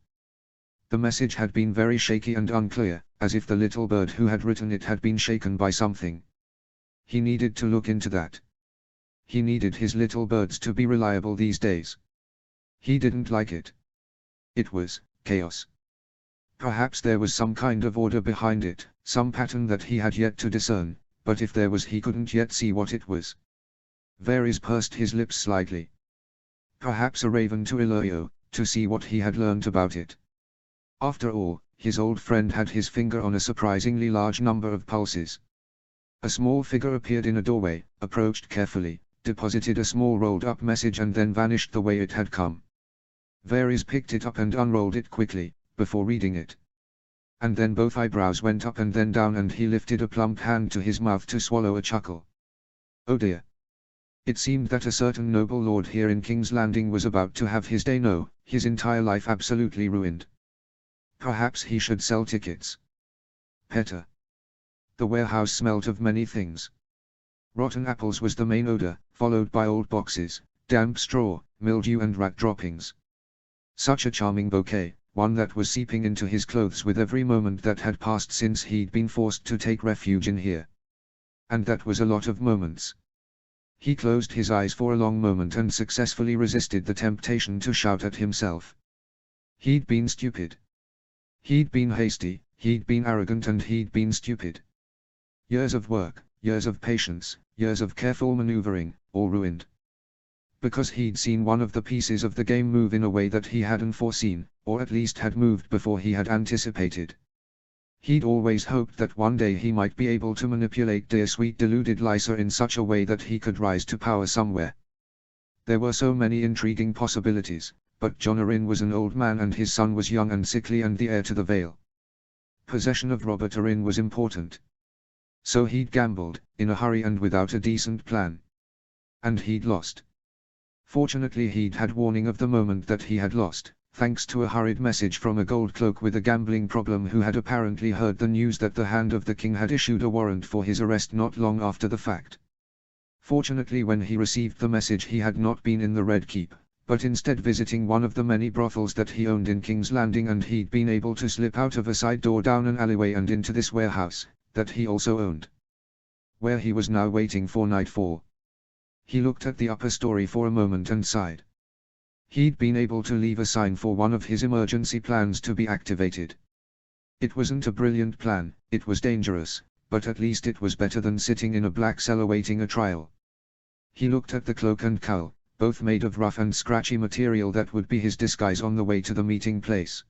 The message had been very shaky and unclear, as if the little bird who had written it had been shaken by something. He needed to look into that. He needed his little birds to be reliable these days. He didn't like it. It was chaos. Perhaps there was some kind of order behind it, some pattern that he had yet to discern, but if there was he couldn't yet see what it was. Varys pursed his lips slightly. Perhaps a raven to Illyrio, to see what he had learnt about it. After all, his old friend had his finger on a surprisingly large number of pulses. A small figure appeared in a doorway, approached carefully, deposited a small rolled-up message and then vanished the way it had come. Varys picked it up and unrolled it quickly, before reading it. And then both eyebrows went up and then down and he lifted a plump hand to his mouth to swallow a chuckle. Oh dear. It seemed that a certain noble lord here in King's Landing was about to have his day, no, his entire life absolutely ruined. Perhaps he should sell tickets. Better. The warehouse smelt of many things. Rotten apples was the main odor, followed by old boxes, damp straw, mildew and rat droppings. Such a charming bouquet, one that was seeping into his clothes with every moment that had passed since he'd been forced to take refuge in here. And that was a lot of moments. He closed his eyes for a long moment and successfully resisted the temptation to shout at himself. He'd been stupid. He'd been hasty, he'd been arrogant and he'd been stupid. Years of work, years of patience, years of careful maneuvering, all ruined. Because he'd seen one of the pieces of the game move in a way that he hadn't foreseen, or at least had moved before he had anticipated. He'd always hoped that one day he might be able to manipulate dear sweet deluded Lysa in such a way that he could rise to power somewhere. There were so many intriguing possibilities, but Jon Arryn was an old man and his son was young and sickly and the heir to the Vale. Possession of Robert Arryn was important. So he'd gambled, in a hurry and without a decent plan. And he'd lost. Fortunately he'd had warning of the moment that he had lost, thanks to a hurried message from a gold cloak with a gambling problem who had apparently heard the news that the Hand of the King had issued a warrant for his arrest not long after the fact. Fortunately when he received the message he had not been in the Red Keep, but instead visiting one of the many brothels that he owned in King's Landing, and he'd been able to slip out of a side door down an alleyway and into this warehouse, that he also owned. Where he was now waiting for nightfall. He looked at the upper story for a moment and sighed. He'd been able to leave a sign for one of his emergency plans to be activated. It wasn't a brilliant plan, it was dangerous, but at least it was better than sitting in a black cell awaiting a trial. He looked at the cloak and cowl, both made of rough and scratchy material that would be his disguise on the way to the meeting place.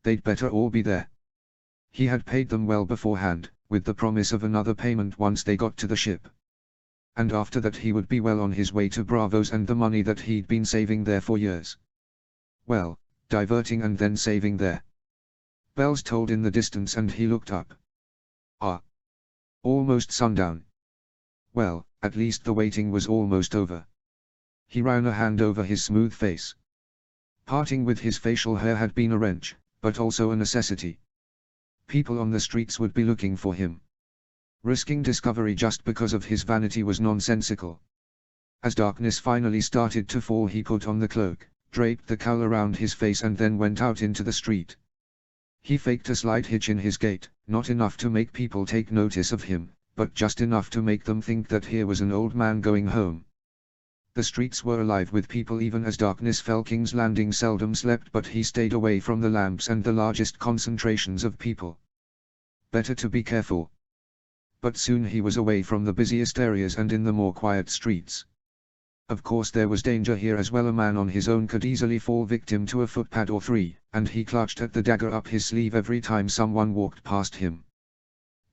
They'd better all be there. He had paid them well beforehand, with the promise of another payment once they got to the ship. And after that he would be well on his way to Bravos and the money that he'd been saving there for years. Well, diverting and then saving there. Bells tolled in the distance and he looked up. Ah. Almost sundown. Well, at least the waiting was almost over. He ran a hand over his smooth face. Parting with his facial hair had been a wrench, but also a necessity. People on the streets would be looking for him. Risking discovery just because of his vanity was nonsensical. As darkness finally started to fall he put on the cloak, draped the cowl around his face and then went out into the street. He faked a slight hitch in his gait, not enough to make people take notice of him, but just enough to make them think that here was an old man going home. The streets were alive with people even as darkness fell. King's Landing seldom slept, but he stayed away from the lamps and the largest concentrations of people. Better to be careful. But soon he was away from the busiest areas and in the more quiet streets. Of course there was danger here as well. A man on his own could easily fall victim to a footpad or three, and he clutched at the dagger up his sleeve every time someone walked past him.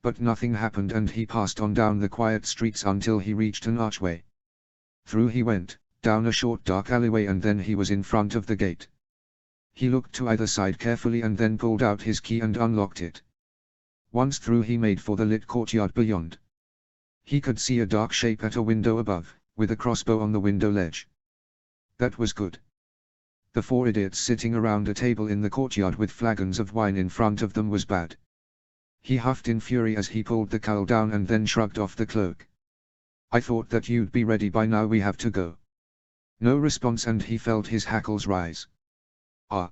But nothing happened and he passed on down the quiet streets until he reached an archway. Through he went, down a short dark alleyway and then he was in front of the gate. He looked to either side carefully and then pulled out his key and unlocked it. Once through he made for the lit courtyard beyond. He could see a dark shape at a window above, with a crossbow on the window ledge. That was good. The 4 idiots sitting around a table in the courtyard with flagons of wine in front of them was bad. He huffed in fury as he pulled the cowl down and then shrugged off the cloak. I thought that you'd be ready by now, we have to go. No response, and he felt his hackles rise. Ah.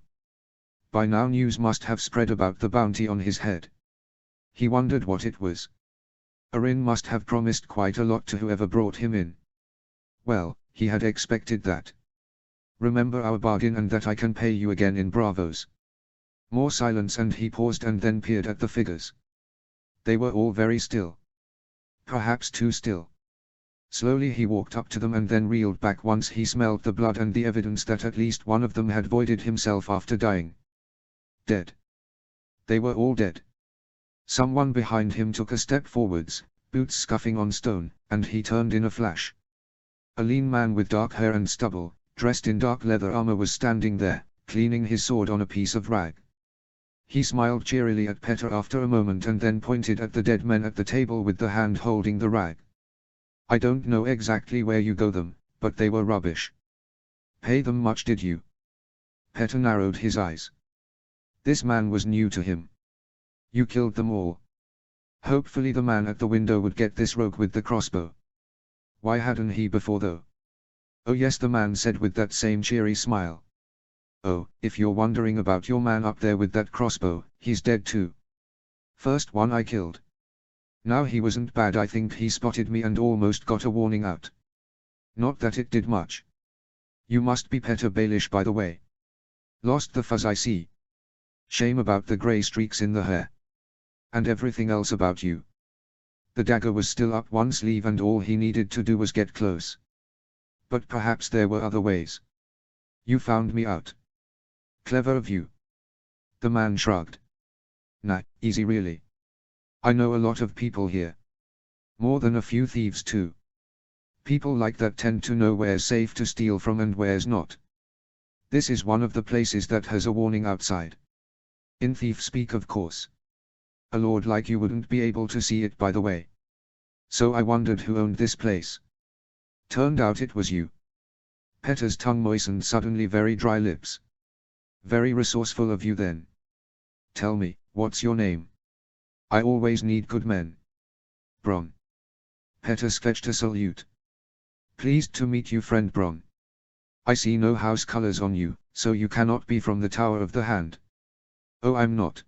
By now news must have spread about the bounty on his head. He wondered what it was. Arin must have promised quite a lot to whoever brought him in. Well, he had expected that. Remember our bargain and that I can pay you again in bravos. More silence, and he paused and then peered at the figures. They were all very still. Perhaps too still. Slowly he walked up to them and then reeled back once he smelled the blood and the evidence that at least one of them had voided himself after dying. Dead. They were all dead. Someone behind him took a step forwards, boots scuffing on stone, and he turned in a flash. A lean man with dark hair and stubble, dressed in dark leather armor, was standing there, cleaning his sword on a piece of rag. He smiled cheerily at Petter after a moment and then pointed at the dead men at the table with the hand holding the rag. I don't know exactly where you got them, but they were rubbish. Pay them much, did you? Petter narrowed his eyes. This man was new to him. You killed them all. Hopefully the man at the window would get this rogue with the crossbow. Why hadn't he before though? Oh yes, the man said with that same cheery smile. Oh, if you're wondering about your man up there with that crossbow, he's dead too. First one I killed. Now he wasn't bad, I think he spotted me and almost got a warning out. Not that it did much. You must be Petter Baelish by the way. Lost the fuzz, I see. Shame about the grey streaks in the hair. And everything else about you. The dagger was still up one sleeve and all he needed to do was get close. But perhaps there were other ways. You found me out. Clever of you. The man shrugged. Nah, easy really. I know a lot of people here. More than a few thieves too. People like that tend to know where's safe to steal from and where's not. This is one of the places that has a warning outside. In thief speak, of course. A lord like you wouldn't be able to see it, by the way. So I wondered who owned this place. Turned out it was you. Petter's tongue moistened suddenly, very dry lips. Very resourceful of you then. Tell me, what's your name? I always need good men. Bron. Petter sketched a salute. Pleased to meet you, friend Bron. I see no house colors on you, so you cannot be from the Tower of the Hand. Oh, I'm not.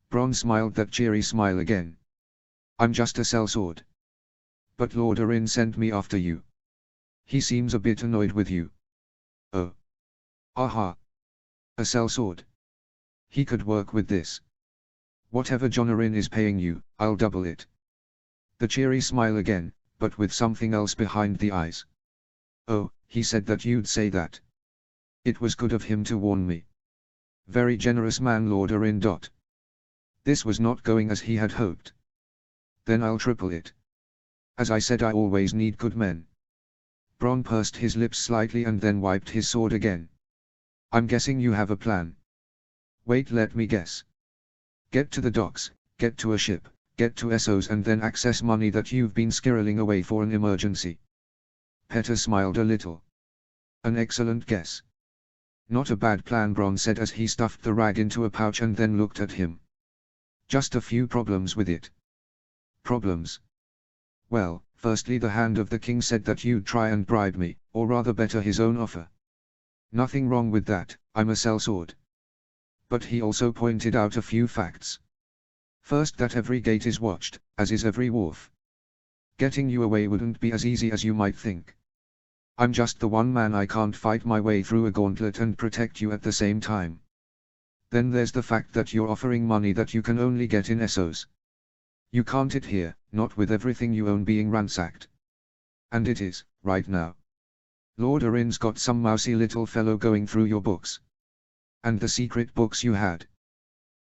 Bron smiled that cheery smile again. I'm just a sellsword. But Lord Arin sent me after you. He seems a bit annoyed with you. Oh. Aha. A sellsword. He could work with this. Whatever John Arin is paying you, I'll double it. The cheery smile again, but with something else behind the eyes. Oh, he said that you'd say that. It was good of him to warn me. Very generous man, Lord Arin. This was not going as he had hoped. Then I'll triple it. As I said, I always need good men. Bron pursed his lips slightly and then wiped his sword again. I'm guessing you have a plan. Wait, let me guess. Get to the docks, get to a ship, get to Essos and then access money that you've been squirreling away for an emergency. Petter smiled a little. An excellent guess. Not a bad plan, Bron said as he stuffed the rag into a pouch and then looked at him. Just a few problems with it. Problems? Well, firstly the Hand of the King said that you'd try and bribe me, or rather better his own offer. Nothing wrong with that, I'm a sellsword. But he also pointed out a few facts. First, that every gate is watched, as is every wharf. Getting you away wouldn't be as easy as you might think. I'm just the one man, I can't fight my way through a gauntlet and protect you at the same time. Then there's the fact that you're offering money that you can only get in Essos. You can't it here, not with everything you own being ransacked. And it is, right now. Lord Arin's got some mousy little fellow going through your books. And the secret books you had.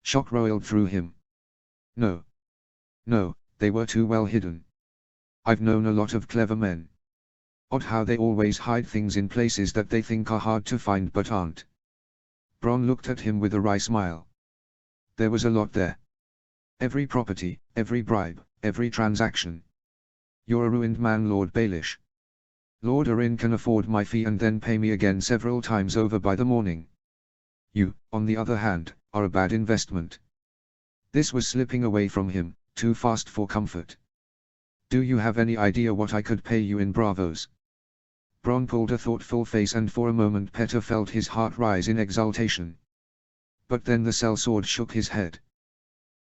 Shock roiled through him. No. No, they were too well hidden. I've known a lot of clever men. Odd how they always hide things in places that they think are hard to find but aren't. Bronn looked at him with a wry smile. There was a lot there. Every property, every bribe, every transaction. You're a ruined man, Lord Baelish. Lord Arryn can afford my fee and then pay me again several times over by the morning. You, on the other hand, are a bad investment. This was slipping away from him, too fast for comfort. Do you have any idea what I could pay you in bravos? Bronn pulled a thoughtful face, and for a moment Petter felt his heart rise in exultation. But then the sellsword shook his head.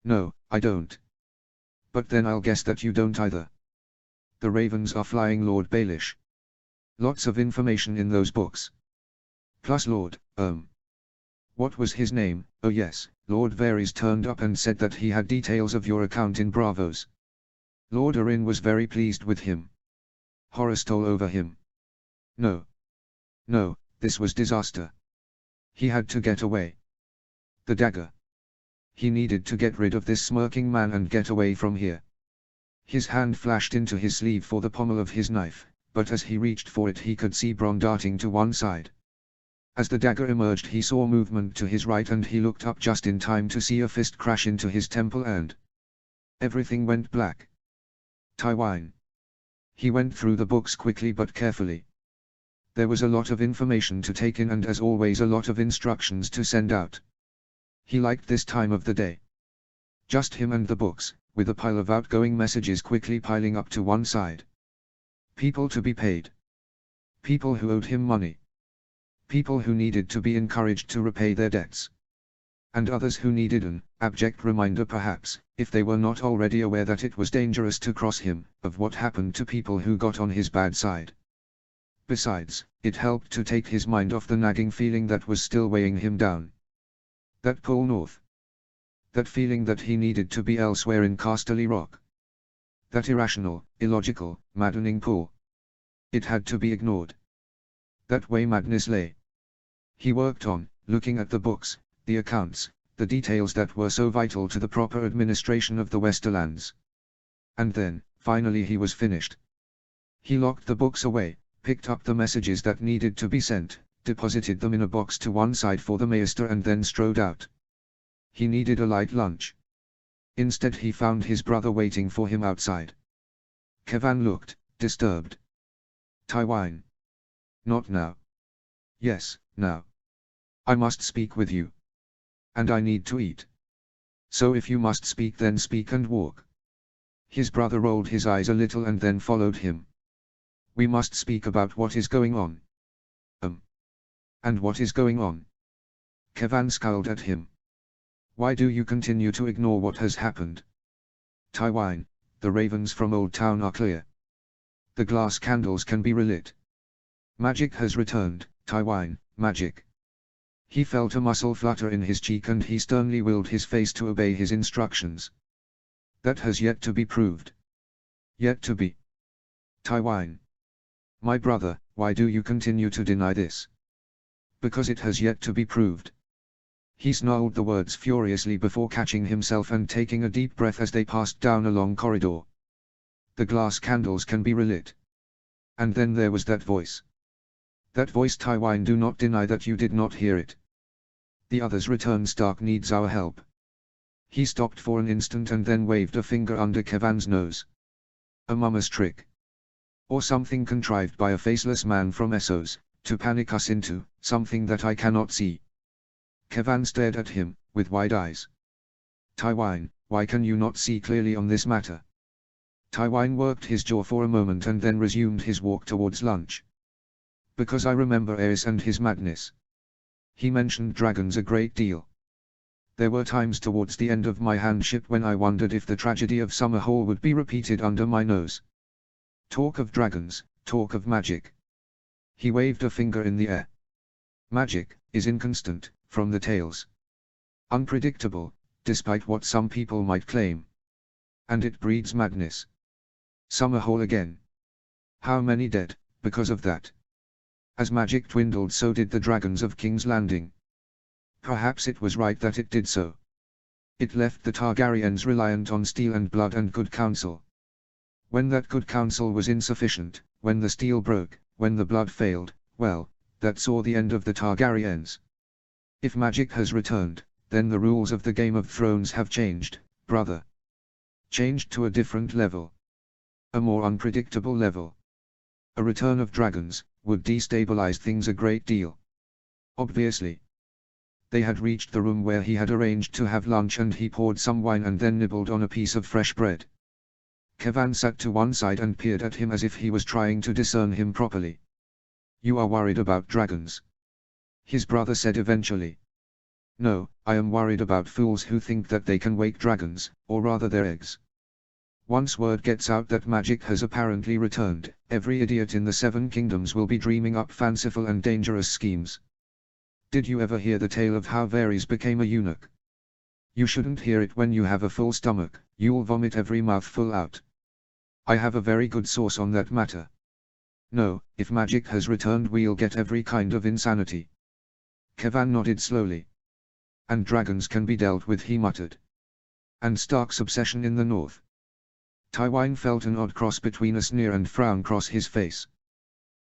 No, I don't. But then I'll guess that you don't either. The ravens are flying, Lord Baelish. Lots of information in those books. Plus Lord, what was his name? Oh yes, Lord Varys turned up and said that he had details of your account in bravos. Lord Arryn was very pleased with him. Horror stole over him. No. No, this was disaster. He had to get away. The dagger. He needed to get rid of this smirking man and get away from here. His hand flashed into his sleeve for the pommel of his knife, but as he reached for it he could see Bronn darting to one side. As the dagger emerged he saw movement to his right, and he looked up just in time to see a fist crash into his temple and everything went black. Tywine. He went through the books quickly but carefully. There was a lot of information to take in and as always a lot of instructions to send out. He liked this time of the day. Just him and the books, with a pile of outgoing messages quickly piling up to one side. People to be paid. People who owed him money. People who needed to be encouraged to repay their debts. And others who needed an abject reminder, perhaps, if they were not already aware that it was dangerous to cross him, of what happened to people who got on his bad side. Besides, it helped to take his mind off the nagging feeling that was still weighing him down. That pull north. That feeling that he needed to be elsewhere in Casterly Rock. That irrational, illogical, maddening pull. It had to be ignored. That way madness lay. He worked on, looking at the books, the accounts, the details that were so vital to the proper administration of the Westerlands. And then, finally he was finished. He locked the books away, picked up the messages that needed to be sent, deposited them in a box to one side for the maester, and then strode out. He needed a light lunch. Instead he found his brother waiting for him outside. Kevan looked disturbed. Tywine. Not now. Yes, now. I must speak with you. And I need to eat. So if you must speak, then speak and walk. His brother rolled his eyes a little and then followed him. We must speak about what is going on. And what is going on? Kevan scowled at him. Why do you continue to ignore what has happened? Tywine, the ravens from Old Town are clear. The glass candles can be relit. Magic has returned, Tywine, magic. He felt a muscle flutter in his cheek and he sternly willed his face to obey his instructions. That has yet to be proved. Yet to be. Tywine. My brother, why do you continue to deny this? Because it has yet to be proved. He snarled the words furiously before catching himself and taking a deep breath as they passed down a long corridor. The glass candles can be relit. And then there was that voice. That voice, Tywine, do not deny that you did not hear it. The others return. Stark needs our help. He stopped for an instant and then waved a finger under Kevan's nose. A mummer's trick. Or something contrived by a faceless man from Essos, to panic us into something that I cannot see. Kevan stared at him, with wide eyes. Tywine, why can you not see clearly on this matter? Tywine worked his jaw for a moment and then resumed his walk towards lunch. Because I remember Aerys and his madness. He mentioned dragons a great deal. There were times towards the end of my handship when I wondered if the tragedy of Summerhall would be repeated under my nose. Talk of dragons, talk of magic. He waved a finger in the air. Magic is inconstant, from the tales. Unpredictable, despite what some people might claim. And it breeds madness. Summerhall again. How many dead, because of that? As magic dwindled, so did the dragons of King's Landing. Perhaps it was right that it did so. It left the Targaryens reliant on steel and blood and good counsel. When that good counsel was insufficient, when the steel broke, when the blood failed, well, that saw the end of the Targaryens. If magic has returned, then the rules of the Game of Thrones have changed, brother. Changed to a different level. A more unpredictable level. A return of dragons would destabilize things a great deal. Obviously. They had reached the room where he had arranged to have lunch, and he poured some wine and then nibbled on a piece of fresh bread. Kevan sat to one side and peered at him as if he was trying to discern him properly. "You are worried about dragons?" his brother said eventually. "No, I am worried about fools who think that they can wake dragons, or rather their eggs. Once word gets out that magic has apparently returned, every idiot in the Seven Kingdoms will be dreaming up fanciful and dangerous schemes. Did you ever hear the tale of how Varys became a eunuch? You shouldn't hear it when you have a full stomach, you'll vomit every mouthful out. I have a very good source on that matter. No, if magic has returned we'll get every kind of insanity." Kevan nodded slowly. "And dragons can be dealt with," he muttered. "And Stark's obsession in the north?" Tywine felt an odd cross between a sneer and frown cross his face.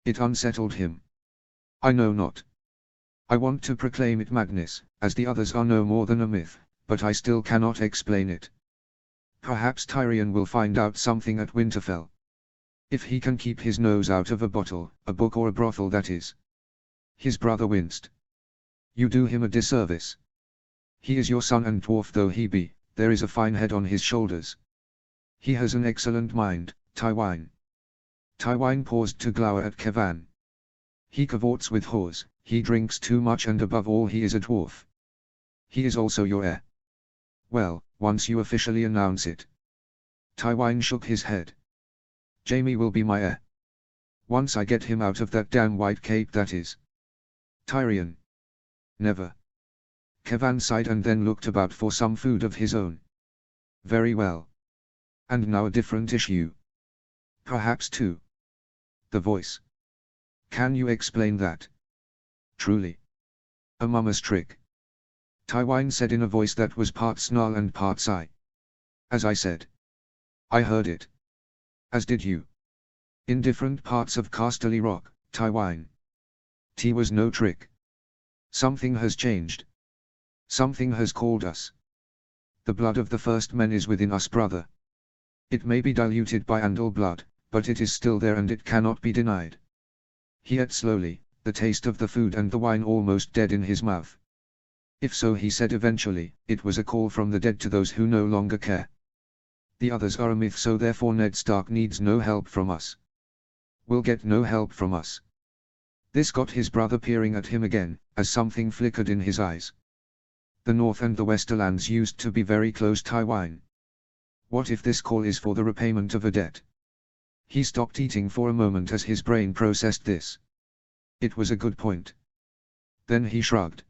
It unsettled him. "I know not. I want to proclaim it madness, as the others are no more than a myth, but I still cannot explain it. Perhaps Tyrion will find out something at Winterfell. If he can keep his nose out of a bottle, a book or a brothel, that is." His brother winced. "You do him a disservice. He is your son, and dwarf though he be, there is a fine head on his shoulders. He has an excellent mind, Tywine." Tywine paused to glower at Kevan. "He cavorts with whores, he drinks too much, and above all he is a dwarf. He is also your heir." "Well, once you officially announce it." Tywine shook his head. "Jaime will be my heir. Once I get him out of that damn white cape, that is. Tyrion. Never." Kevan sighed and then looked about for some food of his own. "Very well. And now a different issue. Perhaps two. The voice. Can you explain that?" "Truly. A mummer's trick," Tywine said in a voice that was part snarl and part sigh. "As I said. I heard it. As did you. In different parts of Casterly Rock, Tywine. T was no trick. Something has changed. Something has called us. The blood of the first men is within us, brother. It may be diluted by Andal blood, but it is still there and it cannot be denied." He ate slowly, the taste of the food and the wine almost dead in his mouth. "If so," he said eventually, "it was a call from the dead to those who no longer care. The others are a myth, so therefore Ned Stark needs no help from us. Will get no help from us." This got his brother peering at him again, as something flickered in his eyes. "The North and the Westerlands used to be very close, Tywine. What if this call is for the repayment of a debt?" He stopped eating for a moment as his brain processed this. It was a good point. Then he shrugged.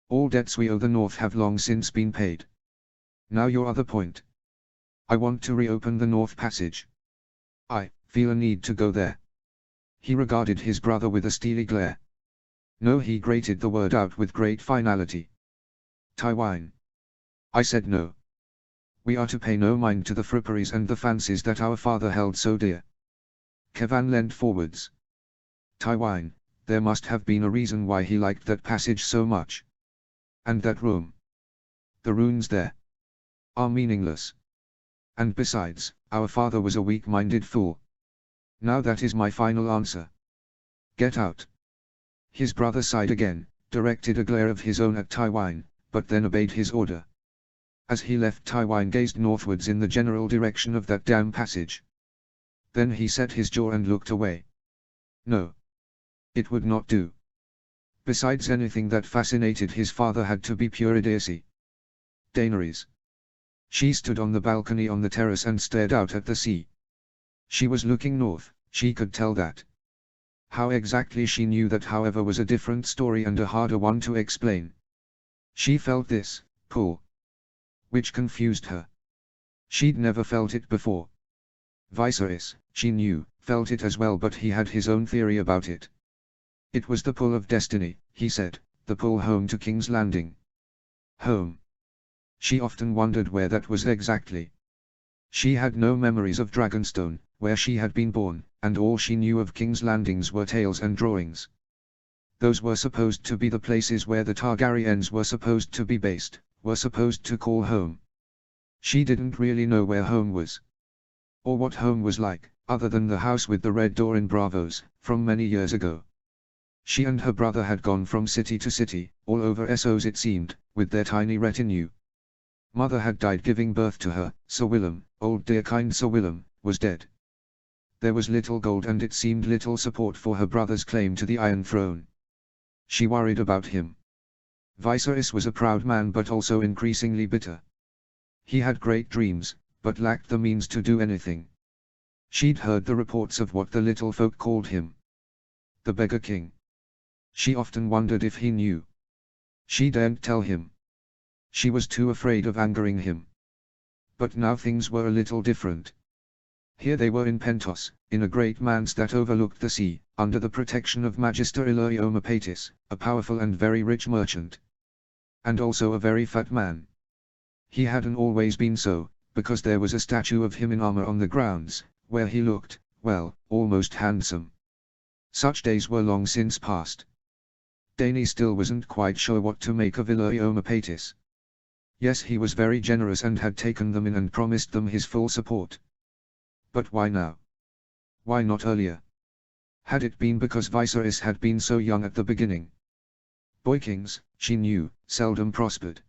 "All debts we owe the North have long since been paid. Now your other point. I want to reopen the North Passage. I feel a need to go there." He regarded his brother with a steely glare. "No," he grated the word out with great finality. "Tywine. I said no. We are to pay no mind to the fripperies and the fancies that our father held so dear." Kevan leant forwards. "Tywine, there must have been a reason why he liked that passage so much. And that room. The runes there are meaningless. And besides, our father was a weak-minded fool. Now that is my final answer. Get out." His brother sighed again, directed a glare of his own at Tywine, but then obeyed his order. As he left, Tywine gazed northwards in the general direction of that damn passage. Then he set his jaw and looked away. No. It would not do. Besides, anything that fascinated his father had to be pure idiocy. Daenerys. She stood on the balcony on the terrace and stared out at the sea. She was looking north, she could tell that. How exactly she knew that, however, was a different story and a harder one to explain. She felt this pull, which confused her. She'd never felt it before. Viserys, she knew, felt it as well, but he had his own theory about it. It was the pull of destiny, he said, the pull home to King's Landing. Home. She often wondered where that was exactly. She had no memories of Dragonstone, where she had been born, and all she knew of King's Landings were tales and drawings. Those were supposed to be the places where the Targaryens were supposed to be based, were supposed to call home. She didn't really know where home was. Or what home was like, other than the house with the red door in Bravos, from many years ago. She and her brother had gone from city to city, all over Essos it seemed, with their tiny retinue. Mother had died giving birth to her, Sir Willem, old dear kind Sir Willem, was dead. There was little gold and it seemed little support for her brother's claim to the Iron Throne. She worried about him. Viserys was a proud man but also increasingly bitter. He had great dreams, but lacked the means to do anything. She'd heard the reports of what the little folk called him. The Beggar King. She often wondered if he knew. She daren't tell him. She was too afraid of angering him. But now things were a little different. Here they were in Pentos, in a great manse that overlooked the sea, under the protection of Magister Illyrio a powerful and very rich merchant. And also a very fat man. He hadn't always been so, because there was a statue of him in armor on the grounds, where he looked, well, almost handsome. Such days were long since past. Dany still wasn't quite sure what to make of Illyrio. Yes, he was very generous and had taken them in and promised them his full support. But why now? Why not earlier? Had it been because Viserys had been so young at the beginning? Boy kings, she knew, seldom prospered.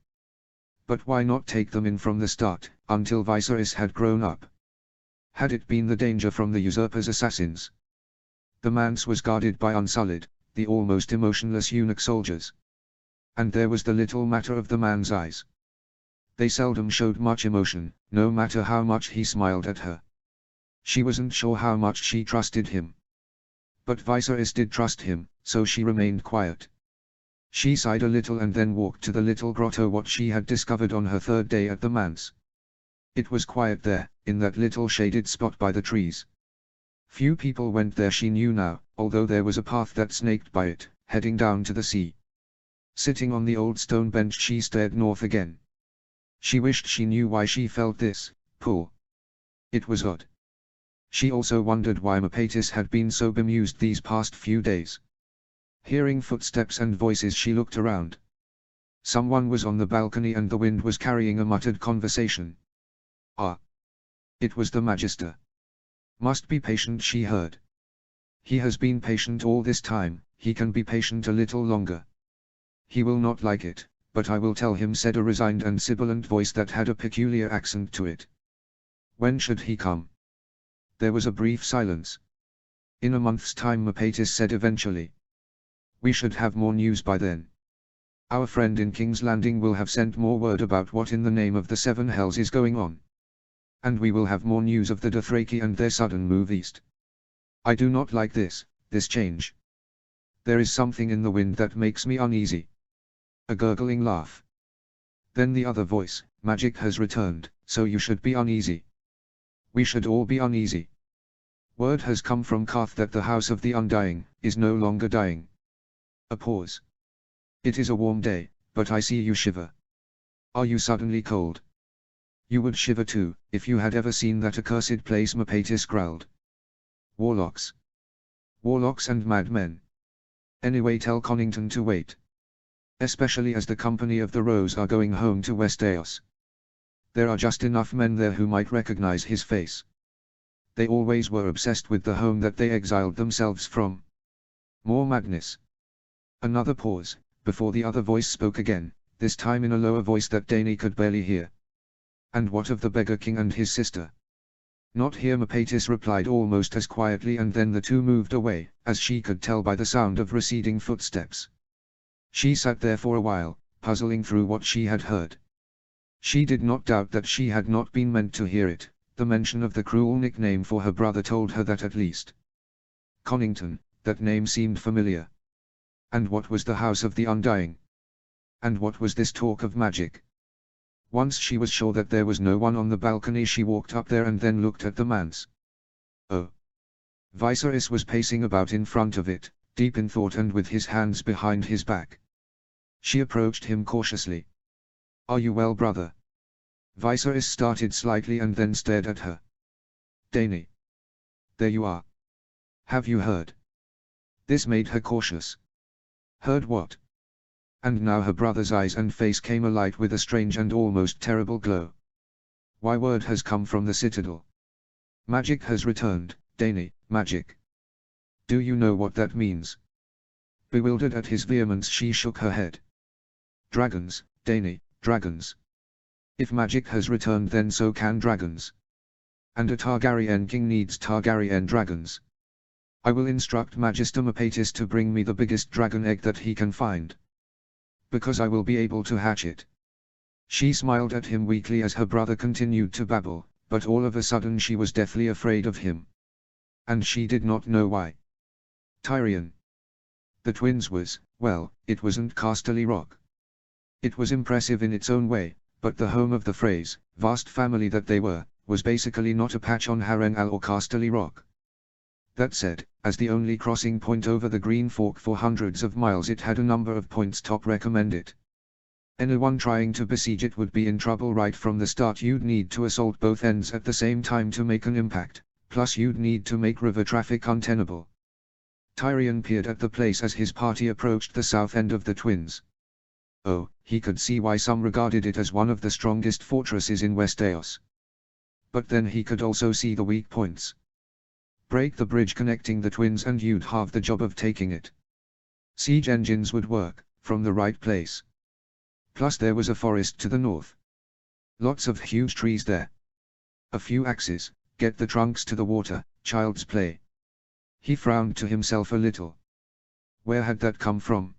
But why not take them in from the start, until Viserys had grown up? Had it been the danger from the usurper's assassins? The manse was guarded by Unsullied, the almost emotionless eunuch soldiers. And there was the little matter of the man's eyes. They seldom showed much emotion, no matter how much he smiled at her. She wasn't sure how much she trusted him. But Viserys did trust him, so she remained quiet. She sighed a little and then walked to the little grotto what she had discovered on her third day at the manse. It was quiet there, in that little shaded spot by the trees. Few people went there she knew now, although there was a path that snaked by it, heading down to the sea. Sitting on the old stone bench she stared north again. She wished she knew why she felt this pull. It was odd. She also wondered why Mercatus had been so bemused these past few days. Hearing footsteps and voices she looked around. Someone was on the balcony and the wind was carrying a muttered conversation. Ah! It was the Magister. Must be patient she heard. He has been patient all this time, he can be patient a little longer. He will not like it, but I will tell him, said a resigned and sibilant voice that had a peculiar accent to it. When should he come? There was a brief silence. In a month's time, Mercatus said eventually. We should have more news by then. Our friend in King's Landing will have sent more word about what in the name of the Seven Hells is going on. And we will have more news of the Dothraki and their sudden move east. I do not like this change. There is something in the wind that makes me uneasy. A gurgling laugh. Then the other voice, magic has returned, so you should be uneasy. We should all be uneasy. Word has come from Karth that the House of the Undying is no longer dying. A pause. It is a warm day, but I see you shiver. Are you suddenly cold? You would shiver too, if you had ever seen that accursed place, Mercatus growled. Warlocks. Warlocks and madmen. Anyway, tell Connington to wait. Especially as the company of the Rose are going home to Westeros. There are just enough men there who might recognize his face. They always were obsessed with the home that they exiled themselves from. More madness. Another pause, before the other voice spoke again, this time in a lower voice that Dany could barely hear. And what of the Beggar King and his sister? Not here, Mercatus replied almost as quietly, and then the two moved away, as she could tell by the sound of receding footsteps. She sat there for a while, puzzling through what she had heard. She did not doubt that she had not been meant to hear it, the mention of the cruel nickname for her brother told her that at least. Connington, that name seemed familiar. And what was the House of the Undying? And what was this talk of magic? Once she was sure that there was no one on the balcony, she walked up there and then looked at the manse. Oh! Viserys was pacing about in front of it, deep in thought and with his hands behind his back. She approached him cautiously. Are you well, brother? Viserys started slightly and then stared at her. Dany. There you are. Have you heard? This made her cautious. Heard what? And now her brother's eyes and face came alight with a strange and almost terrible glow. Why, word has come from the citadel. Magic has returned, Dany, magic. Do you know what that means? Bewildered at his vehemence, she shook her head. Dragons, Dany, dragons. If magic has returned, then so can dragons. And a Targaryen king needs Targaryen dragons. I will instruct Magister Mapatis to bring me the biggest dragon egg that he can find. Because I will be able to hatch it. She smiled at him weakly as her brother continued to babble, but all of a sudden she was deathly afraid of him. And she did not know why. Tyrion. The twins was, well, it wasn't Casterly Rock. It was impressive in its own way, but the home of the Freys, vast family that they were, was basically not a patch on Harrenhal or Casterly Rock. That said, as the only crossing point over the Green Fork for hundreds of miles, it had a number of points top recommend it. Anyone trying to besiege it would be in trouble right from the start. You'd need to assault both ends at the same time to make an impact, plus you'd need to make river traffic untenable. Tyrion peered at the place as his party approached the south end of the Twins. Oh, he could see why some regarded it as one of the strongest fortresses in Westeros. But then he could also see the weak points. Break the bridge connecting the Twins and you'd halve the job of taking it. Siege engines would work, from the right place. Plus there was a forest to the north. Lots of huge trees there. A few axes, get the trunks to the water, child's play. He frowned to himself a little. Where had that come from?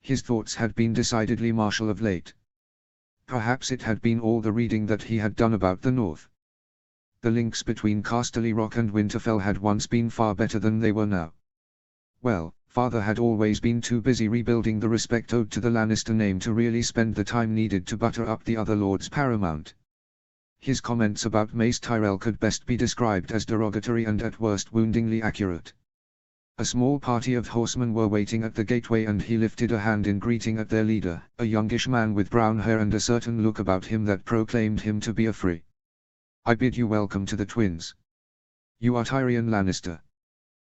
His thoughts had been decidedly martial of late. Perhaps it had been all the reading that he had done about the north. The links between Casterly Rock and Winterfell had once been far better than they were now. Well, father had always been too busy rebuilding the respect owed to the Lannister name to really spend the time needed to butter up the other lords paramount. His comments about Mace Tyrell could best be described as derogatory and at worst woundingly accurate. A small party of horsemen were waiting at the gateway and he lifted a hand in greeting at their leader, a youngish man with brown hair and a certain look about him that proclaimed him to be a Free. I bid you welcome to the Twins. You are Tyrion Lannister.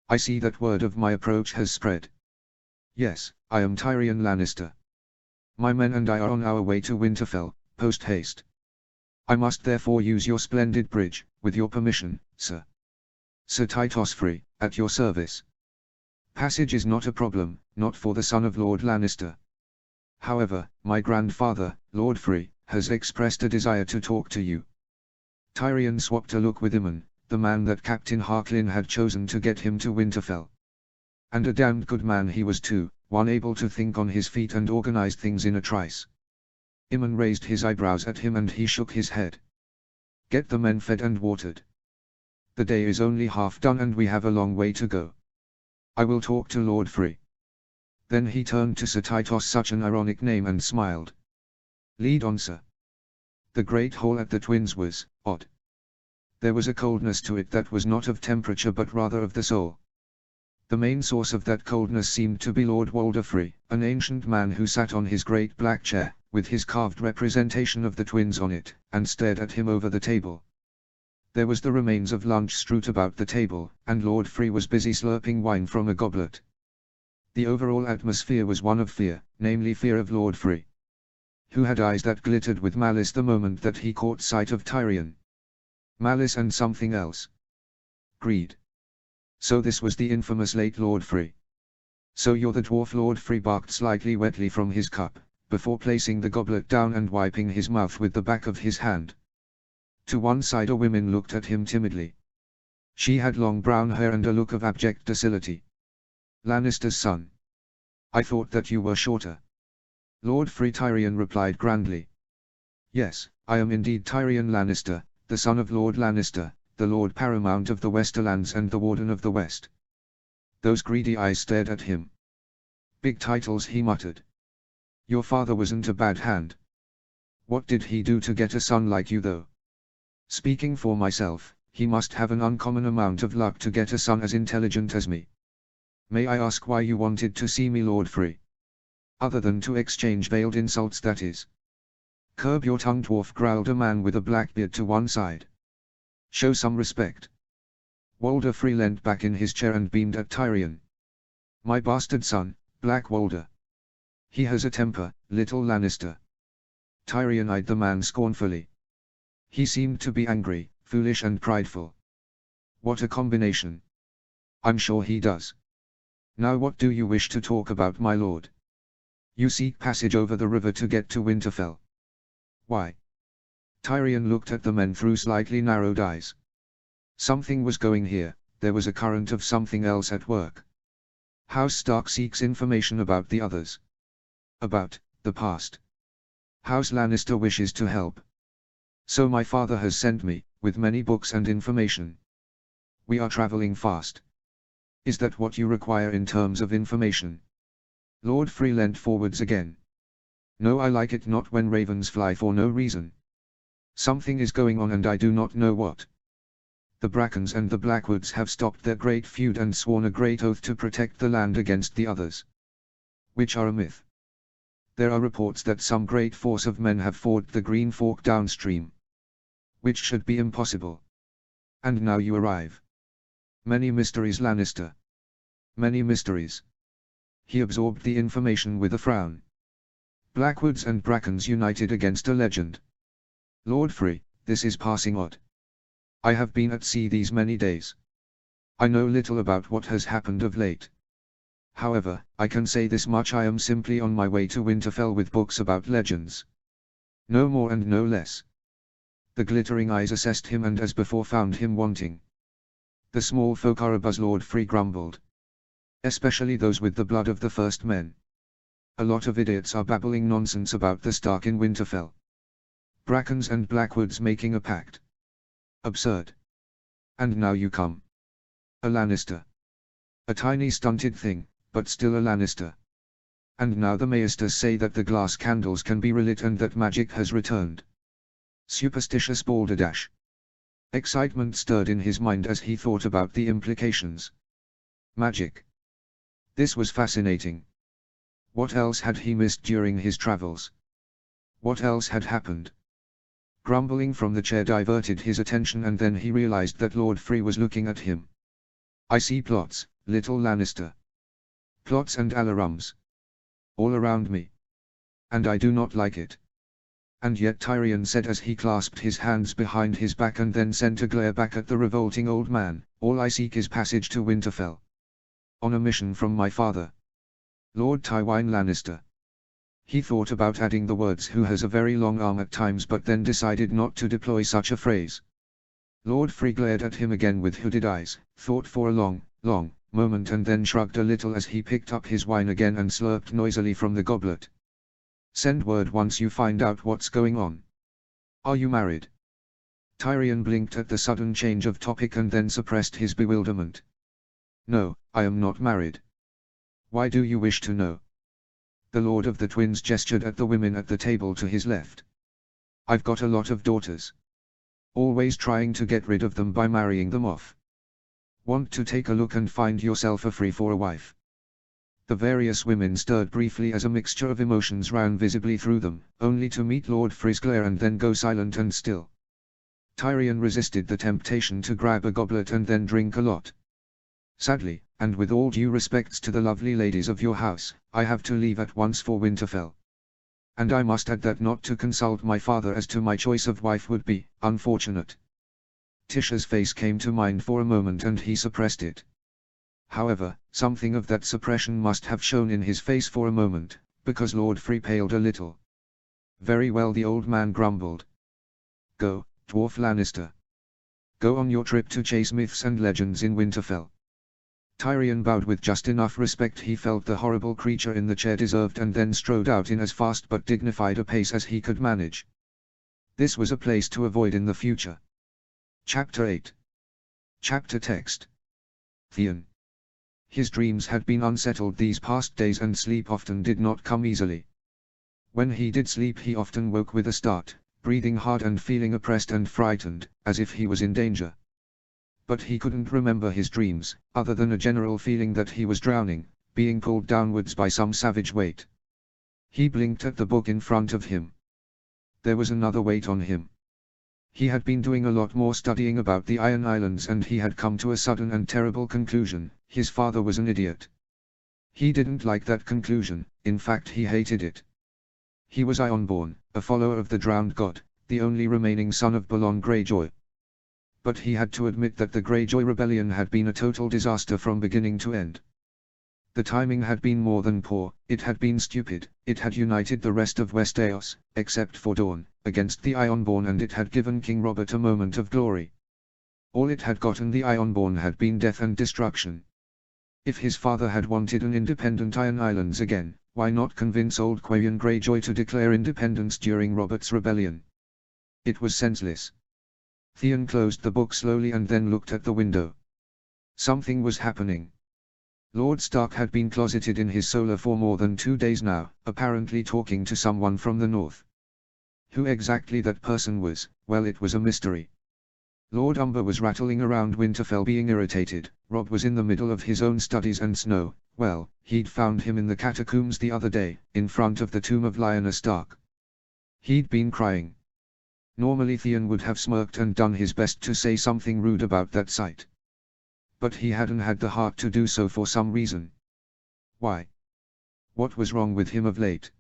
I see that word of my approach has spread. Yes, I am Tyrion Lannister. My men and I are on our way to Winterfell, post haste. I must therefore use your splendid bridge, with your permission, sir. Sir Tytos Free, at your service. Passage is not a problem, not for the son of Lord Lannister. However, my grandfather, Lord Free, has expressed a desire to talk to you. Tyrion swapped a look with Aemon, the man that Captain Harklin had chosen to get him to Winterfell. And a damned good man he was too, one able to think on his feet and organize things in a trice. Aemon raised his eyebrows at him and he shook his head. Get the men fed and watered. The day is only half done and we have a long way to go. I will talk to Lord Free. Then he turned to Sir Tytos, such an ironic name, and smiled. Lead on, sir. The great hall at the Twins was odd. There was a coldness to it that was not of temperature but rather of the soul. The main source of that coldness seemed to be Lord Walder Free, an ancient man who sat on his great black chair, with his carved representation of the Twins on it, and stared at him over the table. There was the remains of lunch strewed about the table, and Lord Free was busy slurping wine from a goblet. The overall atmosphere was one of fear, namely fear of Lord Free, who had eyes that glittered with malice the moment that he caught sight of Tyrion. Malice and something else. Greed. So this was the infamous late Lord Free. So you're the dwarf? Lord Free barked slightly wetly from his cup, before placing the goblet down and wiping his mouth with the back of his hand. To one side a woman looked at him timidly. She had long brown hair and a look of abject docility. Lannister's son. I thought that you were shorter. Lord Free, Tyrion replied grandly. Yes, I am indeed Tyrion Lannister, the son of Lord Lannister, the Lord Paramount of the Westerlands and the Warden of the West. Those greedy eyes stared at him. Big titles, he muttered. Your father wasn't a bad hand. What did he do to get a son like you though? Speaking for myself, he must have an uncommon amount of luck to get a son as intelligent as me. May I ask why you wanted to see me, Lord Free? Other than to exchange veiled insults, that is. Curb your tongue, dwarf, growled a man with a black beard to one side. Show some respect. Walder Free leant back in his chair and beamed at Tyrion. My bastard son, Blackwalder. He has a temper, little Lannister. Tyrion eyed the man scornfully. He seemed to be angry, foolish and prideful. What a combination. I'm sure he does. Now what do you wish to talk about, my lord? You seek passage over the river to get to Winterfell. Why? Tyrion looked at the men through slightly narrowed eyes. Something was going here, there was a current of something else at work. House Stark seeks information about the others. About the past. House Lannister wishes to help. So my father has sent me, with many books and information. We are traveling fast. Is that what you require in terms of information? Lord Free leant forwards again. No, I like it not when ravens fly for no reason. Something is going on and I do not know what. The Brackens and the Blackwoods have stopped their great feud and sworn a great oath to protect the land against the others. Which are a myth. There are reports that some great force of men have forded the Green Fork downstream. Which should be impossible. And now you arrive. Many mysteries, Lannister. Many mysteries. He absorbed the information with a frown. Blackwoods and Brackens united against a legend. Lord Free, this is passing odd. I have been at sea these many days. I know little about what has happened of late. However, I can say this much: I am simply on my way to Winterfell with books about legends. No more and no less. The glittering eyes assessed him and as before found him wanting. The small folk are abuzz, Lord Free grumbled. Especially those with the blood of the first men. A lot of idiots are babbling nonsense about the Stark in Winterfell. Brackens and Blackwoods making a pact. Absurd. And now you come. A Lannister. A tiny stunted thing, but still a Lannister. And now the Maesters say that the glass candles can be relit and that magic has returned. Superstitious balderdash. Excitement stirred in his mind as he thought about the implications. Magic. This was fascinating. What else had he missed during his travels? What else had happened? Grumbling from the chair diverted his attention and then he realized that Lord Free was looking at him. I see plots, little Lannister. Plots and alarums. All around me. And I do not like it. And yet, Tyrion said as he clasped his hands behind his back and then sent a glare back at the revolting old man, all I seek is passage to Winterfell. On a mission from my father. Lord Tywin Lannister. He thought about adding the words "who has a very long arm" at times but then decided not to deploy such a phrase. Lord Free glared at him again with hooded eyes, thought for a long moment and then shrugged a little as he picked up his wine again and slurped noisily from the goblet. Send word once you find out what's going on. Are you married? Tyrion blinked at the sudden change of topic and then suppressed his bewilderment. No, I am not married. Why do you wish to know? The Lord of the Twins gestured at the women at the table to his left. I've got a lot of daughters. Always trying to get rid of them by marrying them off. Want to take a look and find yourself a Free for a wife? The various women stirred briefly as a mixture of emotions ran visibly through them, only to meet Lord Free's glare and then go silent and still. Tyrion resisted the temptation to grab a goblet and then drink a lot. Sadly, and with all due respects to the lovely ladies of your house, I have to leave at once for Winterfell. And I must add that not to consult my father as to my choice of wife would be unfortunate. Tisha's face came to mind for a moment and he suppressed it. However, something of that suppression must have shown in his face for a moment, because Lord Free paled a little. Very well, the old man grumbled. Go, Dwarf Lannister. Go on your trip to chase myths and legends in Winterfell. Tyrion bowed with just enough respect he felt the horrible creature in the chair deserved and then strode out in as fast but dignified a pace as he could manage. This was a place to avoid in the future. Chapter 8. Chapter text. Theon. His dreams had been unsettled these past days and sleep often did not come easily. When he did sleep he often woke with a start, breathing hard and feeling oppressed and frightened, as if he was in danger. But he couldn't remember his dreams, other than a general feeling that he was drowning, being pulled downwards by some savage weight. He blinked at the book in front of him. There was another weight on him. He had been doing a lot more studying about the Iron Islands and he had come to a sudden and terrible conclusion: his father was an idiot. He didn't like that conclusion, in fact he hated it. He was Ironborn, a follower of the drowned god, the only remaining son of Balon Greyjoy. But he had to admit that the Greyjoy rebellion had been a total disaster from beginning to end. The timing had been more than poor, it had been stupid, it had united the rest of Westeros, except for Dorne, against the Ironborn, and it had given King Robert a moment of glory. All it had gotten the Ironborn had been death and destruction. If his father had wanted an independent Iron Islands again, why not convince old Quarian Greyjoy to declare independence during Robert's rebellion? It was senseless. Theon closed the book slowly and then looked at the window. Something was happening. Lord Stark had been closeted in his solar for more than 2 days now, apparently talking to someone from the north. Who exactly that person was, well, it was a mystery. Lord Umber was rattling around Winterfell being irritated. Robb was in the middle of his own studies, and Snow, well, he'd found him in the catacombs the other day, in front of the tomb of Lyanna Stark. He'd been crying. Normally Theon would have smirked and done his best to say something rude about that sight. But he hadn't had the heart to do so for some reason. Why? What was wrong with him of late?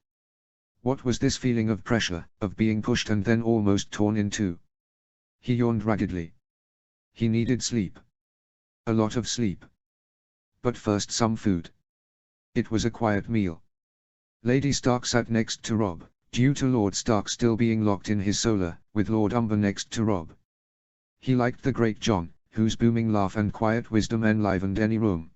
What was this feeling of pressure, of being pushed and then almost torn in two? He yawned raggedly. He needed sleep. A lot of sleep. But first some food. It was a quiet meal. Lady Stark sat next to Robb, due to Lord Stark still being locked in his solar, with Lord Umber next to Robb. He liked the Great John, whose booming laugh and quiet wisdom enlivened any room.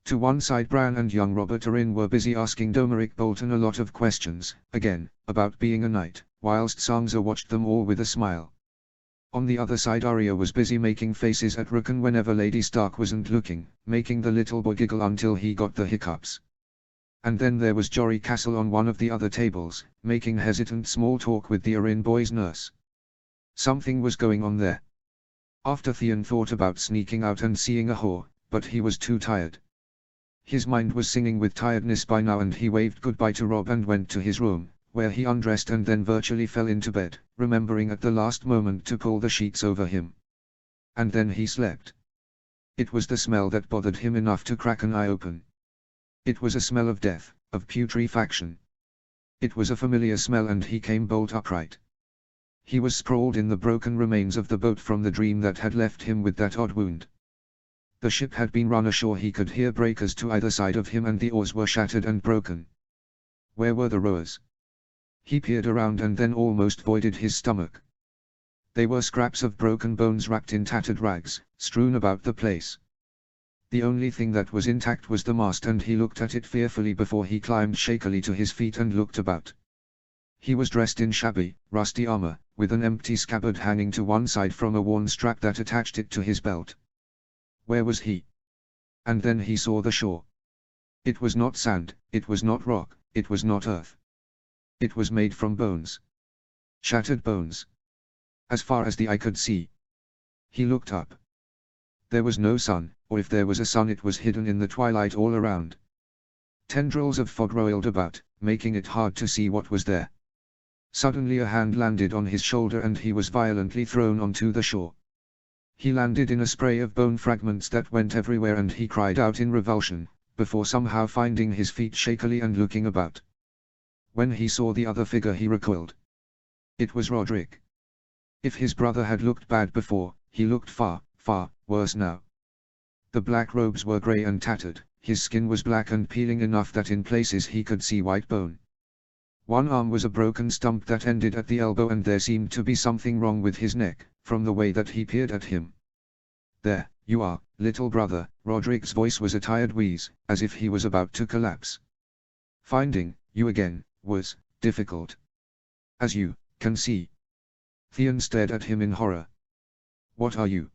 To one side Bran and young Robert Arryn were busy asking Domeric Bolton a lot of questions, again, about being a knight, whilst Sansa watched them all with a smile. On the other side Arya was busy making faces at Rickon whenever Lady Stark wasn't looking, making the little boy giggle until he got the hiccups. And then there was Jory Castle on one of the other tables, making hesitant small talk with the Arryn boy's nurse. Something was going on there. After Theon thought about sneaking out and seeing a whore, but he was too tired. His mind was singing with tiredness by now, and he waved goodbye to Robb and went to his room, where he undressed and then virtually fell into bed, remembering at the last moment to pull the sheets over him. And then he slept. It was the smell that bothered him enough to crack an eye open. It was a smell of death, of putrefaction. It was a familiar smell, and he came bolt upright. He was sprawled in the broken remains of the boat from the dream that had left him with that odd wound. The ship had been run ashore. He could hear breakers to either side of him, and the oars were shattered and broken. Where were the rowers? He peered around and then almost voided his stomach. They were scraps of broken bones wrapped in tattered rags, strewn about the place. The only thing that was intact was the mast, and he looked at it fearfully before he climbed shakily to his feet and looked about. He was dressed in shabby, rusty armor, with an empty scabbard hanging to one side from a worn strap that attached it to his belt. Where was he? And then he saw the shore. It was not sand, it was not rock, it was not earth. It was made from bones. Shattered bones. As far as the eye could see. He looked up. There was no sun, or if there was a sun it was hidden in the twilight all around. Tendrils of fog roiled about, making it hard to see what was there. Suddenly a hand landed on his shoulder and he was violently thrown onto the shore. He landed in a spray of bone fragments that went everywhere, and he cried out in revulsion, before somehow finding his feet shakily and looking about. When he saw the other figure he recoiled. It was Roderick. If his brother had looked bad before, he looked far, far worse now. The black robes were grey and tattered, his skin was black and peeling enough that in places he could see white bone. One arm was a broken stump that ended at the elbow, and there seemed to be something wrong with his neck, from the way that he peered at him. "There, you are, little brother." Roderick's voice was a tired wheeze, as if he was about to collapse. "Finding you again was difficult. As you can see." Theon stared at him in horror. "What are you?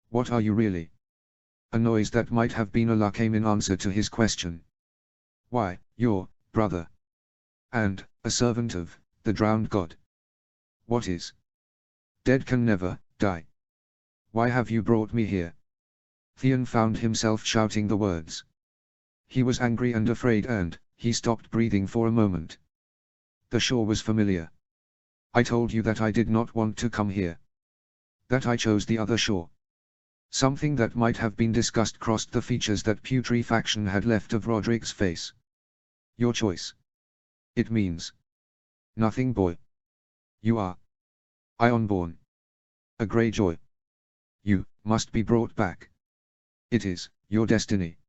What are you really?" A noise that might have been a luck came in answer to his question. "Why, your brother. And a servant of the drowned god. What is dead can never die. Why have you brought me here?" Theon found himself shouting the words. He was angry and afraid, and he stopped breathing for a moment. The shore was familiar. "I told you that I did not want to come here. That I chose the other shore." Something that might have been discussed crossed the features that putrefaction had left of Roderick's face. Your choice. It means nothing, boy. You are unborn. A Greyjoy. You must be brought back. It is your destiny.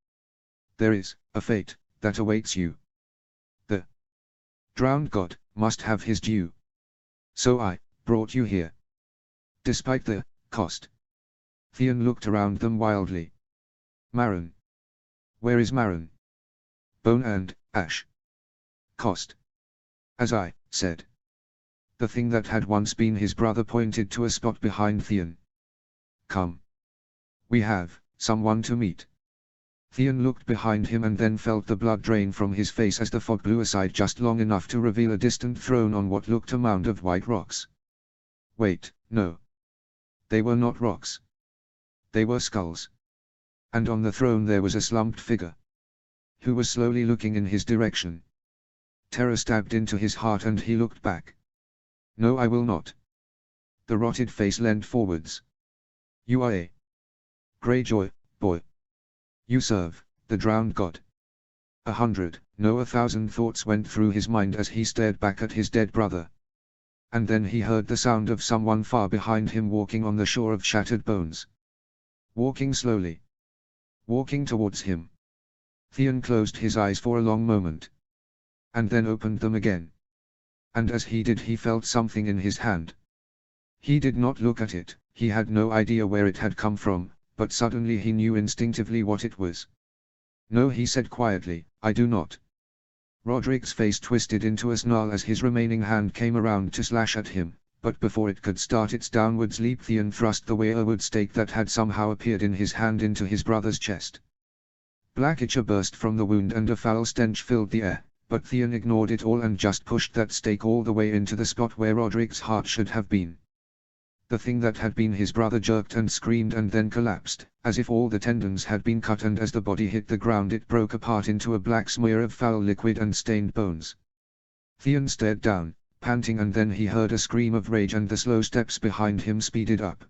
There is a fate that awaits you. The drowned god must have his due. So I brought you here. Despite the cost. Theon looked around them wildly. Marin. Where is Marin? Bone and ash. Cost. As I said. The thing that had once been his brother pointed to a spot behind Theon. Come. We have someone to meet. Theon looked behind him and then felt the blood drain from his face as the fog blew aside just long enough to reveal a distant throne on what looked a mound of white rocks. Wait, no. They were not rocks. They were skulls. And on the throne there was a slumped figure, who was slowly looking in his direction. Terror stabbed into his heart and he looked back. No, I will not. The rotted face leant forwards. You are a Greyjoy, boy. You serve the drowned god. 100, no 1,000 thoughts went through his mind as he stared back at his dead brother. And then he heard the sound of someone far behind him walking on the shore of shattered bones. Walking slowly. Walking towards him. Theon closed his eyes for a long moment. And then opened them again. And as he did he felt something in his hand. He did not look at it, he had no idea where it had come from, but suddenly he knew instinctively what it was. No, he said quietly, I do not. Roderick's face twisted into a snarl as his remaining hand came around to slash at him, but before it could start its downwards leap Theon thrust the weirwood stake that had somehow appeared in his hand into his brother's chest. Black ichor burst from the wound and a foul stench filled the air, but Theon ignored it all and just pushed that stake all the way into the spot where Roderick's heart should have been. The thing that had been his brother jerked and screamed and then collapsed, as if all the tendons had been cut, and as the body hit the ground it broke apart into a black smear of foul liquid and stained bones. Theon stared down, panting, and then he heard a scream of rage and the slow steps behind him speeded up.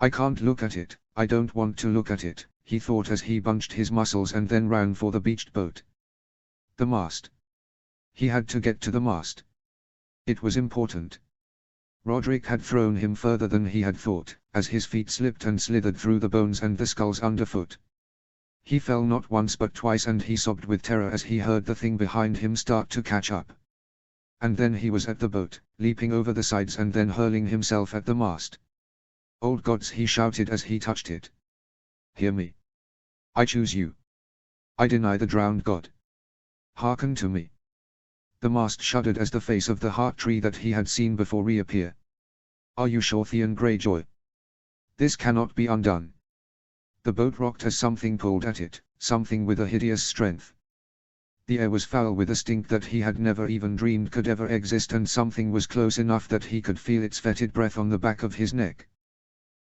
I can't look at it, I don't want to look at it, he thought as he bunched his muscles and then ran for the beached boat. The mast. He had to get to the mast. It was important. Roderick had thrown him further than he had thought, as his feet slipped and slithered through the bones and the skulls underfoot. He fell not once but twice, and he sobbed with terror as he heard the thing behind him start to catch up. And then he was at the boat, leaping over the sides and then hurling himself at the mast. Old gods, he shouted as he touched it. Hear me. I choose you. I deny the drowned god. Hearken to me. The mast shuddered as the face of the heart tree that he had seen before reappeared. Are you sure, Theon Greyjoy? This cannot be undone. The boat rocked as something pulled at it, something with a hideous strength. The air was foul with a stink that he had never even dreamed could ever exist, and something was close enough that he could feel its fetid breath on the back of his neck.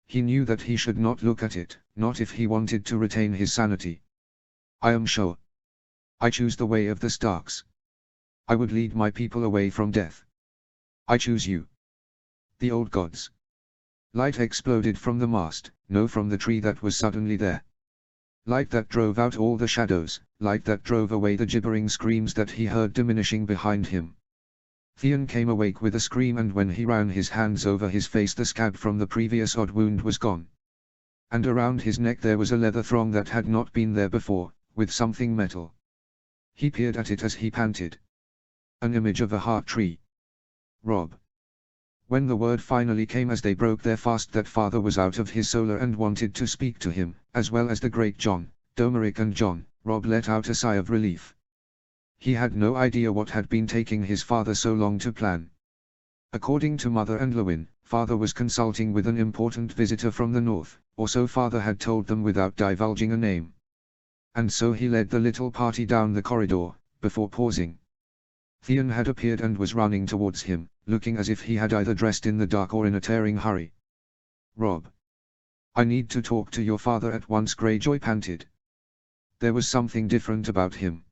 He knew that he should not look at it, not if he wanted to retain his sanity. I am sure. I choose the way of the Starks. I would lead my people away from death. I choose you. The old gods. Light exploded from the mast, no, from the tree that was suddenly there. Light that drove out all the shadows, light that drove away the gibbering screams that he heard diminishing behind him. Theon came awake with a scream, and when he ran his hands over his face the scab from the previous odd wound was gone. And around his neck there was a leather thong that had not been there before, with something metal. He peered at it as he panted. An image of a heart tree. Robb. When the word finally came as they broke their fast that father was out of his solar and wanted to speak to him, as well as the great Jon, Domeric and Jon, Robb let out a sigh of relief. He had no idea what had been taking his father so long to plan. According to Mother and Lewin, father was consulting with an important visitor from the north, or so father had told them without divulging a name. And so he led the little party down the corridor, before pausing. Theon had appeared and was running towards him, looking as if he had either dressed in the dark or in a tearing hurry. Robb. I need to talk to your father at once, Greyjoy panted. There was something different about him.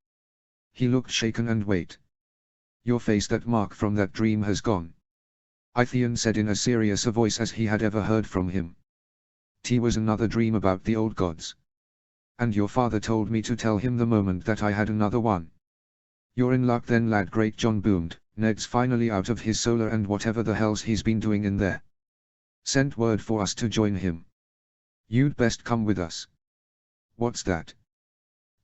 He looked shaken and wait. Your face, that mark from that dream has gone. Theon said in as serious a voice as he had ever heard from him. 'T was another dream about the old gods. And your father told me to tell him the moment that I had another one. You're in luck then, lad, Great John boomed. Ned's finally out of his solar and whatever the hell's he's been doing in there. Sent word for us to join him. You'd best come with us. What's that?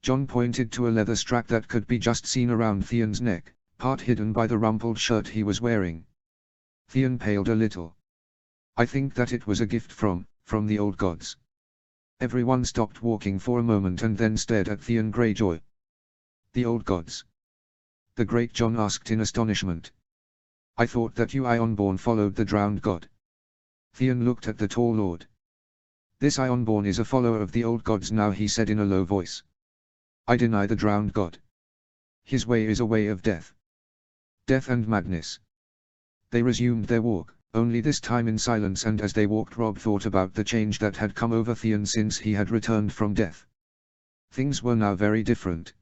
John pointed to a leather strap that could be just seen around Theon's neck, part hidden by the rumpled shirt he was wearing. Theon paled a little. I think that it was a gift from the old gods. Everyone stopped walking for a moment and then stared at Theon Greyjoy. The old gods? The Great John asked in astonishment. I thought that you Ironborn followed the drowned god. Theon looked at the tall lord. This Ironborn is a follower of the old gods now, he said in a low voice. I deny the drowned god. His way is a way of death. Death and madness. They resumed their walk, only this time in silence, and as they walked Robb thought about the change that had come over Theon since he had returned from death. Things were now very different.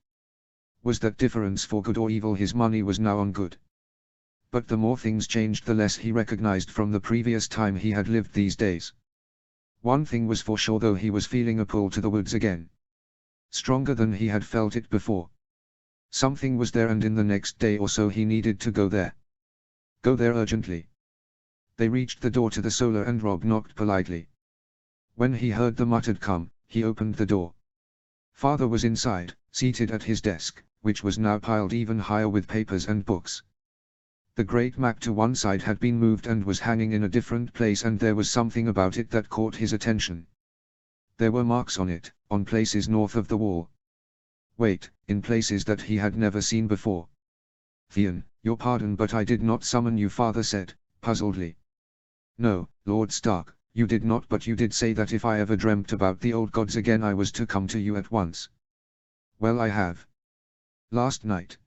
Was that difference for good or evil? His money was now on good. But the more things changed, the less he recognized from the previous time he had lived these days. One thing was for sure though, he was feeling a pull to the woods again. Stronger than he had felt it before. Something was there, and in the next day or so he needed to go there. Go there urgently. They reached the door to the solar and Robb knocked politely. When he heard the muttered come, he opened the door. Father was inside, seated at his desk, which was now piled even higher with papers and books. The great map to one side had been moved and was hanging in a different place, and there was something about it that caught his attention. There were marks on it, on places north of the wall. Wait, in places that he had never seen before. Theon, your pardon, but I did not summon you, Father said, puzzledly. No, Lord Stark, you did not, but you did say that if I ever dreamt about the old gods again I was to come to you at once. Well, I have. Last night.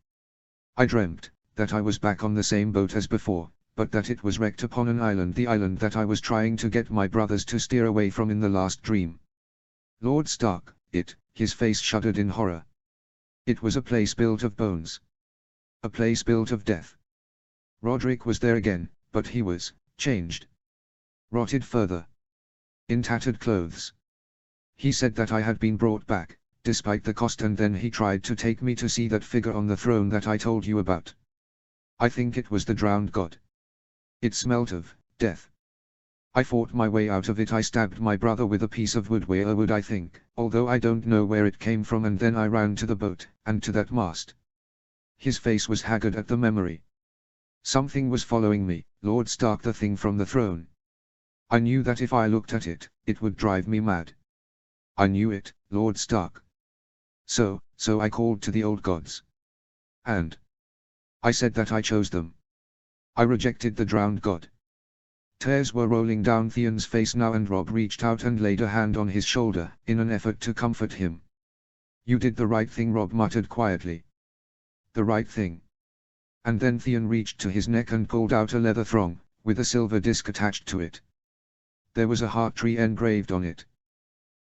I dreamt that I was back on the same boat as before, but that it was wrecked upon an island, the island that I was trying to get my brothers to steer away from in the last dream. Lord Stark, his face shuddered in horror. It was a place built of bones. A place built of death. Roderick was there again, but he was changed. Rotted further. In tattered clothes. He said that I had been brought back, despite the cost, and then he tried to take me to see that figure on the throne that I told you about. I think it was the drowned god. It smelt of death. I fought my way out of it. I stabbed my brother with a piece of wood, wood I think, although I don't know where it came from, and then I ran to the boat, and to that mast. His face was haggard at the memory. Something was following me, Lord Stark, the thing from the throne. I knew that if I looked at it, it would drive me mad. I knew it, Lord Stark. So I called to the old gods. And I said that I chose them. I rejected the drowned god. Tears were rolling down Theon's face now, and Robb reached out and laid a hand on his shoulder, in an effort to comfort him. You did the right thing, Robb muttered quietly. The right thing. And then Theon reached to his neck and pulled out a leather thong, with a silver disc attached to it. There was a heart tree engraved on it.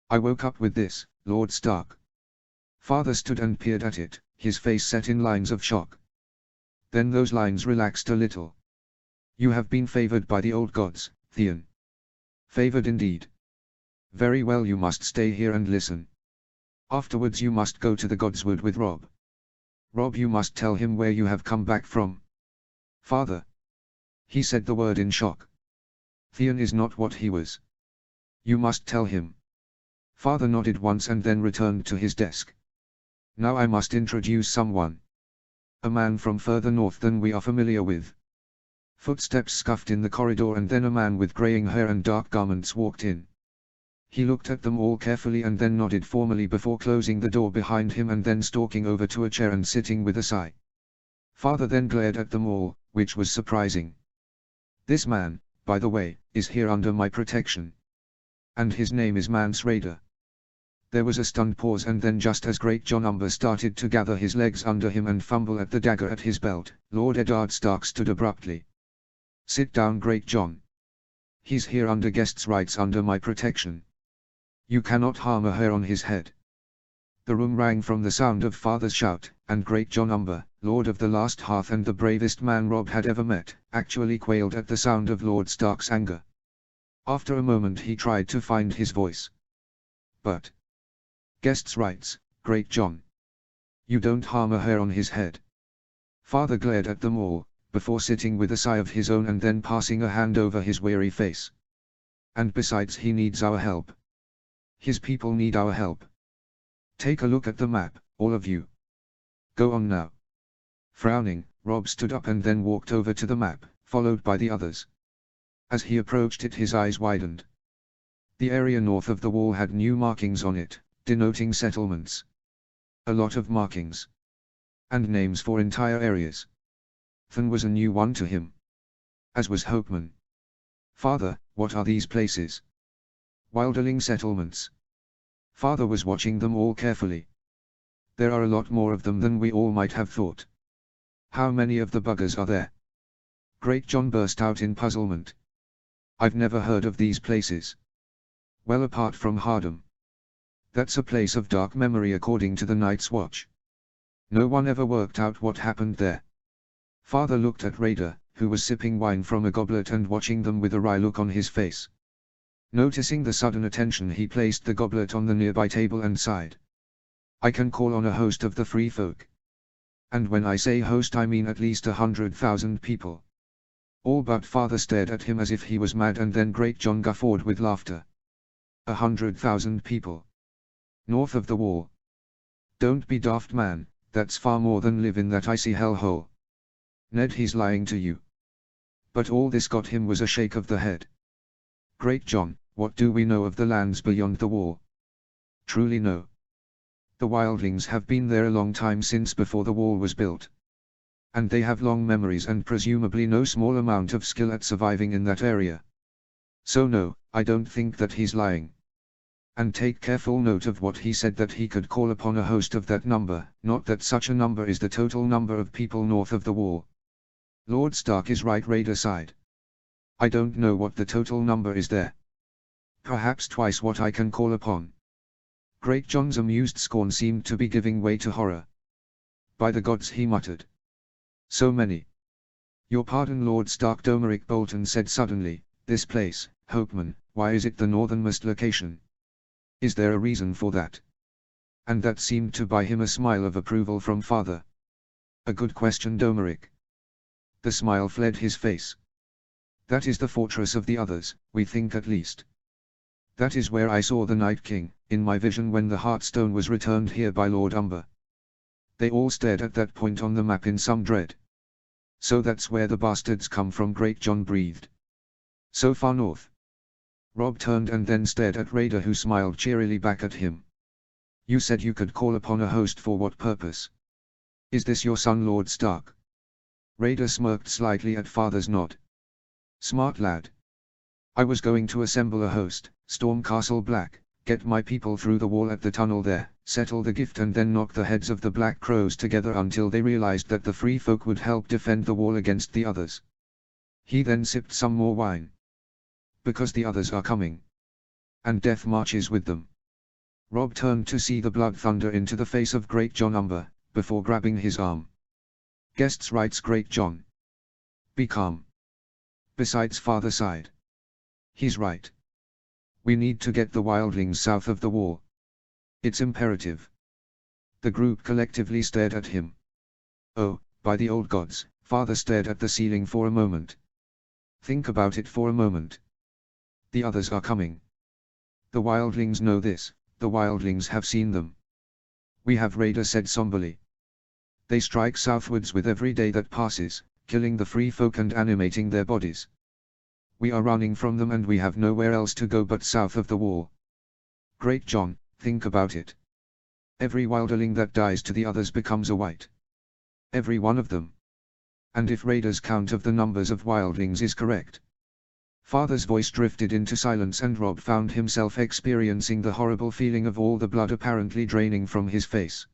I woke up with this, Lord Stark. Father stood and peered at it, his face set in lines of shock. Then those lines relaxed a little. You have been favored by the old gods, Theon. Favored indeed. Very well, you must stay here and listen. Afterwards you must go to the Godswood with Robb. Robb, you must tell him where you have come back from. Father. He said the word in shock. Theon is not what he was. You must tell him. Father nodded once and then returned to his desk. Now I must introduce someone. A man from further north than we are familiar with. Footsteps scuffed in the corridor, and then a man with graying hair and dark garments walked in. He looked at them all carefully and then nodded formally before closing the door behind him and then stalking over to a chair and sitting with a sigh. Father then glared at them all, which was surprising. This man, by the way, is here under my protection. And his name is Mance Rayder. There was a stunned pause, and then just as Great John Umber started to gather his legs under him and fumble at the dagger at his belt, Lord Eddard Stark stood abruptly. Sit down, Great John. He's here under guest's rights, under my protection. You cannot harm a hair on his head. The room rang from the sound of Father's shout, and Great John Umber, Lord of the Last Hearth and the bravest man Robb had ever met, actually quailed at the sound of Lord Stark's anger. After a moment he tried to find his voice. But. Guests writes, Great John. You don't harm a hair on his head. Father glared at them all, before sitting with a sigh of his own and then passing a hand over his weary face. And besides, he needs our help. His people need our help. Take a look at the map, all of you. Go on now. Frowning, Robb stood up and then walked over to the map, followed by the others. As he approached it, his eyes widened. The area north of the wall had new markings on it, denoting settlements. A lot of markings. And names for entire areas. Than was a new one to him. As was Hopeman. Father, what are these places? Wilderling settlements. Father was watching them all carefully. There are a lot more of them than we all might have thought. How many of the buggers are there? Great John burst out in puzzlement. I've never heard of these places. Well, apart from Hardham. That's a place of dark memory according to the Night's Watch. No one ever worked out what happened there. Father looked at Raider, who was sipping wine from a goblet and watching them with a wry look on his face. Noticing the sudden attention, he placed the goblet on the nearby table and sighed. I can call on a host of the free folk. And when I say host, I mean at least 100,000 people. All but Father stared at him as if he was mad, and then Great John guffawed with laughter. 100,000 people. North of the wall. Don't be daft, man, that's far more than live in that icy hellhole. Ned, he's lying to you. But all this got him was a shake of the head. Great John, what do we know of the lands beyond the wall? Truly no. The wildlings have been there a long time, since before the wall was built. And they have long memories and presumably no small amount of skill at surviving in that area. So no, I don't think that he's lying. And take careful note of what he said, that he could call upon a host of that number, not that such a number is the total number of people north of the wall. Lord Stark is right, Raider sighed. I don't know what the total number is there. Perhaps twice what I can call upon. Great John's amused scorn seemed to be giving way to horror. By the gods, he muttered. So many. Your pardon, Lord Stark, Domeric Bolton said suddenly. This place, Hopeman, why is it the northernmost location? Is there a reason for that? And that seemed to buy him a smile of approval from Father. A good question, Domeric. The smile fled his face. That is the fortress of the others, we think at least. That is where I saw the Night King, in my vision when the Heartstone was returned here by Lord Umber. They all stared at that point on the map in some dread. So that's where the bastards come from, Great John breathed. So far north. Robb turned and then stared at Raider, who smiled cheerily back at him. You said you could call upon a host, for what purpose? Is this your son, Lord Stark? Raider smirked slightly at Father's nod. Smart lad. I was going to assemble a host, storm Castle Black, get my people through the wall at the tunnel there, settle the gift, and then knock the heads of the Black Crows together until they realized that the free folk would help defend the wall against the others. He then sipped some more wine. Because the others are coming. And death marches with them. Robb turned to see the blood thunder into the face of Great John Umber, before grabbing his arm. Guests writes, Great John. Be calm. Besides, Father sighed. He's right. We need to get the wildlings south of the wall. It's imperative. The group collectively stared at him. Oh, by the old gods, Father stared at the ceiling for a moment. Think about it for a moment. The others are coming. The wildlings know this, the wildlings have seen them. We have, Raider said somberly. They strike southwards with every day that passes, killing the free folk and animating their bodies. We are running from them, and we have nowhere else to go but south of the wall. Great John, think about it. Every wilderling that dies to the others becomes a white. Every one of them. And if Raider's count of the numbers of wildlings is correct. Father's voice drifted into silence, and Robb found himself experiencing the horrible feeling of all the blood apparently draining from his face.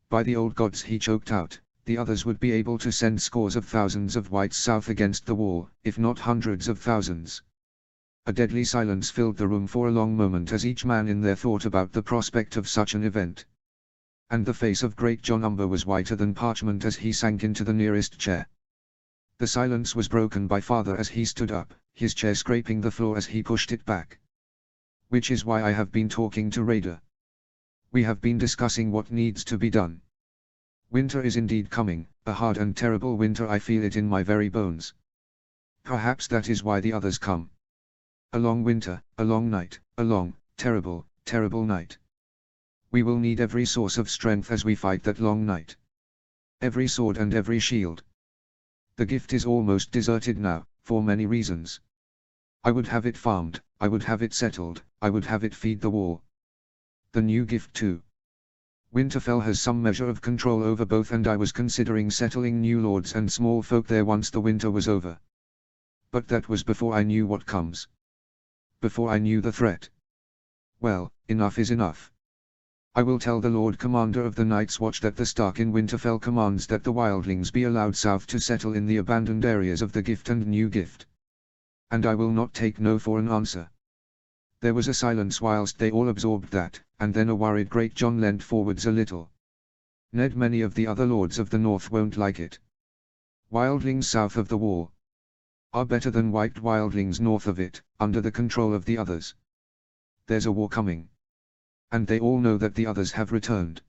By the old gods, he choked out, the others would be able to send scores of thousands of whites south against the wall, if not hundreds of thousands. A deadly silence filled the room for a long moment as each man in there thought about the prospect of such an event. And the face of Great John Umber was whiter than parchment as he sank into the nearest chair. The silence was broken by Father as he stood up, his chair scraping the floor as he pushed it back. Which is why I have been talking to Raider. We have been discussing what needs to be done. Winter is indeed coming, a hard and terrible winter. I feel it in my very bones. Perhaps that is why the others come. A long winter, a long night, a long, terrible, terrible night. We will need every source of strength as we fight that long night. Every sword and every shield. The gift is almost deserted now, for many reasons. I would have it farmed, I would have it settled, I would have it feed the wall. The new gift too. Winterfell has some measure of control over both, and I was considering settling new lords and small folk there once the winter was over. But that was before I knew what comes. Before I knew the threat. Well, enough is enough. I will tell the Lord Commander of the Night's Watch that the Stark in Winterfell commands that the wildlings be allowed south to settle in the abandoned areas of the gift and new gift. And I will not take no for an answer. There was a silence whilst they all absorbed that, and then a worried Great John leant forwards a little. Ned, many of the other lords of the north won't like it. Wildlings south of the wall are better than white wildlings north of it, under the control of the others. There's a war coming. And they all know that the others have returned.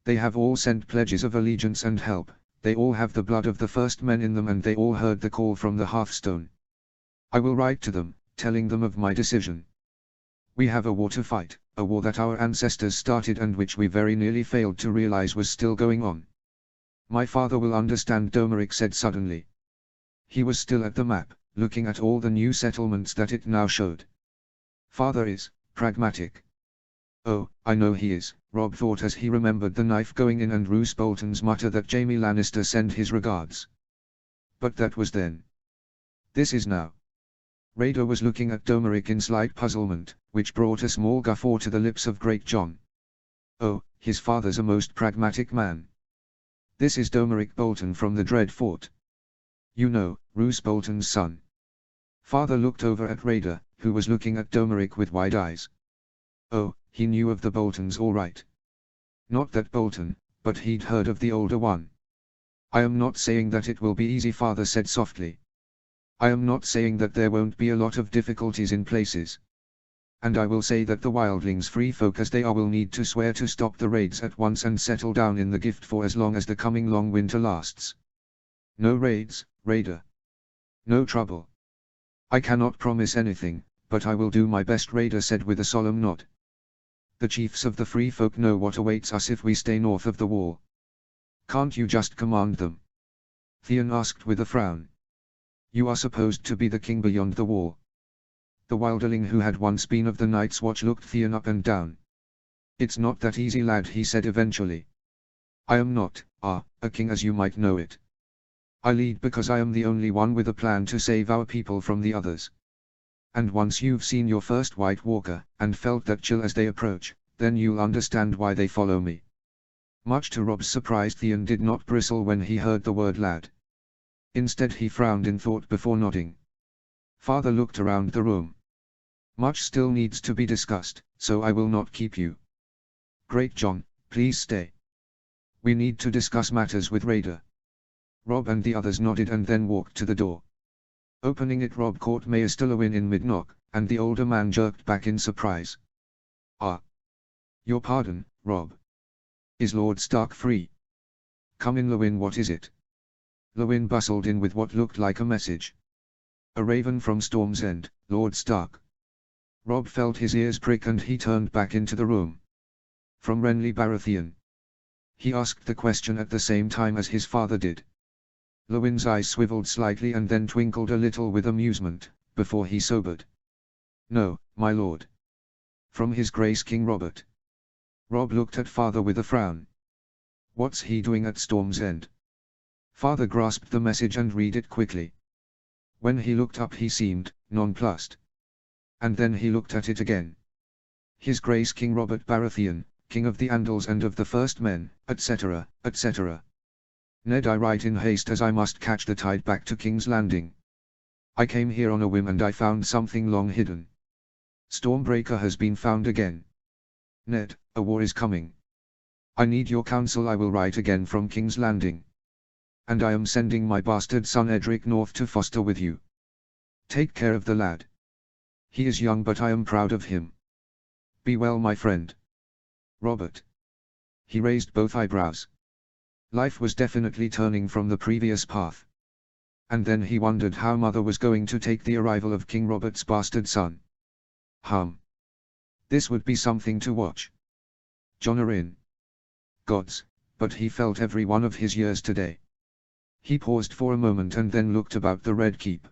They have all sent pledges of allegiance and help, they all have the blood of the first men in them, and they all heard the call from the Hearthstone. I will write to them, telling them of my decision. We have a war to fight, a war that our ancestors started and which we very nearly failed to realize was still going on. My father will understand, Domeric said suddenly. He was still at the map, looking at all the new settlements that it now showed. Father is pragmatic. Oh, I know he is, Robb thought as he remembered the knife going in and Roose Bolton's mutter that Jaime Lannister send his regards. But that was then. This is now. Raider was looking at Domeric in slight puzzlement, which brought a small guffaw to the lips of Great John. Oh, his father's a most pragmatic man. This is Domeric Bolton from the Dread Fort. You know, Roose Bolton's son. Father looked over at Raider, who was looking at Domeric with wide eyes. Oh, he knew of the Boltons all right. Not that Bolton, but he'd heard of the older one. I am not saying that it will be easy, Father said softly. I am not saying that there won't be a lot of difficulties in places. And I will say that the wildlings, free folk as they are, will need to swear to stop the raids at once and settle down in the gift for as long as the coming long winter lasts. No raids, Raider. No trouble. I cannot promise anything, but I will do my best, Raider said with a solemn nod. The chiefs of the free folk know what awaits us if we stay north of the wall. Can't you just command them? Theon asked with a frown. You are supposed to be the king beyond the wall. The wilderling who had once been of the Night's Watch looked Theon up and down. It's not that easy, lad, he said eventually. I am not, a king as you might know it. I lead because I am the only one with a plan to save our people from the others. And once you've seen your first White Walker, and felt that chill as they approach, then you'll understand why they follow me. Much to Robb's surprise, Theon did not bristle when he heard the word lad. Instead he frowned in thought before nodding. Father looked around the room. Much still needs to be discussed, so I will not keep you. Great John, please stay. We need to discuss matters with Raider. Robb and the others nodded and then walked to the door. Opening it, Robb caught Maester Lewin in mid-knock, and the older man jerked back in surprise. Ah. Your pardon, Robb. Is Lord Stark free? Come in, Lewin, what is it? Lewin bustled in with what looked like a message. A raven from Storm's End, Lord Stark. Robb felt his ears prick and he turned back into the room. From Renly Baratheon. He asked the question at the same time as his father did. Lewin's eyes swiveled slightly and then twinkled a little with amusement, before he sobered. No, my lord. From His Grace King Robert. Robb looked at father with a frown. What's he doing at Storm's End? Father grasped the message and read it quickly. When he looked up he seemed nonplussed. And then he looked at it again. His Grace King Robert Baratheon, King of the Andals and of the First Men, etc., etc. Ned, I write in haste as I must catch the tide back to King's Landing. I came here on a whim and I found something long hidden. Stormbreaker has been found again. Ned, a war is coming. I need your counsel. I will write again from King's Landing. And I am sending my bastard son Edric north to foster with you. Take care of the lad. He is young but I am proud of him. Be well my friend. Robert. He raised both eyebrows. Life was definitely turning from the previous path. And then he wondered how mother was going to take the arrival of King Robert's bastard son. This would be something to watch. John Arryn. Gods, but he felt every one of his years today. He paused for a moment and then looked about the Red Keep.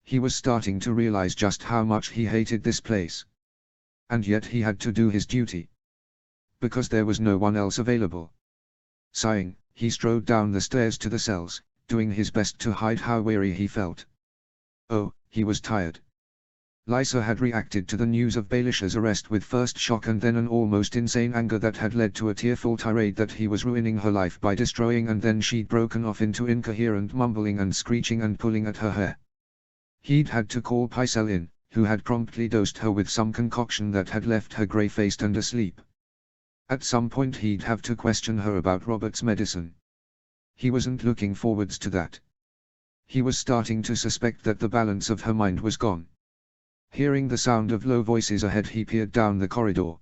He was starting to realize just how much he hated this place. And yet he had to do his duty. Because there was no one else available. Sighing, he strode down the stairs to the cells, doing his best to hide how weary he felt. Oh, he was tired. Lysa had reacted to the news of Baelish's arrest with first shock and then an almost insane anger that had led to a tearful tirade that he was ruining her life by destroying, and then she'd broken off into incoherent mumbling and screeching and pulling at her hair. He'd had to call Pycelle in, who had promptly dosed her with some concoction that had left her grey-faced and asleep. At some point he'd have to question her about Robert's medicine. He wasn't looking forwards to that. He was starting to suspect that the balance of her mind was gone. Hearing the sound of low voices ahead, he peered down the corridor.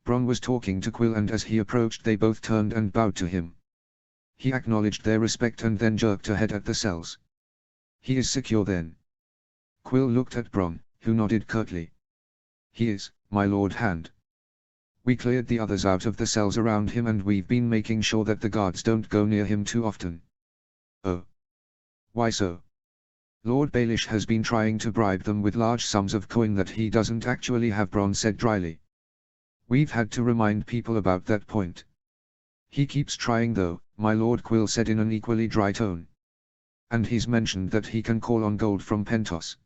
Bronn was talking to Quill, and as he approached they both turned and bowed to him. He acknowledged their respect and then jerked ahead at the cells. He is secure then? Quill looked at Bronn, who nodded curtly. He is, my lord hand. We cleared the others out of the cells around him and we've been making sure that the guards don't go near him too often. Oh. Why so? Lord Baelish has been trying to bribe them with large sums of coin that he doesn't actually have, Bronn said dryly. We've had to remind people about that point. He keeps trying though, my lord, Quill said in an equally dry tone. And he's mentioned that he can call on gold from Pentos.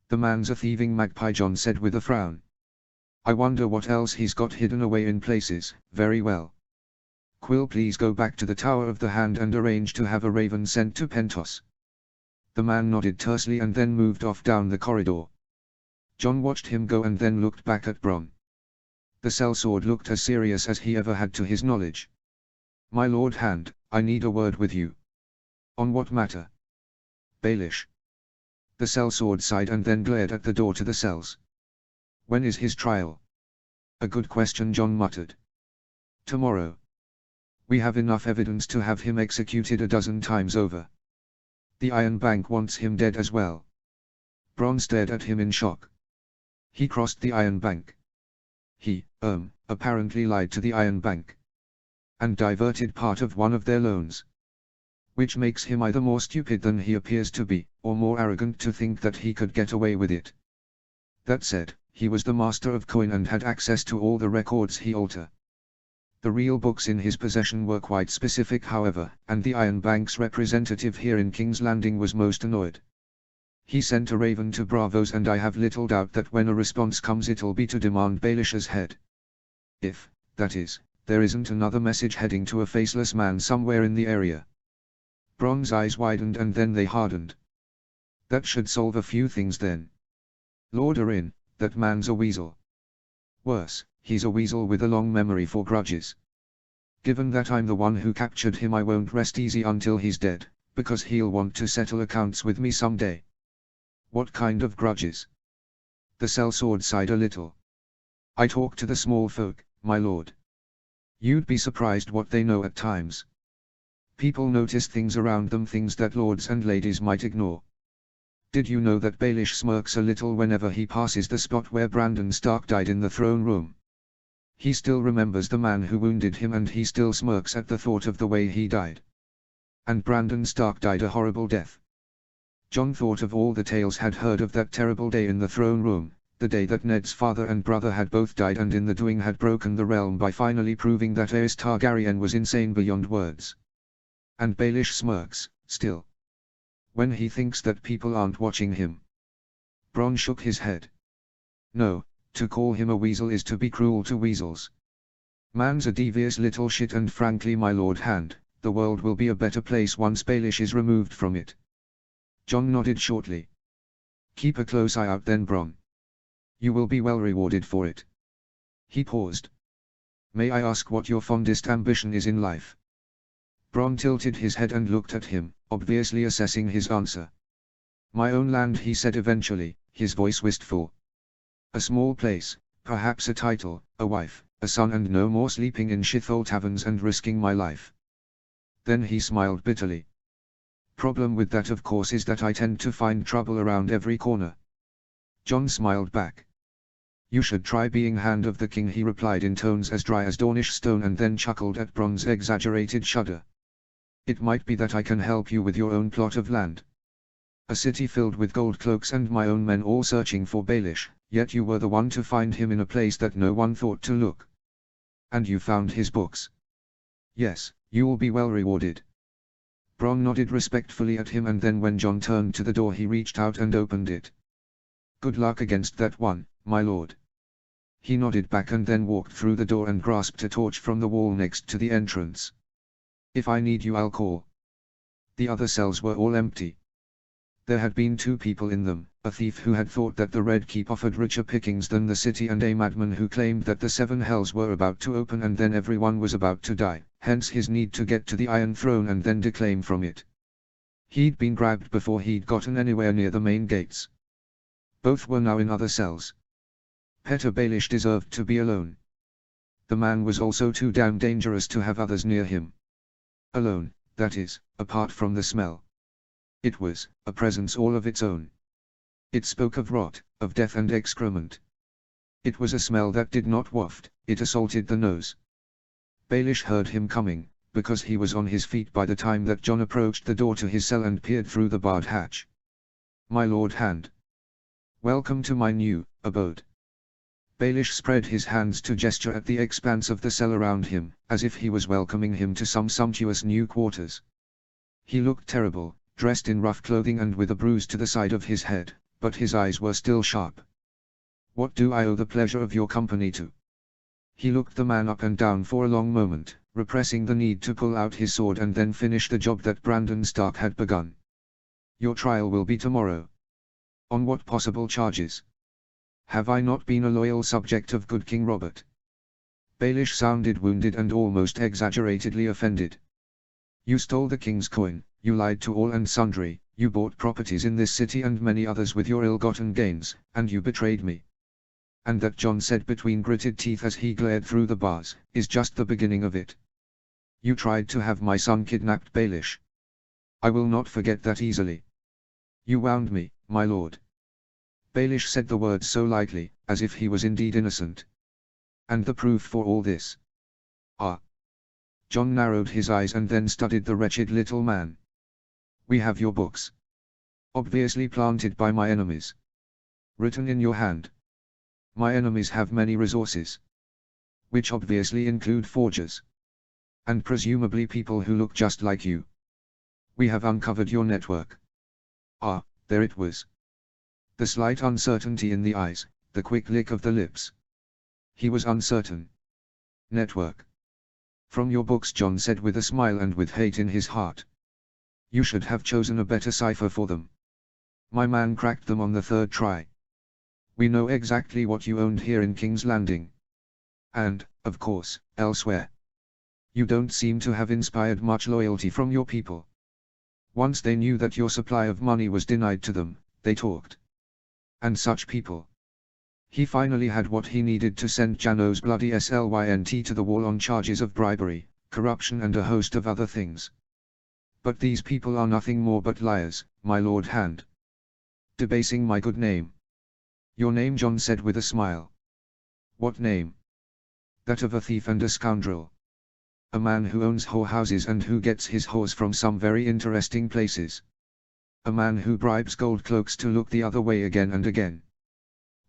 The man's a thieving magpie, John said with a frown. I wonder what else he's got hidden away in places. Very well. Quill, please go back to the Tower of the Hand and arrange to have a raven sent to Pentos. The man nodded tersely and then moved off down the corridor. John watched him go and then looked back at Bronn. The sellsword looked as serious as he ever had to his knowledge. My lord hand, I need a word with you. On what matter? Baelish. The sellsword sighed and then glared at the door to the cells. When is his trial? A good question, John muttered. Tomorrow. We have enough evidence to have him executed a dozen times over. The Iron Bank wants him dead as well. Bronn stared at him in shock. He crossed the Iron Bank. He, apparently lied to the Iron Bank. And diverted part of one of their loans. Which makes him either more stupid than he appears to be, or more arrogant to think that he could get away with it. That said, he was the master of coin and had access to all the records he altered. The real books in his possession were quite specific, however, and the Iron Bank's representative here in King's Landing was most annoyed. He sent a raven to Braavos, and I have little doubt that when a response comes it'll be to demand Baelish's head. If, that is, there isn't another message heading to a faceless man somewhere in the area. Bronn's eyes widened and then they hardened. That should solve a few things then. Lord Arryn, that man's a weasel. Worse, he's a weasel with a long memory for grudges. Given that I'm the one who captured him, I won't rest easy until he's dead, because he'll want to settle accounts with me someday. What kind of grudges? The sellsword sighed a little. I talk to the small folk, my lord. You'd be surprised what they know at times. People notice things around them, things that lords and ladies might ignore. Did you know that Baelish smirks a little whenever he passes the spot where Brandon Stark died in the throne room? He still remembers the man who wounded him, and he still smirks at the thought of the way he died. And Brandon Stark died a horrible death. John thought of all the tales had heard of that terrible day in the throne room, the day that Ned's father and brother had both died and in the doing had broken the realm by finally proving that Aerys Targaryen was insane beyond words. And Baelish smirks, still. When he thinks that people aren't watching him. Bronn shook his head. No, to call him a weasel is to be cruel to weasels. Man's a devious little shit, and frankly, my lord hand, the world will be a better place once Baelish is removed from it. John nodded shortly. Keep a close eye out then, Bronn. You will be well rewarded for it. He paused. May I ask what your fondest ambition is in life? Bronn tilted his head and looked at him, obviously assessing his answer. My own land, he said eventually, his voice wistful. A small place, perhaps a title, a wife, a son, and no more sleeping in shithole taverns and risking my life. Then he smiled bitterly. Problem with that, of course, is that I tend to find trouble around every corner. John smiled back. You should try being Hand of the King, he replied in tones as dry as Dornish stone, and then chuckled at Bron's exaggerated shudder. It might be that I can help you with your own plot of land. A city filled with gold cloaks and my own men all searching for Baelish, yet you were the one to find him in a place that no one thought to look. And you found his books. Yes, you will be well rewarded. Bronn nodded respectfully at him, and then when John turned to the door he reached out and opened it. Good luck against that one, my lord. He nodded back and then walked through the door and grasped a torch from the wall next to the entrance. If I need you, I'll call. The other cells were all empty. There had been 2 people in them, a thief who had thought that the Red Keep offered richer pickings than the city, and a madman who claimed that the 7 hells were about to open and then everyone was about to die, hence his need to get to the Iron Throne and then declaim from it. He'd been grabbed before he'd gotten anywhere near the main gates. Both were now in other cells. Petter Baelish deserved to be alone. The man was also too damn dangerous to have others near him. Alone, that is, apart from the smell. It was a presence all of its own. It spoke of rot, of death and excrement. It was a smell that did not waft, it assaulted the nose. Baelish heard him coming, because he was on his feet by the time that John approached the door to his cell and peered through the barred hatch. My Lord Hand. Welcome to my new abode. Baelish spread his hands to gesture at the expanse of the cell around him, as if he was welcoming him to some sumptuous new quarters. He looked terrible, dressed in rough clothing and with a bruise to the side of his head, but his eyes were still sharp. What do I owe the pleasure of your company to? He looked the man up and down for a long moment, repressing the need to pull out his sword and then finish the job that Brandon Stark had begun. Your trial will be tomorrow. On what possible charges? Have I not been a loyal subject of good King Robert? Baelish sounded wounded and almost exaggeratedly offended. You stole the king's coin, you lied to all and sundry, you bought properties in this city and many others with your ill-gotten gains, and you betrayed me. And that, John said between gritted teeth as he glared through the bars, is just the beginning of it. You tried to have my son kidnapped, Baelish. I will not forget that easily. You wound me, my lord. Baelish said the words so lightly, as if he was indeed innocent. And the proof for all this? Ah. John narrowed his eyes and then studied the wretched little man. We have your books. Obviously planted by my enemies. Written in your hand. My enemies have many resources. Which obviously include forgers. And presumably people who look just like you. We have uncovered your network. Ah, there it was. The slight uncertainty in the eyes, the quick lick of the lips. He was uncertain. Network. From your books, John said with a smile and with hate in his heart. You should have chosen a better cipher for them. My man cracked them on the 3rd try. We know exactly what you owned here in King's Landing. And, of course, elsewhere. You don't seem to have inspired much loyalty from your people. Once they knew that your supply of money was denied to them, they talked. And such people. He finally had what he needed to send Janos bloody Slynt to the wall on charges of bribery, corruption and a host of other things. But these people are nothing more but liars, my Lord Hand. Debasing my good name. Your name, John said with a smile. What name? That of a thief and a scoundrel. A man who owns whorehouses and who gets his whores from some very interesting places. A man who bribes gold cloaks to look the other way again and again.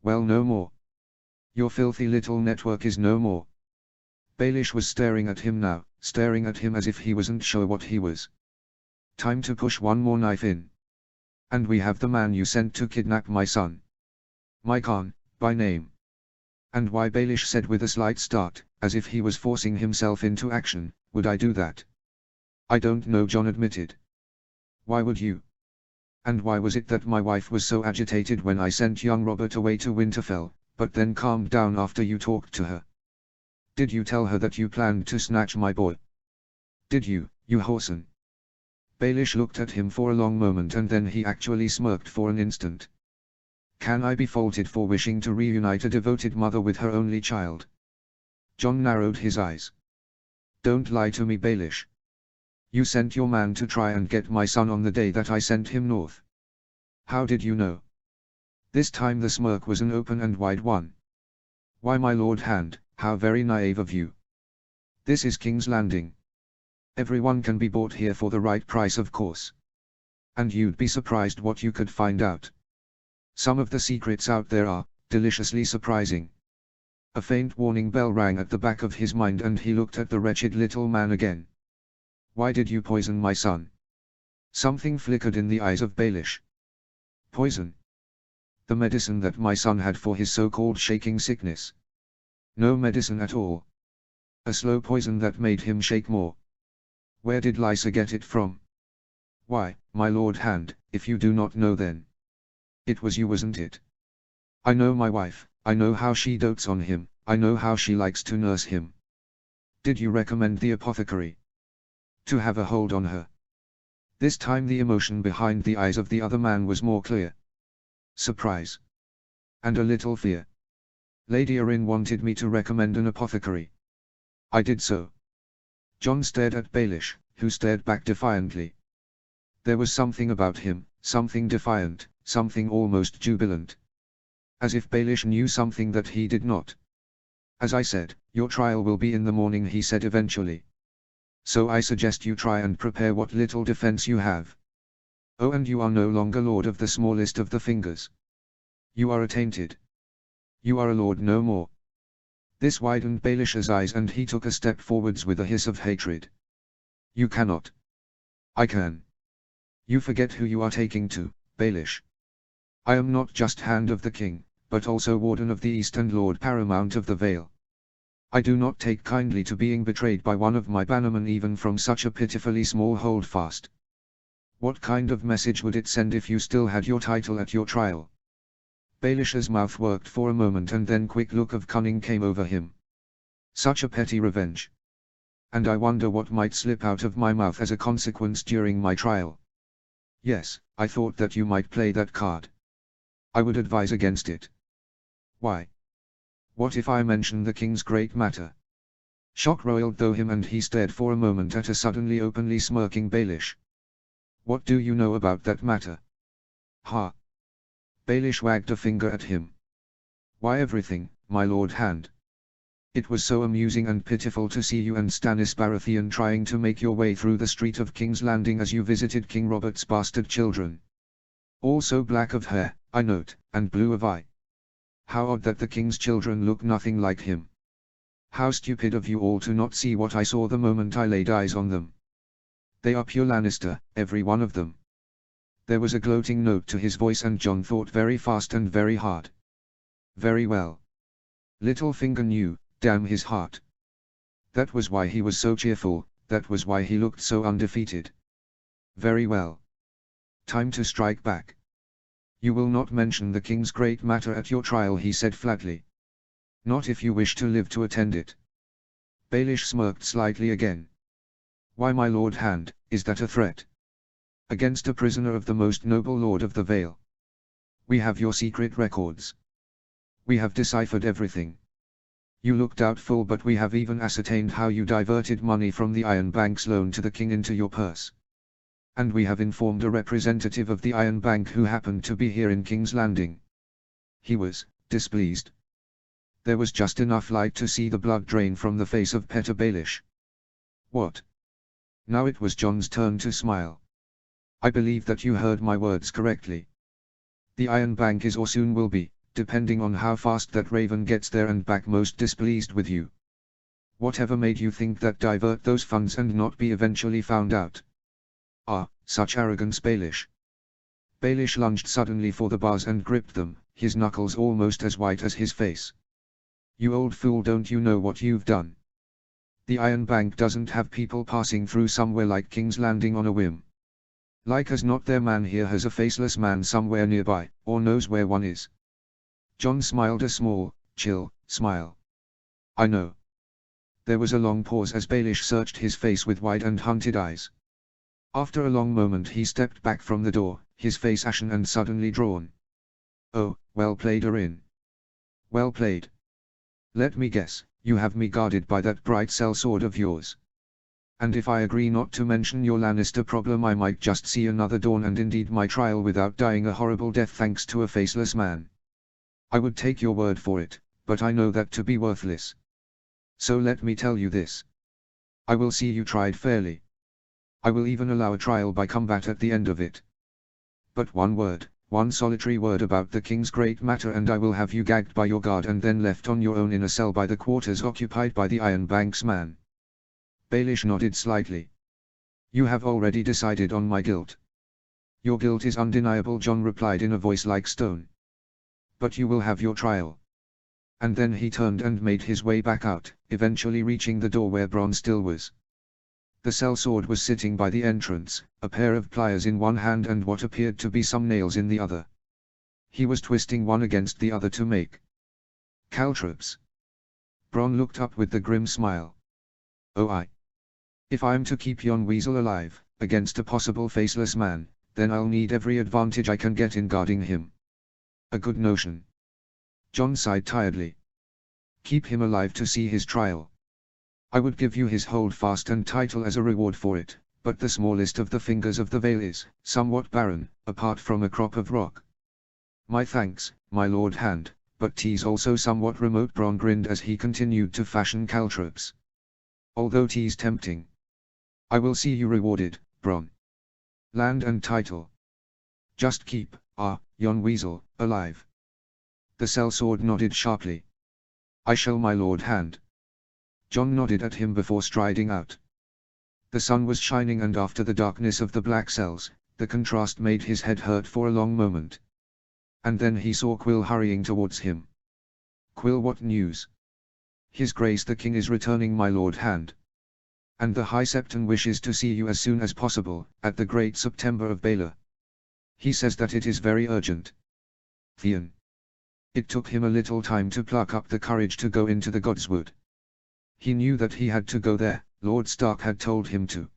Well, no more. Your filthy little network is no more. Baelish was staring at him now, staring at him as if he wasn't sure what he was. Time to push one more knife in. And we have the man you sent to kidnap my son. My Khan, by name. And why, Baelish said with a slight start, as if he was forcing himself into action, would I do that? I don't know, John admitted. Why would you? And why was it that my wife was so agitated when I sent young Robert away to Winterfell, but then calmed down after you talked to her? Did you tell her that you planned to snatch my boy? Did you, you whoreson? Baelish looked at him for a long moment and then he actually smirked for an instant. Can I be faulted for wishing to reunite a devoted mother with her only child? Jon narrowed his eyes. Don't lie to me, Baelish. You sent your man to try and get my son on the day that I sent him north. How did you know? This time the smirk was an open and wide one. Why, my Lord Hand, how very naive of you. This is King's Landing. Everyone can be bought here for the right price, of course. And you'd be surprised what you could find out. Some of the secrets out there are deliciously surprising. A faint warning bell rang at the back of his mind and he looked at the wretched little man again. Why did you poison my son? Something flickered in the eyes of Baelish. Poison? The medicine that my son had for his so-called shaking sickness. No medicine at all. A slow poison that made him shake more. Where did Lysa get it from? Why, my Lord Hand, if you do not know then. It was you, wasn't it? I know my wife, I know how she dotes on him, I know how she likes to nurse him. Did you recommend the apothecary to have a hold on her? This time the emotion behind the eyes of the other man was more clear. Surprise. And a little fear. Lady Arryn wanted me to recommend an apothecary. I did so. Jon stared at Baelish, who stared back defiantly. There was something about him, something defiant, something almost jubilant. As if Baelish knew something that he did not. As I said, your trial will be in the morning, he said eventually. So I suggest you try and prepare what little defense you have. Oh, and you are no longer lord of the smallest of the fingers. You are attainted. You are a lord no more. This widened Baelish's eyes and he took a step forwards with a hiss of hatred. You cannot. I can. You forget who you are taking to, Baelish. I am not just Hand of the King, but also Warden of the East and Lord Paramount of the Vale. I do not take kindly to being betrayed by one of my bannermen even from such a pitifully small holdfast. What kind of message would it send if you still had your title at your trial? Baelish's mouth worked for a moment and then quick look of cunning came over him. Such a petty revenge. And I wonder what might slip out of my mouth as a consequence during my trial. Yes, I thought that you might play that card. I would advise against it. Why? What if I mention the king's great matter? Shock roiled through him and he stared for a moment at a suddenly openly smirking Baelish. What do you know about that matter? Ha! Baelish wagged a finger at him. Why, everything, my Lord Hand. It was so amusing and pitiful to see you and Stannis Baratheon trying to make your way through the street of King's Landing as you visited King Robert's bastard children. All so black of hair, I note, and blue of eye. How odd that the king's children look nothing like him. How stupid of you all to not see what I saw the moment I laid eyes on them. They are pure Lannister, every one of them. There was a gloating note to his voice and Jon thought very fast and very hard. Very well. Littlefinger knew, damn his heart. That was why he was so cheerful, that was why he looked so undefeated. Very well. Time to strike back. You will not mention the king's great matter at your trial, he said flatly. Not if you wish to live to attend it. Baelish smirked slightly again. Why, my Lord Hand, is that a threat? Against a prisoner of the most noble lord of the Vale. We have your secret records. We have deciphered everything. You look doubtful, but we have even ascertained how you diverted money from the Iron Bank's loan to the king into your purse. And we have informed a representative of the Iron Bank who happened to be here in King's Landing. He was displeased. There was just enough light to see the blood drain from the face of Petyr Baelish. What? Now it was Jon's turn to smile. I believe that you heard my words correctly. The Iron Bank is or soon will be, depending on how fast that Raven gets there and back, most displeased with you. Whatever made you think that divert those funds and not be eventually found out? Ah, such arrogance, Baelish. Baelish lunged suddenly for the bars and gripped them, his knuckles almost as white as his face. You old fool, don't you know what you've done? The Iron Bank doesn't have people passing through somewhere like King's Landing on a whim. Like as not their man here has a faceless man somewhere nearby, or knows where one is. Jon smiled a small, chill, smile. I know. There was a long pause as Baelish searched his face with wide and hunted eyes. After a long moment he stepped back from the door, his face ashen and suddenly drawn. "Oh, well played, Erin. Well played. Let me guess, you have me guarded by that bright sellsword of yours. And if I agree not to mention your Lannister problem, I might just see another dawn and indeed my trial without dying a horrible death thanks to a faceless man. I would take your word for it, but I know that to be worthless. So let me tell you this. I will see you tried fairly. I will even allow a trial by combat at the end of it. But one word, one solitary word about the king's great matter and I will have you gagged by your guard and then left on your own in a cell by the quarters occupied by the Iron Banks man." Baelish nodded slightly. "You have already decided on my guilt." "Your guilt is undeniable," Jon replied in a voice like stone. "But you will have your trial." And then he turned and made his way back out, eventually reaching the door where Bronn still was. The sellsword was sitting by the entrance, a pair of pliers in one hand and what appeared to be some nails in the other. He was twisting one against the other to make caltrops. Bronn looked up with the grim smile. "Oh, if I'm to keep yon weasel alive, against a possible faceless man, then I'll need every advantage I can get in guarding him." "A good notion." Jon sighed tiredly. "Keep him alive to see his trial. I would give you his holdfast and title as a reward for it, but the smallest of the fingers of the veil is somewhat barren, apart from a crop of rock." "My thanks, my lord hand, but 'tis also somewhat remote." Bronn grinned as he continued to fashion caltrops. "Although 'tis tempting. I will see you rewarded, Bronn. Land and title. Just keep, yon weasel, alive." The sellsword nodded sharply. "I shall, my lord hand." Jon nodded at him before striding out. The sun was shining and after the darkness of the black cells, the contrast made his head hurt for a long moment. And then he saw Quill hurrying towards him. "Quill, what news?" "His Grace the King is returning, my lord hand. And the High Septon wishes to see you as soon as possible, at the Great September of Baelor. He says that it is very urgent." Theon. It took him a little time to pluck up the courage to go into the Godswood. He knew that he had to go there, Lord Stark had told him to.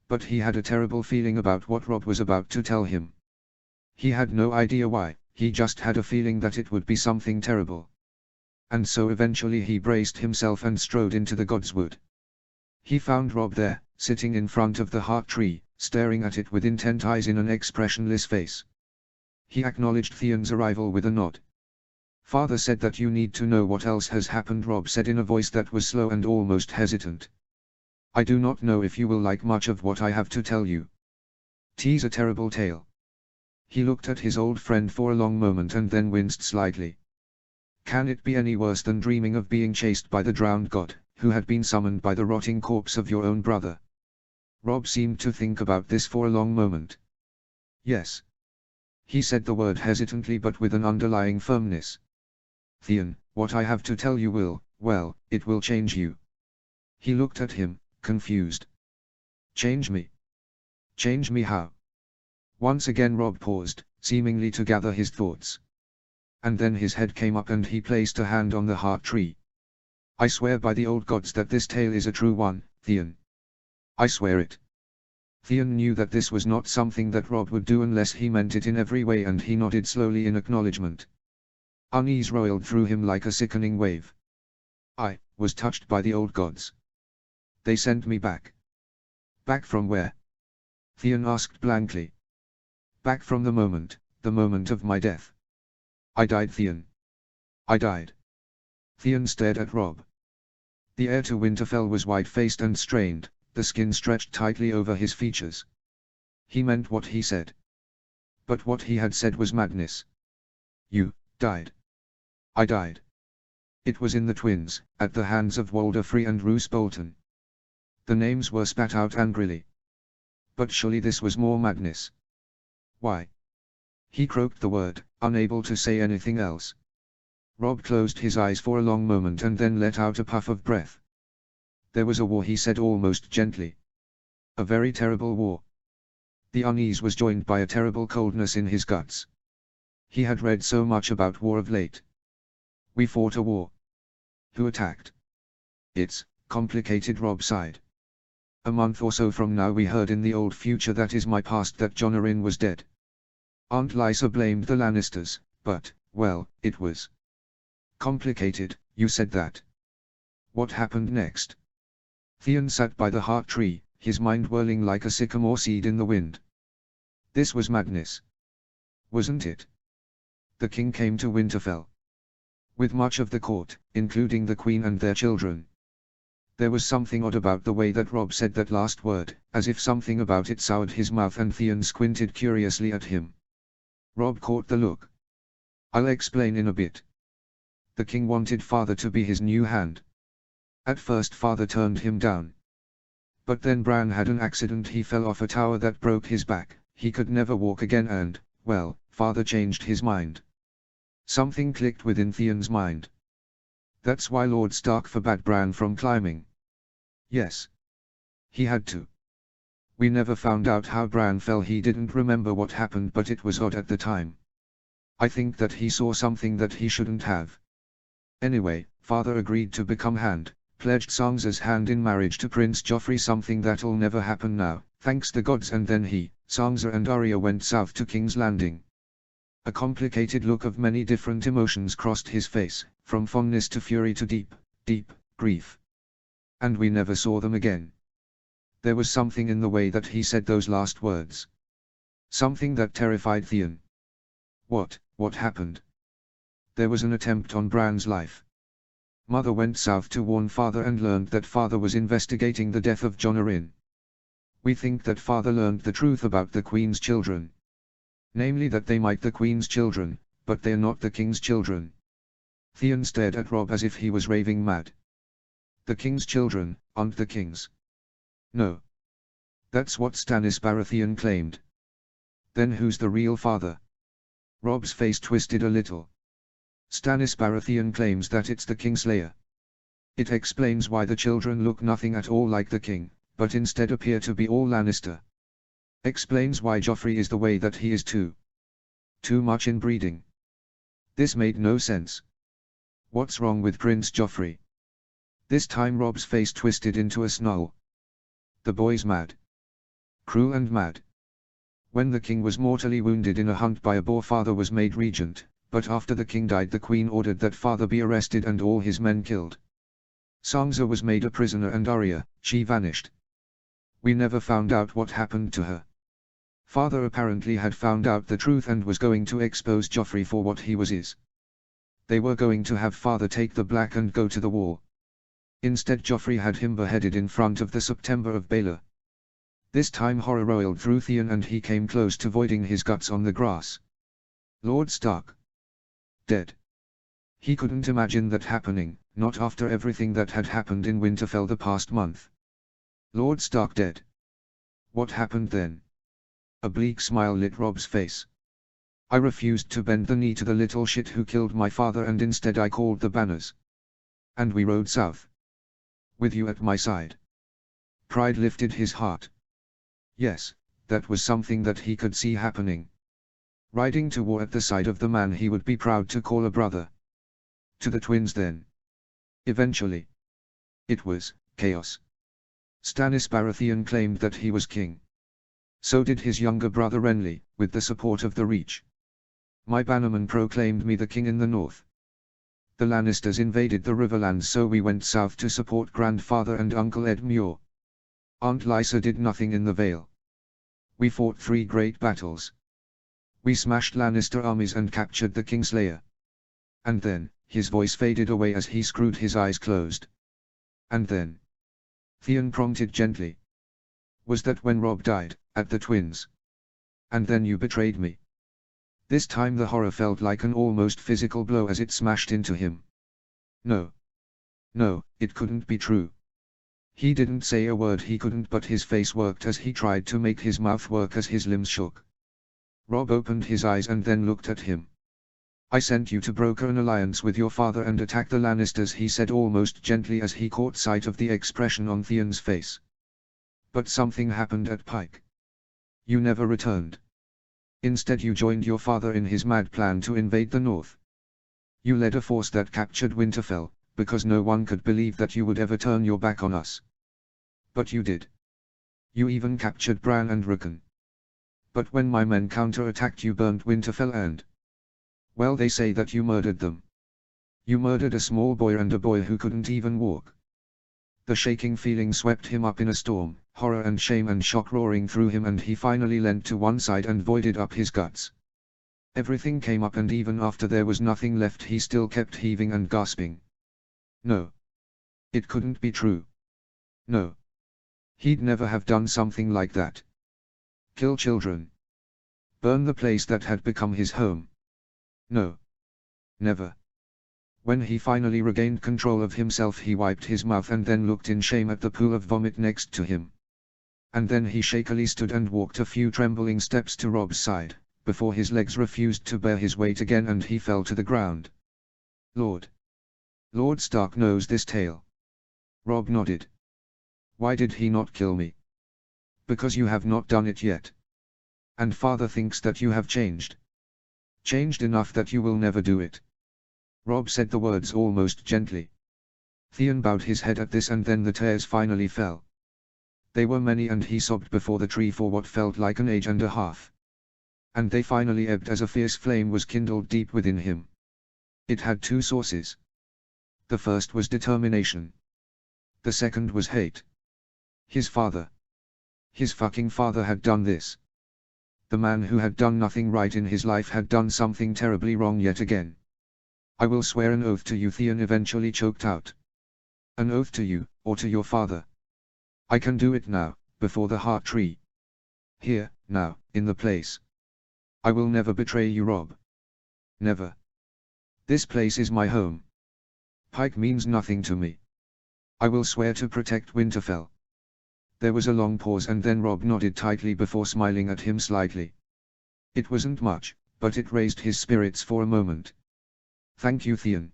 But he had a terrible feeling about what Robb was about to tell him. He had no idea why, he just had a feeling that it would be something terrible. And so eventually he braced himself and strode into the Godswood. He found Robb there, sitting in front of the heart tree, staring at it with intent eyes in an expressionless face. He acknowledged Theon's arrival with a nod. "Father said that you need to know what else has happened," Robb said in a voice that was slow and almost hesitant. "I do not know if you will like much of what I have to tell you. 'Tis a terrible tale." He looked at his old friend for a long moment and then winced slightly. Can it be any worse than dreaming of being chased by the drowned god, who had been summoned by the rotting corpse of your own brother? Robb seemed to think about this for a long moment. "Yes." He said the word hesitantly but with an underlying firmness. "Theon, what I have to tell you will, well, it will change you." He looked at him, confused. "Change me? Change me how?" Once again Robb paused, seemingly to gather his thoughts. And then his head came up and he placed a hand on the heart tree. "I swear by the old gods that this tale is a true one, Theon. I swear it." Theon knew that this was not something that Robb would do unless he meant it in every way and he nodded slowly in acknowledgement. Unease roiled through him like a sickening wave. "I was touched by the old gods. They sent me back." "Back from where?" Theon asked blankly. "Back from the moment of my death. I died, Theon. I died." Theon stared at Robb. The heir to Winterfell was white-faced and strained, the skin stretched tightly over his features. He meant what he said. But what he had said was madness. "You died." "I died." It was in the twins, at the hands of Walder Free and Roose Bolton. The names were spat out angrily. But surely this was more madness. "Why?" He croaked the word, unable to say anything else. Robb closed his eyes for a long moment and then let out a puff of breath. "There was a war," he said almost gently. "A very terrible war." The unease was joined by a terrible coldness in his guts. He had read so much about war of late. "We fought a war." "Who attacked?" "It's complicated," Robb sighed. A month or so from now we heard in the old future that is my past that Jon Arryn was dead. Aunt Lysa blamed the Lannisters, but, well, it was complicated, you said that. What happened next? Theon sat by the heart tree, his mind whirling like a sycamore seed in the wind. This was madness. Wasn't it? The king came to Winterfell. With much of the court, including the queen and their children. There was something odd about the way that Robb said that last word, as if something about it soured his mouth, and Theon squinted curiously at him. Robb caught the look. I'll explain in a bit. The king wanted father to be his new hand. At first father turned him down. But then Bran had an accident, he fell off a tower that broke his back, he could never walk again and, well, father changed his mind. Something clicked within Theon's mind. That's why Lord Stark forbade Bran from climbing. Yes. He had to. We never found out how Bran fell, he didn't remember what happened, but it was odd at the time. I think that he saw something that he shouldn't have. Anyway, father agreed to become hand, pledged Sansa's hand in marriage to Prince Joffrey, something that'll never happen now, thanks the gods, and then he, Sansa and Arya went south to King's Landing. A complicated look of many different emotions crossed his face, from fondness to fury to deep, deep grief. And we never saw them again. There was something in the way that he said those last words. Something that terrified Theon. What happened? There was an attempt on Bran's life. Mother went south to warn father and learned that father was investigating the death of Jon Arryn. We think that father learned the truth about the Queen's children. Namely that they might the Queen's children, but they're not the King's children. Theon stared at Robb as if he was raving mad. The King's children aren't the King's. No. That's what Stannis Baratheon claimed. Then who's the real father? Robb's face twisted a little. Stannis Baratheon claims that it's the Kingslayer. It explains why the children look nothing at all like the king, but instead appear to be all Lannister. Explains why Joffrey is the way that he is too. Too much inbreeding. This made no sense. What's wrong with Prince Joffrey? This time Robb's face twisted into a snarl. The boy's mad. Cruel and mad. When the king was mortally wounded in a hunt by a boar, father was made regent, but after the king died the queen ordered that father be arrested and all his men killed. Sansa was made a prisoner and Arya, she vanished. We never found out what happened to her. Father apparently had found out the truth and was going to expose Joffrey for what he was. They were going to have father take the black and go to the war. Instead Joffrey had him beheaded in front of the September of Baelor. This time horror roiled through Theon and he came close to voiding his guts on the grass. Lord Stark. Dead. He couldn't imagine that happening, not after everything that had happened in Winterfell the past month. Lord Stark dead. What happened then? A bleak smile lit Robb's face. I refused to bend the knee to the little shit who killed my father, and instead I called the banners. And we rode south. With you at my side. Pride lifted his heart. Yes, that was something that he could see happening. Riding to war at the side of the man he would be proud to call a brother. To the twins then. Eventually. It was chaos. Stannis Baratheon claimed that he was king. So did his younger brother Renly, with the support of the Reach. My bannerman proclaimed me the king in the north. The Lannisters invaded the Riverlands, so we went south to support grandfather and Uncle Ed Muir. Aunt Lysa did nothing in the Vale. We fought 3 great battles. We smashed Lannister armies and captured the Kingslayer. And then, his voice faded away as he screwed his eyes closed. And then? Theon prompted gently. Was that when Robb died, at the twins? And then you betrayed me. This time the horror felt like an almost physical blow as it smashed into him. No. No, it couldn't be true. He didn't say a word, he couldn't, but his face worked as he tried to make his mouth work as his limbs shook. Robb opened his eyes and then looked at him. I sent you to broker an alliance with your father and attack the Lannisters, he said almost gently as he caught sight of the expression on Theon's face. But something happened at Pike. You never returned. Instead you joined your father in his mad plan to invade the north. You led a force that captured Winterfell, because no one could believe that you would ever turn your back on us. But you did. You even captured Bran and Rickon. But when my men counter-attacked you burnt Winterfell and... well, they say that you murdered them. You murdered a small boy and a boy who couldn't even walk. The shaking feeling swept him up in a storm, horror and shame and shock roaring through him, and he finally leant to one side and voided up his guts. Everything came up, and even after there was nothing left he still kept heaving and gasping. No. It couldn't be true. No. He'd never have done something like that. Kill children. Burn the place that had become his home. No. Never. When he finally regained control of himself, he wiped his mouth and then looked in shame at the pool of vomit next to him. And then he shakily stood and walked a few trembling steps to Robb's side, before his legs refused to bear his weight again and he fell to the ground. Lord Stark knows this tale. Robb nodded. Why did he not kill me? Because you have not done it yet. And father thinks that you have changed. Changed enough that you will never do it. Robb said the words almost gently. Theon bowed his head at this, and then the tears finally fell. They were many, and he sobbed before the tree for what felt like an age and a half. And they finally ebbed as a fierce flame was kindled deep within him. It had two sources. The first was determination. The second was hate. His father. His fucking father had done this. The man who had done nothing right in his life had done something terribly wrong yet again. I will swear an oath to you, Theon eventually choked out. An oath to you, or to your father. I can do it now, before the heart tree. Here, now, in the place. I will never betray you, Robb. Never. This place is my home. Pike means nothing to me. I will swear to protect Winterfell. There was a long pause, and then Robb nodded tightly before smiling at him slightly. It wasn't much, but it raised his spirits for a moment. Thank you, Theon.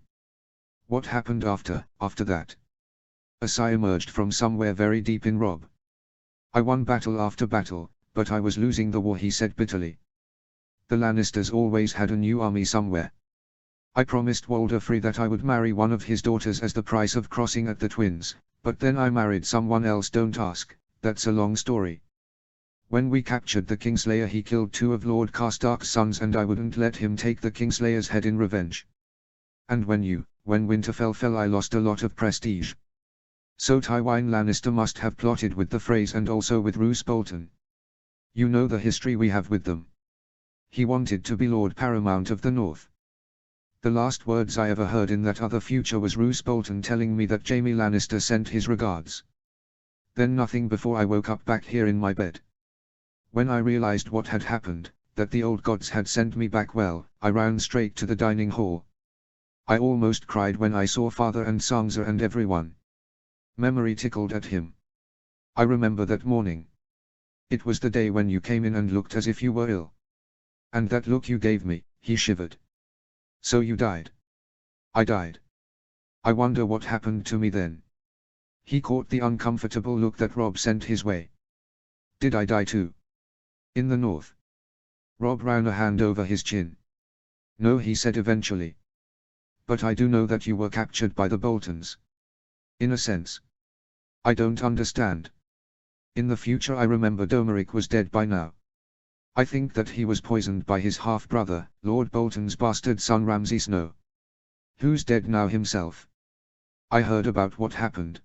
What happened after that? A sigh emerged from somewhere very deep in Robb. I won battle after battle, but I was losing the war, he said bitterly. The Lannisters always had a new army somewhere. I promised Walder Frey that I would marry one of his daughters as the price of crossing at the Twins, but then I married someone else. Don't ask, that's a long story. When we captured the Kingslayer, he killed two of Lord Karstark's sons, and I wouldn't let him take the Kingslayer's head in revenge. And when Winterfell fell, I lost a lot of prestige. So Tywin Lannister must have plotted with the Freys and also with Roose Bolton. You know the history we have with them. He wanted to be Lord Paramount of the North. The last words I ever heard in that other future was Roose Bolton telling me that Jaime Lannister sent his regards. Then nothing before I woke up back here in my bed. When I realized what had happened, that the old gods had sent me back, well, I ran straight to the dining hall. I almost cried when I saw Father and Sansa and everyone. Memory tickled at him. I remember that morning. It was the day when you came in and looked as if you were ill. And that look you gave me, he shivered. So you died. I died. I wonder what happened to me then. He caught the uncomfortable look that Robb sent his way. Did I die too? In the north? Robb ran a hand over his chin. No, he said eventually. But I do know that you were captured by the Boltons. In a sense. I don't understand. In the future I remember Domeric was dead by now. I think that he was poisoned by his half-brother, Lord Bolton's bastard son Ramsay Snow. Who's dead now himself. I heard about what happened.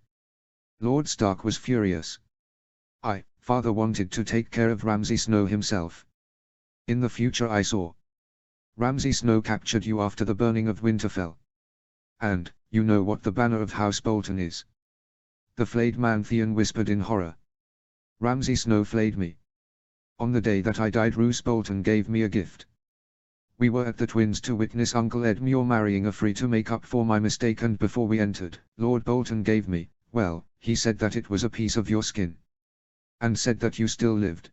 Lord Stark was furious. Father wanted to take care of Ramsay Snow himself. In the future I saw. Ramsay Snow captured you after the burning of Winterfell. And, you know what the banner of House Bolton is? The flayed man, Theon whispered in horror. Ramsay Snow flayed me. On the day that I died, Roose Bolton gave me a gift. We were at the Twins to witness Uncle Edmure marrying a Frey to make up for my mistake, and before we entered, Lord Bolton gave me, well, he said that it was a piece of your skin. And said that you still lived.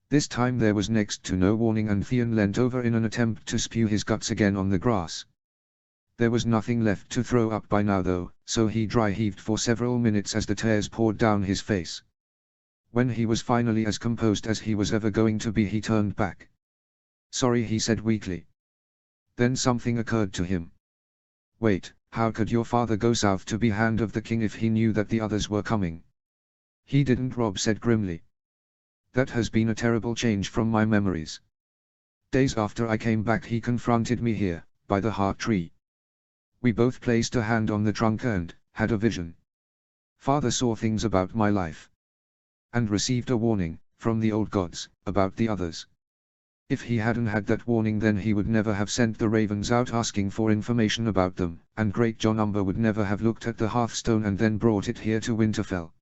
This time there was next to no warning, and Theon leant over in an attempt to spew his guts again on the grass. There was nothing left to throw up by now though, so he dry heaved for several minutes as the tears poured down his face. When he was finally as composed as he was ever going to be, he turned back. Sorry, he said weakly. Then something occurred to him. Wait, how could your father go south to be Hand of the King if he knew that the others were coming? He didn't, Robb said grimly. That has been a terrible change from my memories. Days after I came back he confronted me here, by the heart tree. We both placed a hand on the trunk and had a vision. Father saw things about my life. And received a warning, from the old gods, about the others. If he hadn't had that warning then he would never have sent the ravens out asking for information about them, and Great John Umber would never have looked at the hearthstone and then brought it here to Winterfell.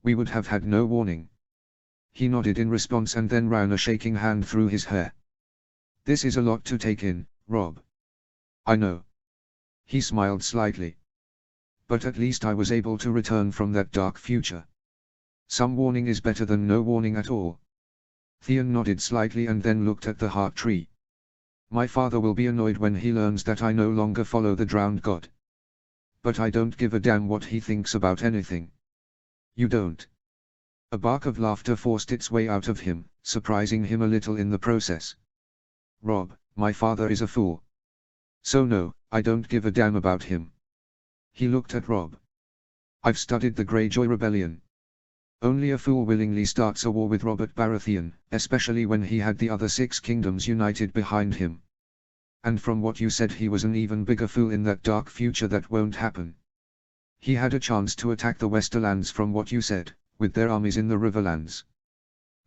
We would have had no warning. He nodded in response and then ran a shaking hand through his hair. This is a lot to take in, Robb. I know. He smiled slightly. But at least I was able to return from that dark future. Some warning is better than no warning at all. Theon nodded slightly and then looked at the heart tree. My father will be annoyed when he learns that I no longer follow the drowned god. But I don't give a damn what he thinks about anything. You don't. A bark of laughter forced its way out of him, surprising him a little in the process. Robb, my father is a fool. So no, I don't give a damn about him. He looked at Robb. I've studied the Greyjoy rebellion. Only a fool willingly starts a war with Robert Baratheon, especially when he had the other 6 kingdoms united behind him. And from what you said he was an even bigger fool in that dark future that won't happen. He had a chance to attack the Westerlands from what you said, with their armies in the Riverlands.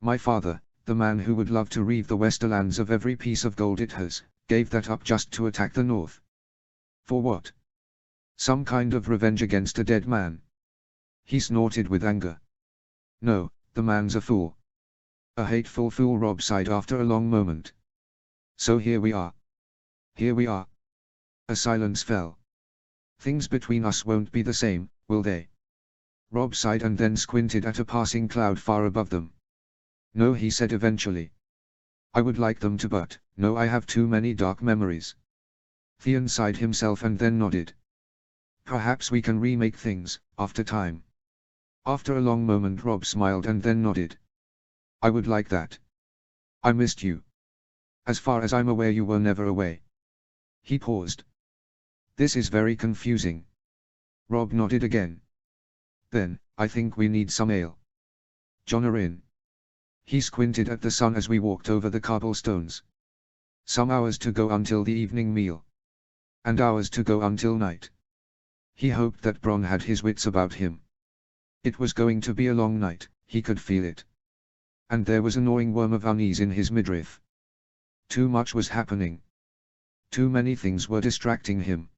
My father, the man who would love to reave the Westerlands of every piece of gold it has, gave that up just to attack the North. For what? Some kind of revenge against a dead man. He snorted with anger. No, the man's a fool. A hateful fool, Robb sighed after a long moment. So here we are. Here we are. A silence fell. Things between us won't be the same, will they? Robb sighed and then squinted at a passing cloud far above them. No, he said eventually. I would like them to, but no, I have too many dark memories. Theon sighed himself and then nodded. Perhaps we can remake things, after time. After a long moment Robb smiled and then nodded. I would like that. I missed you. As far as I'm aware you were never away. He paused. This is very confusing. Robb nodded again. Then, I think we need some ale. Jon are in. He squinted at the sun as we walked over the cobblestones. Some hours to go until the evening meal. And hours to go until night. He hoped that Bronn had his wits about him. It was going to be a long night, he could feel it. And there was a gnawing worm of unease in his midriff. Too much was happening. Too many things were distracting him.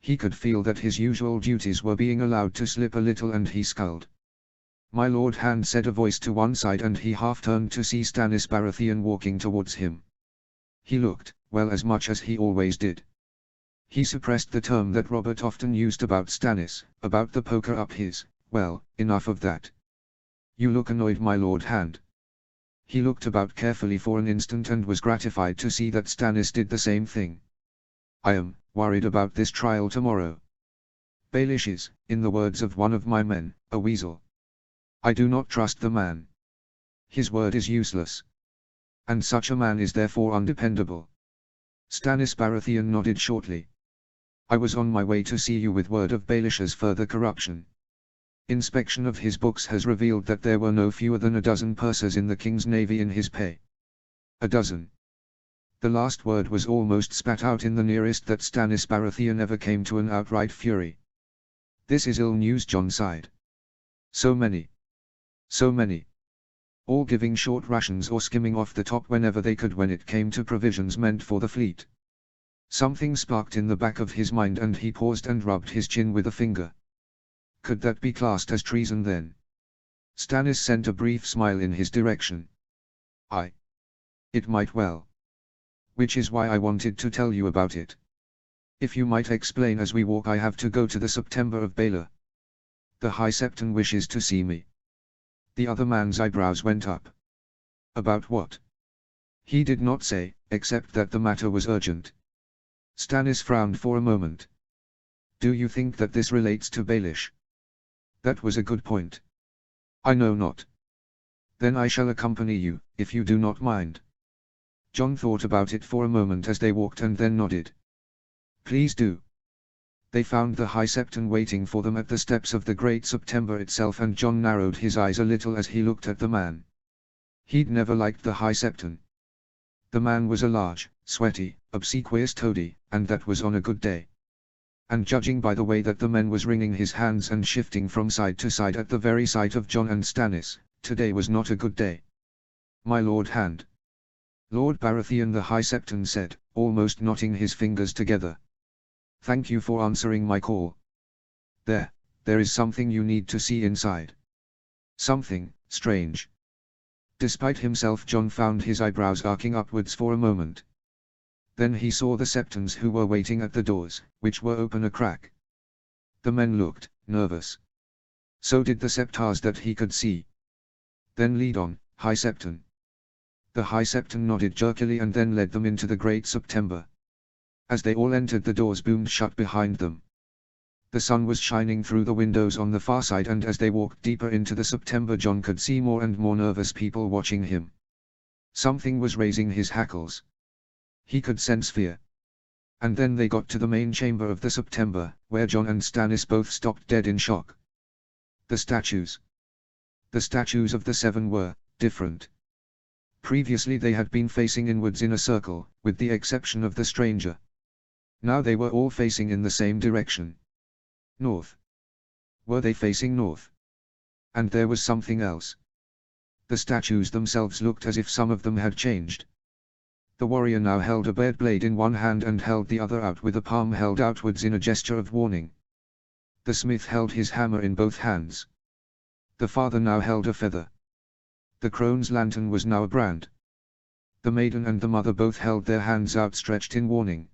He could feel that his usual duties were being allowed to slip a little and he scowled. My lord Hand said a voice to one side and he half turned to see Stannis Baratheon walking towards him. He looked, well, as much as he always did. He suppressed the term that Robert often used about Stannis, about the poker up his. Well, enough of that. You look annoyed, my lord Hand. He looked about carefully for an instant and was gratified to see that Stannis did the same thing. I am worried about this trial tomorrow. Baelish is, in the words of one of my men, a weasel. I do not trust the man. His word is useless. And such a man is therefore undependable. Stannis Baratheon nodded shortly. I was on my way to see you with word of Baelish's further corruption. Inspection of his books has revealed that there were no fewer than a dozen pursers in the king's navy in his pay. A dozen. The last word was almost spat out in the nearest that Stannis Baratheon ever came to an outright fury. This is ill news, Jon sighed. So many. So many. All giving short rations or skimming off the top whenever they could when it came to provisions meant for the fleet. Something sparked in the back of his mind and he paused and rubbed his chin with a finger. Could that be classed as treason then? Stannis sent a brief smile in his direction. It might well. Which is why I wanted to tell you about it. If you might explain as we walk. I have to go to the September of Baelor. The High Septon wishes to see me. The other man's eyebrows went up. About what? He did not say, except that the matter was urgent. Stannis frowned for a moment. Do you think that this relates to Baelish? That was a good point. I know not. Then I shall accompany you, if you do not mind. Jon thought about it for a moment as they walked and then nodded. Please do. They found the High Septon waiting for them at the steps of the Great September itself, and John narrowed his eyes a little as he looked at the man. He'd never liked the High Septon. The man was a large, sweaty, obsequious toady, and that was on a good day. And judging by the way that the man was wringing his hands and shifting from side to side at the very sight of John and Stannis, today was not a good day. "My Lord Hand." "Lord Baratheon," the High Septon said, almost knotting his fingers together. "Thank you for answering my call. There is something you need to see inside. Something strange." Despite himself, John found his eyebrows arcing upwards for a moment. Then he saw the Septons who were waiting at the doors, which were open a crack. The men looked nervous. So did the Septars that he could see. "Then lead on, High Septon." The High Septon nodded jerkily and then led them into the Great September. As they all entered, the doors boomed shut behind them. The sun was shining through the windows on the far side, and as they walked deeper into the September, John could see more and more nervous people watching him. Something was raising his hackles. He could sense fear. And then they got to the main chamber of the September, where John and Stannis both stopped dead in shock. The statues. The statues of the seven were different. Previously they had been facing inwards in a circle, with the exception of the stranger. Now they were all facing in the same direction. North. Were they facing north? And there was something else. The statues themselves looked as if some of them had changed. The warrior now held a bared blade in one hand and held the other out with a palm held outwards in a gesture of warning. The smith held his hammer in both hands. The father now held a feather. The crone's lantern was now a brand. The maiden and the mother both held their hands outstretched in warning.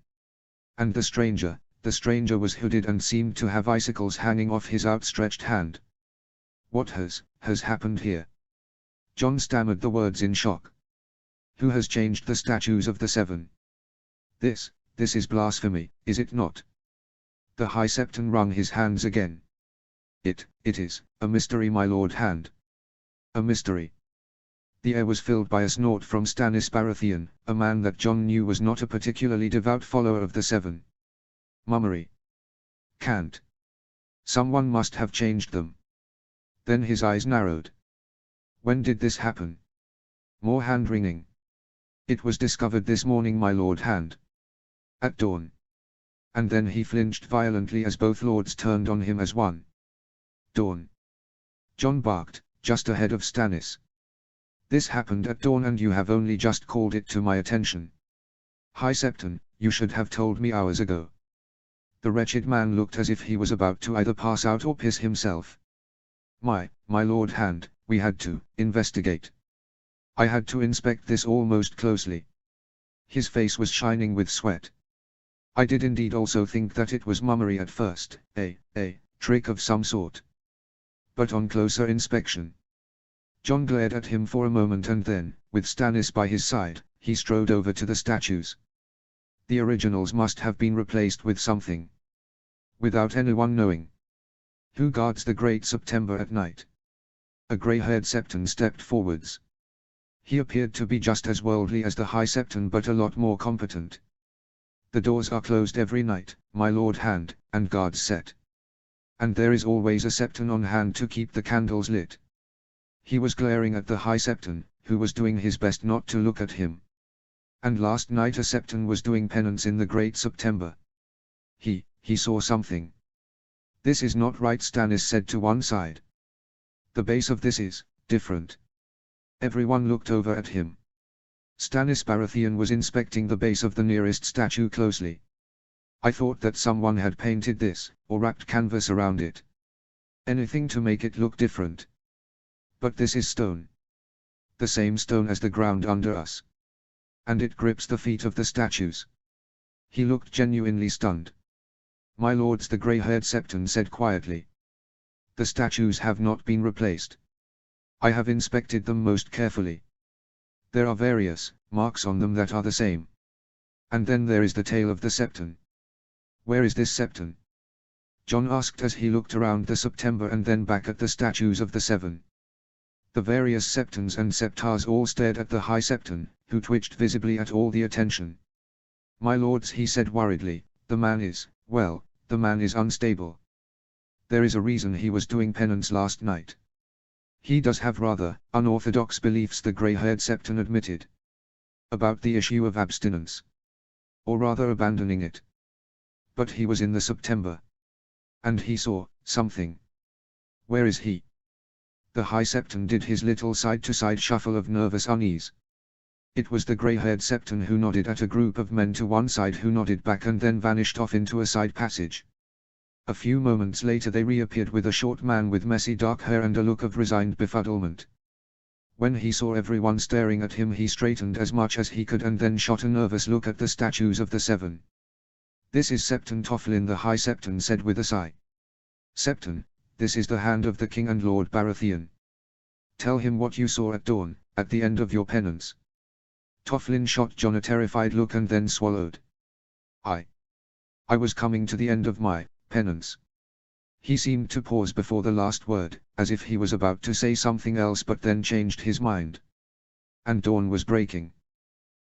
And the stranger was hooded and seemed to have icicles hanging off his outstretched hand. "What has happened here?" John stammered the words in shock. "Who has changed the statues of the seven? This is blasphemy, is it not?" The High Septon wrung his hands again. It is a mystery, my Lord Hand." A mystery. The air was filled by a snort from Stannis Baratheon, a man that John knew was not a particularly devout follower of the seven. "Mummery. Can't. Someone must have changed them." Then his eyes narrowed. "When did this happen?" More hand-wringing. "It was discovered this morning, my Lord Hand. At dawn." And then he flinched violently as both lords turned on him as one. "Dawn?" John barked, just ahead of Stannis. "This happened at dawn and you have only just called it to my attention. High Septon, you should have told me hours ago." The wretched man looked as if he was about to either pass out or piss himself. My Lord Hand, we had to investigate. I had to inspect this all most closely." His face was shining with sweat. "I did indeed also think that it was mummery at first, a trick of some sort. But on closer inspection." John glared at him for a moment and then, with Stannis by his side, he strode over to the statues. The originals must have been replaced with something. Without anyone knowing. "Who guards the Great September at night?" A grey-haired Septon stepped forwards. He appeared to be just as worldly as the High Septon but a lot more competent. "The doors are closed every night, my Lord Hand, and guards set. And there is always a Septon on hand to keep the candles lit." He was glaring at the High Septon, who was doing his best not to look at him. "And last night a Septon was doing penance in the Great September. He saw something." "This is not right," Stannis said to one side. "The base of this is different." Everyone looked over at him. Stannis Baratheon was inspecting the base of the nearest statue closely. "I thought that someone had painted this, or wrapped canvas around it. Anything to make it look different. But this is stone. The same stone as the ground under us. And it grips the feet of the statues." He looked genuinely stunned. "My lords," the grey-haired Septon said quietly. "The statues have not been replaced. I have inspected them most carefully. There are various marks on them that are the same. And then there is the tail of the Septon." "Where is this Septon?" John asked as he looked around the September and then back at the statues of the seven. The various Septons and Septars all stared at the High Septon, who twitched visibly at all the attention. "My lords," he said worriedly, "the man is, well, The man is unstable. There is a reason he was doing penance last night. He does have rather unorthodox beliefs, the grey-haired Septon admitted. About the issue of abstinence. Or rather abandoning it. But he was in the September. And he saw something. Where is he? The High Septon did his little side-to-side shuffle of nervous unease. It was the grey-haired Septon who nodded at a group of men to one side, who nodded back and then vanished off into a side passage. A few moments later they reappeared with a short man with messy dark hair and a look of resigned befuddlement. When he saw everyone staring at him, he straightened as much as he could and then shot a nervous look at the statues of the seven. "This is Septon Tofflin," the High Septon said with a sigh. "Septon, this is the hand of the king and Lord Baratheon. Tell him what you saw at dawn, at the end of your penance." Tofflin shot Jon a terrified look and then swallowed. I was coming to the end of my penance." He seemed to pause before the last word, as if he was about to say something else but then changed his mind. "And dawn was breaking.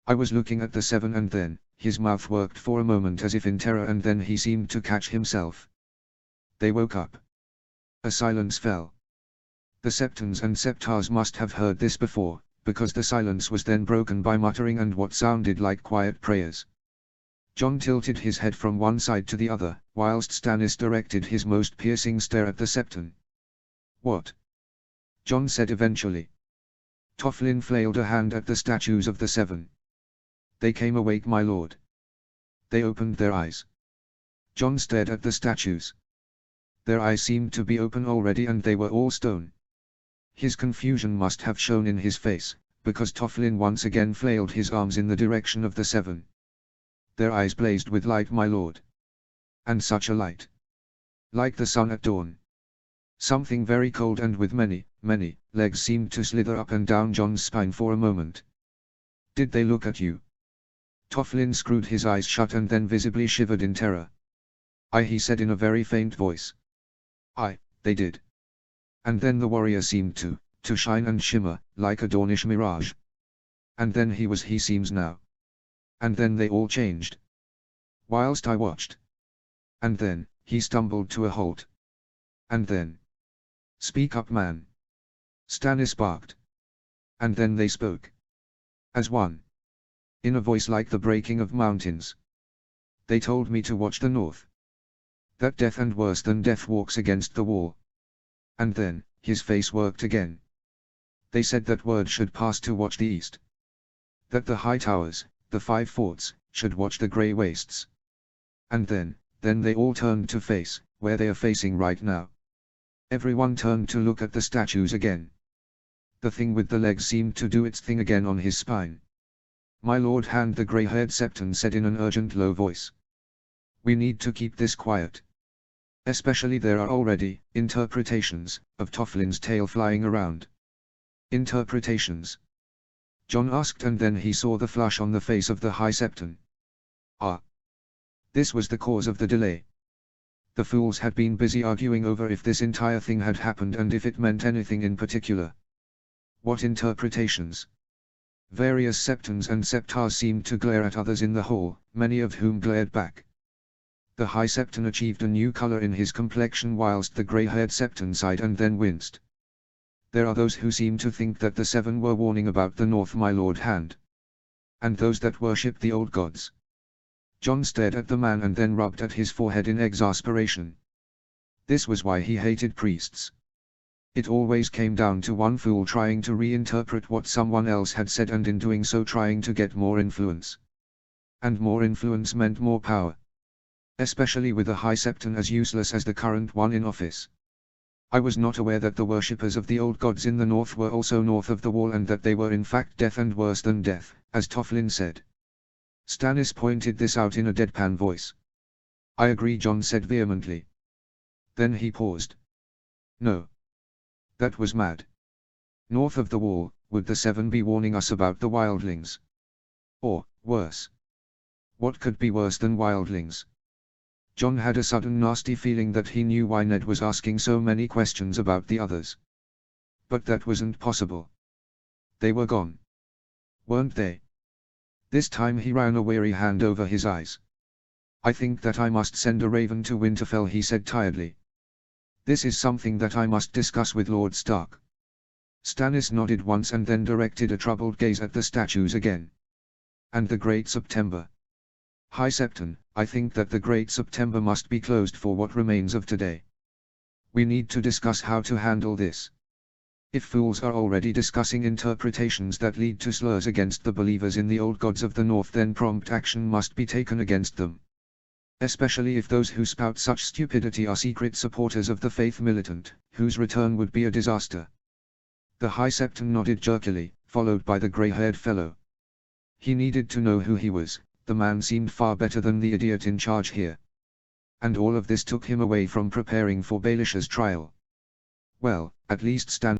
I was looking at the seven and then," his mouth worked for a moment as if in terror and then he seemed to catch himself. "They woke up." A silence fell. The Septons and Septars must have heard this before, because the silence was then broken by muttering and what sounded like quiet prayers. Jon tilted his head from one side to the other, whilst Stannis directed his most piercing stare at the Septon. "What?" Jon said eventually. Tofflin flailed a hand at the statues of the seven. "They came awake, my lord. They opened their eyes." Jon stared at the statues. Their eyes seemed to be open already and they were all stone. His confusion must have shown in his face, because Tofflin once again flailed his arms in the direction of the seven. "Their eyes blazed with light, my lord. And such a light. Like the sun at dawn. Something very cold and with many, many, legs seemed to slither up and down Jon's spine for a moment." "Did they look at you?" Tofflin screwed his eyes shut and then visibly shivered in terror. "Aye," he said in a very faint voice. "Aye, they did." And then the warrior seemed to shine and shimmer, like a dawnish mirage. And then he seems now. And then they all changed. Whilst I watched. And then, he stumbled to a halt. And then. "Speak up, man." Stannis barked. And then they spoke. As one. In a voice like the breaking of mountains. "They told me to watch the north. That death and worse than death walks against the wall." And then, his face worked again. "They said that word should pass to watch the east. That the high towers, the 5 forts, should watch the grey wastes. And then they all turned to face, where they are facing right now." Everyone turned to look at the statues again. The thing with the legs seemed to do its thing again on his spine. "My lord hand," the grey-haired Septon said in an urgent low voice. "We need to keep this quiet. Especially there are already interpretations of Tofflin's tale flying around." "Interpretations?" Jon asked and then he saw the flush on the face of the High Septon. Ah. This was the cause of the delay. The fools had been busy arguing over if this entire thing had happened and if it meant anything in particular. What interpretations? Various Septons and Septars seemed to glare at others in the hall, many of whom glared back. The High Septon achieved a new color in his complexion whilst the grey-haired Septon sighed and then winced. "There are those who seem to think that the seven were warning about the north, my lord hand. And those that worship the old gods." Jon stared at the man and then rubbed at his forehead in exasperation. This was why he hated priests. It always came down to one fool trying to reinterpret what someone else had said and in doing so trying to get more influence. And more influence meant more power. Especially with a High Septon as useless as the current one in office. "I was not aware that the worshippers of the old gods in the north were also north of the wall and that they were in fact death and worse than death," as Tofflin said. Stannis pointed this out in a deadpan voice. "I agree," Jon said vehemently. Then he paused. "No. That was mad. North of the wall, would the seven be warning us about the wildlings? Or, worse? What could be worse than wildlings?" Jon had a sudden nasty feeling that he knew why Ned was asking so many questions about the others. But that wasn't possible. They were gone. Weren't they? This time he ran a weary hand over his eyes. I think that I must send a raven to Winterfell, he said tiredly. This is something that I must discuss with Lord Stark. Stannis nodded once and then directed a troubled gaze at the statues again. And the Great September. High Septon, I think that the Great September must be closed for what remains of today. We need to discuss how to handle this. If fools are already discussing interpretations that lead to slurs against the believers in the old gods of the North, then prompt action must be taken against them. Especially if those who spout such stupidity are secret supporters of the faith militant, whose return would be a disaster. The High Septon nodded jerkily, followed by the grey-haired fellow. He needed to know who he was. The man seemed far better than the idiot in charge here. And all of this took him away from preparing for Baelish's trial. Well, at least Stan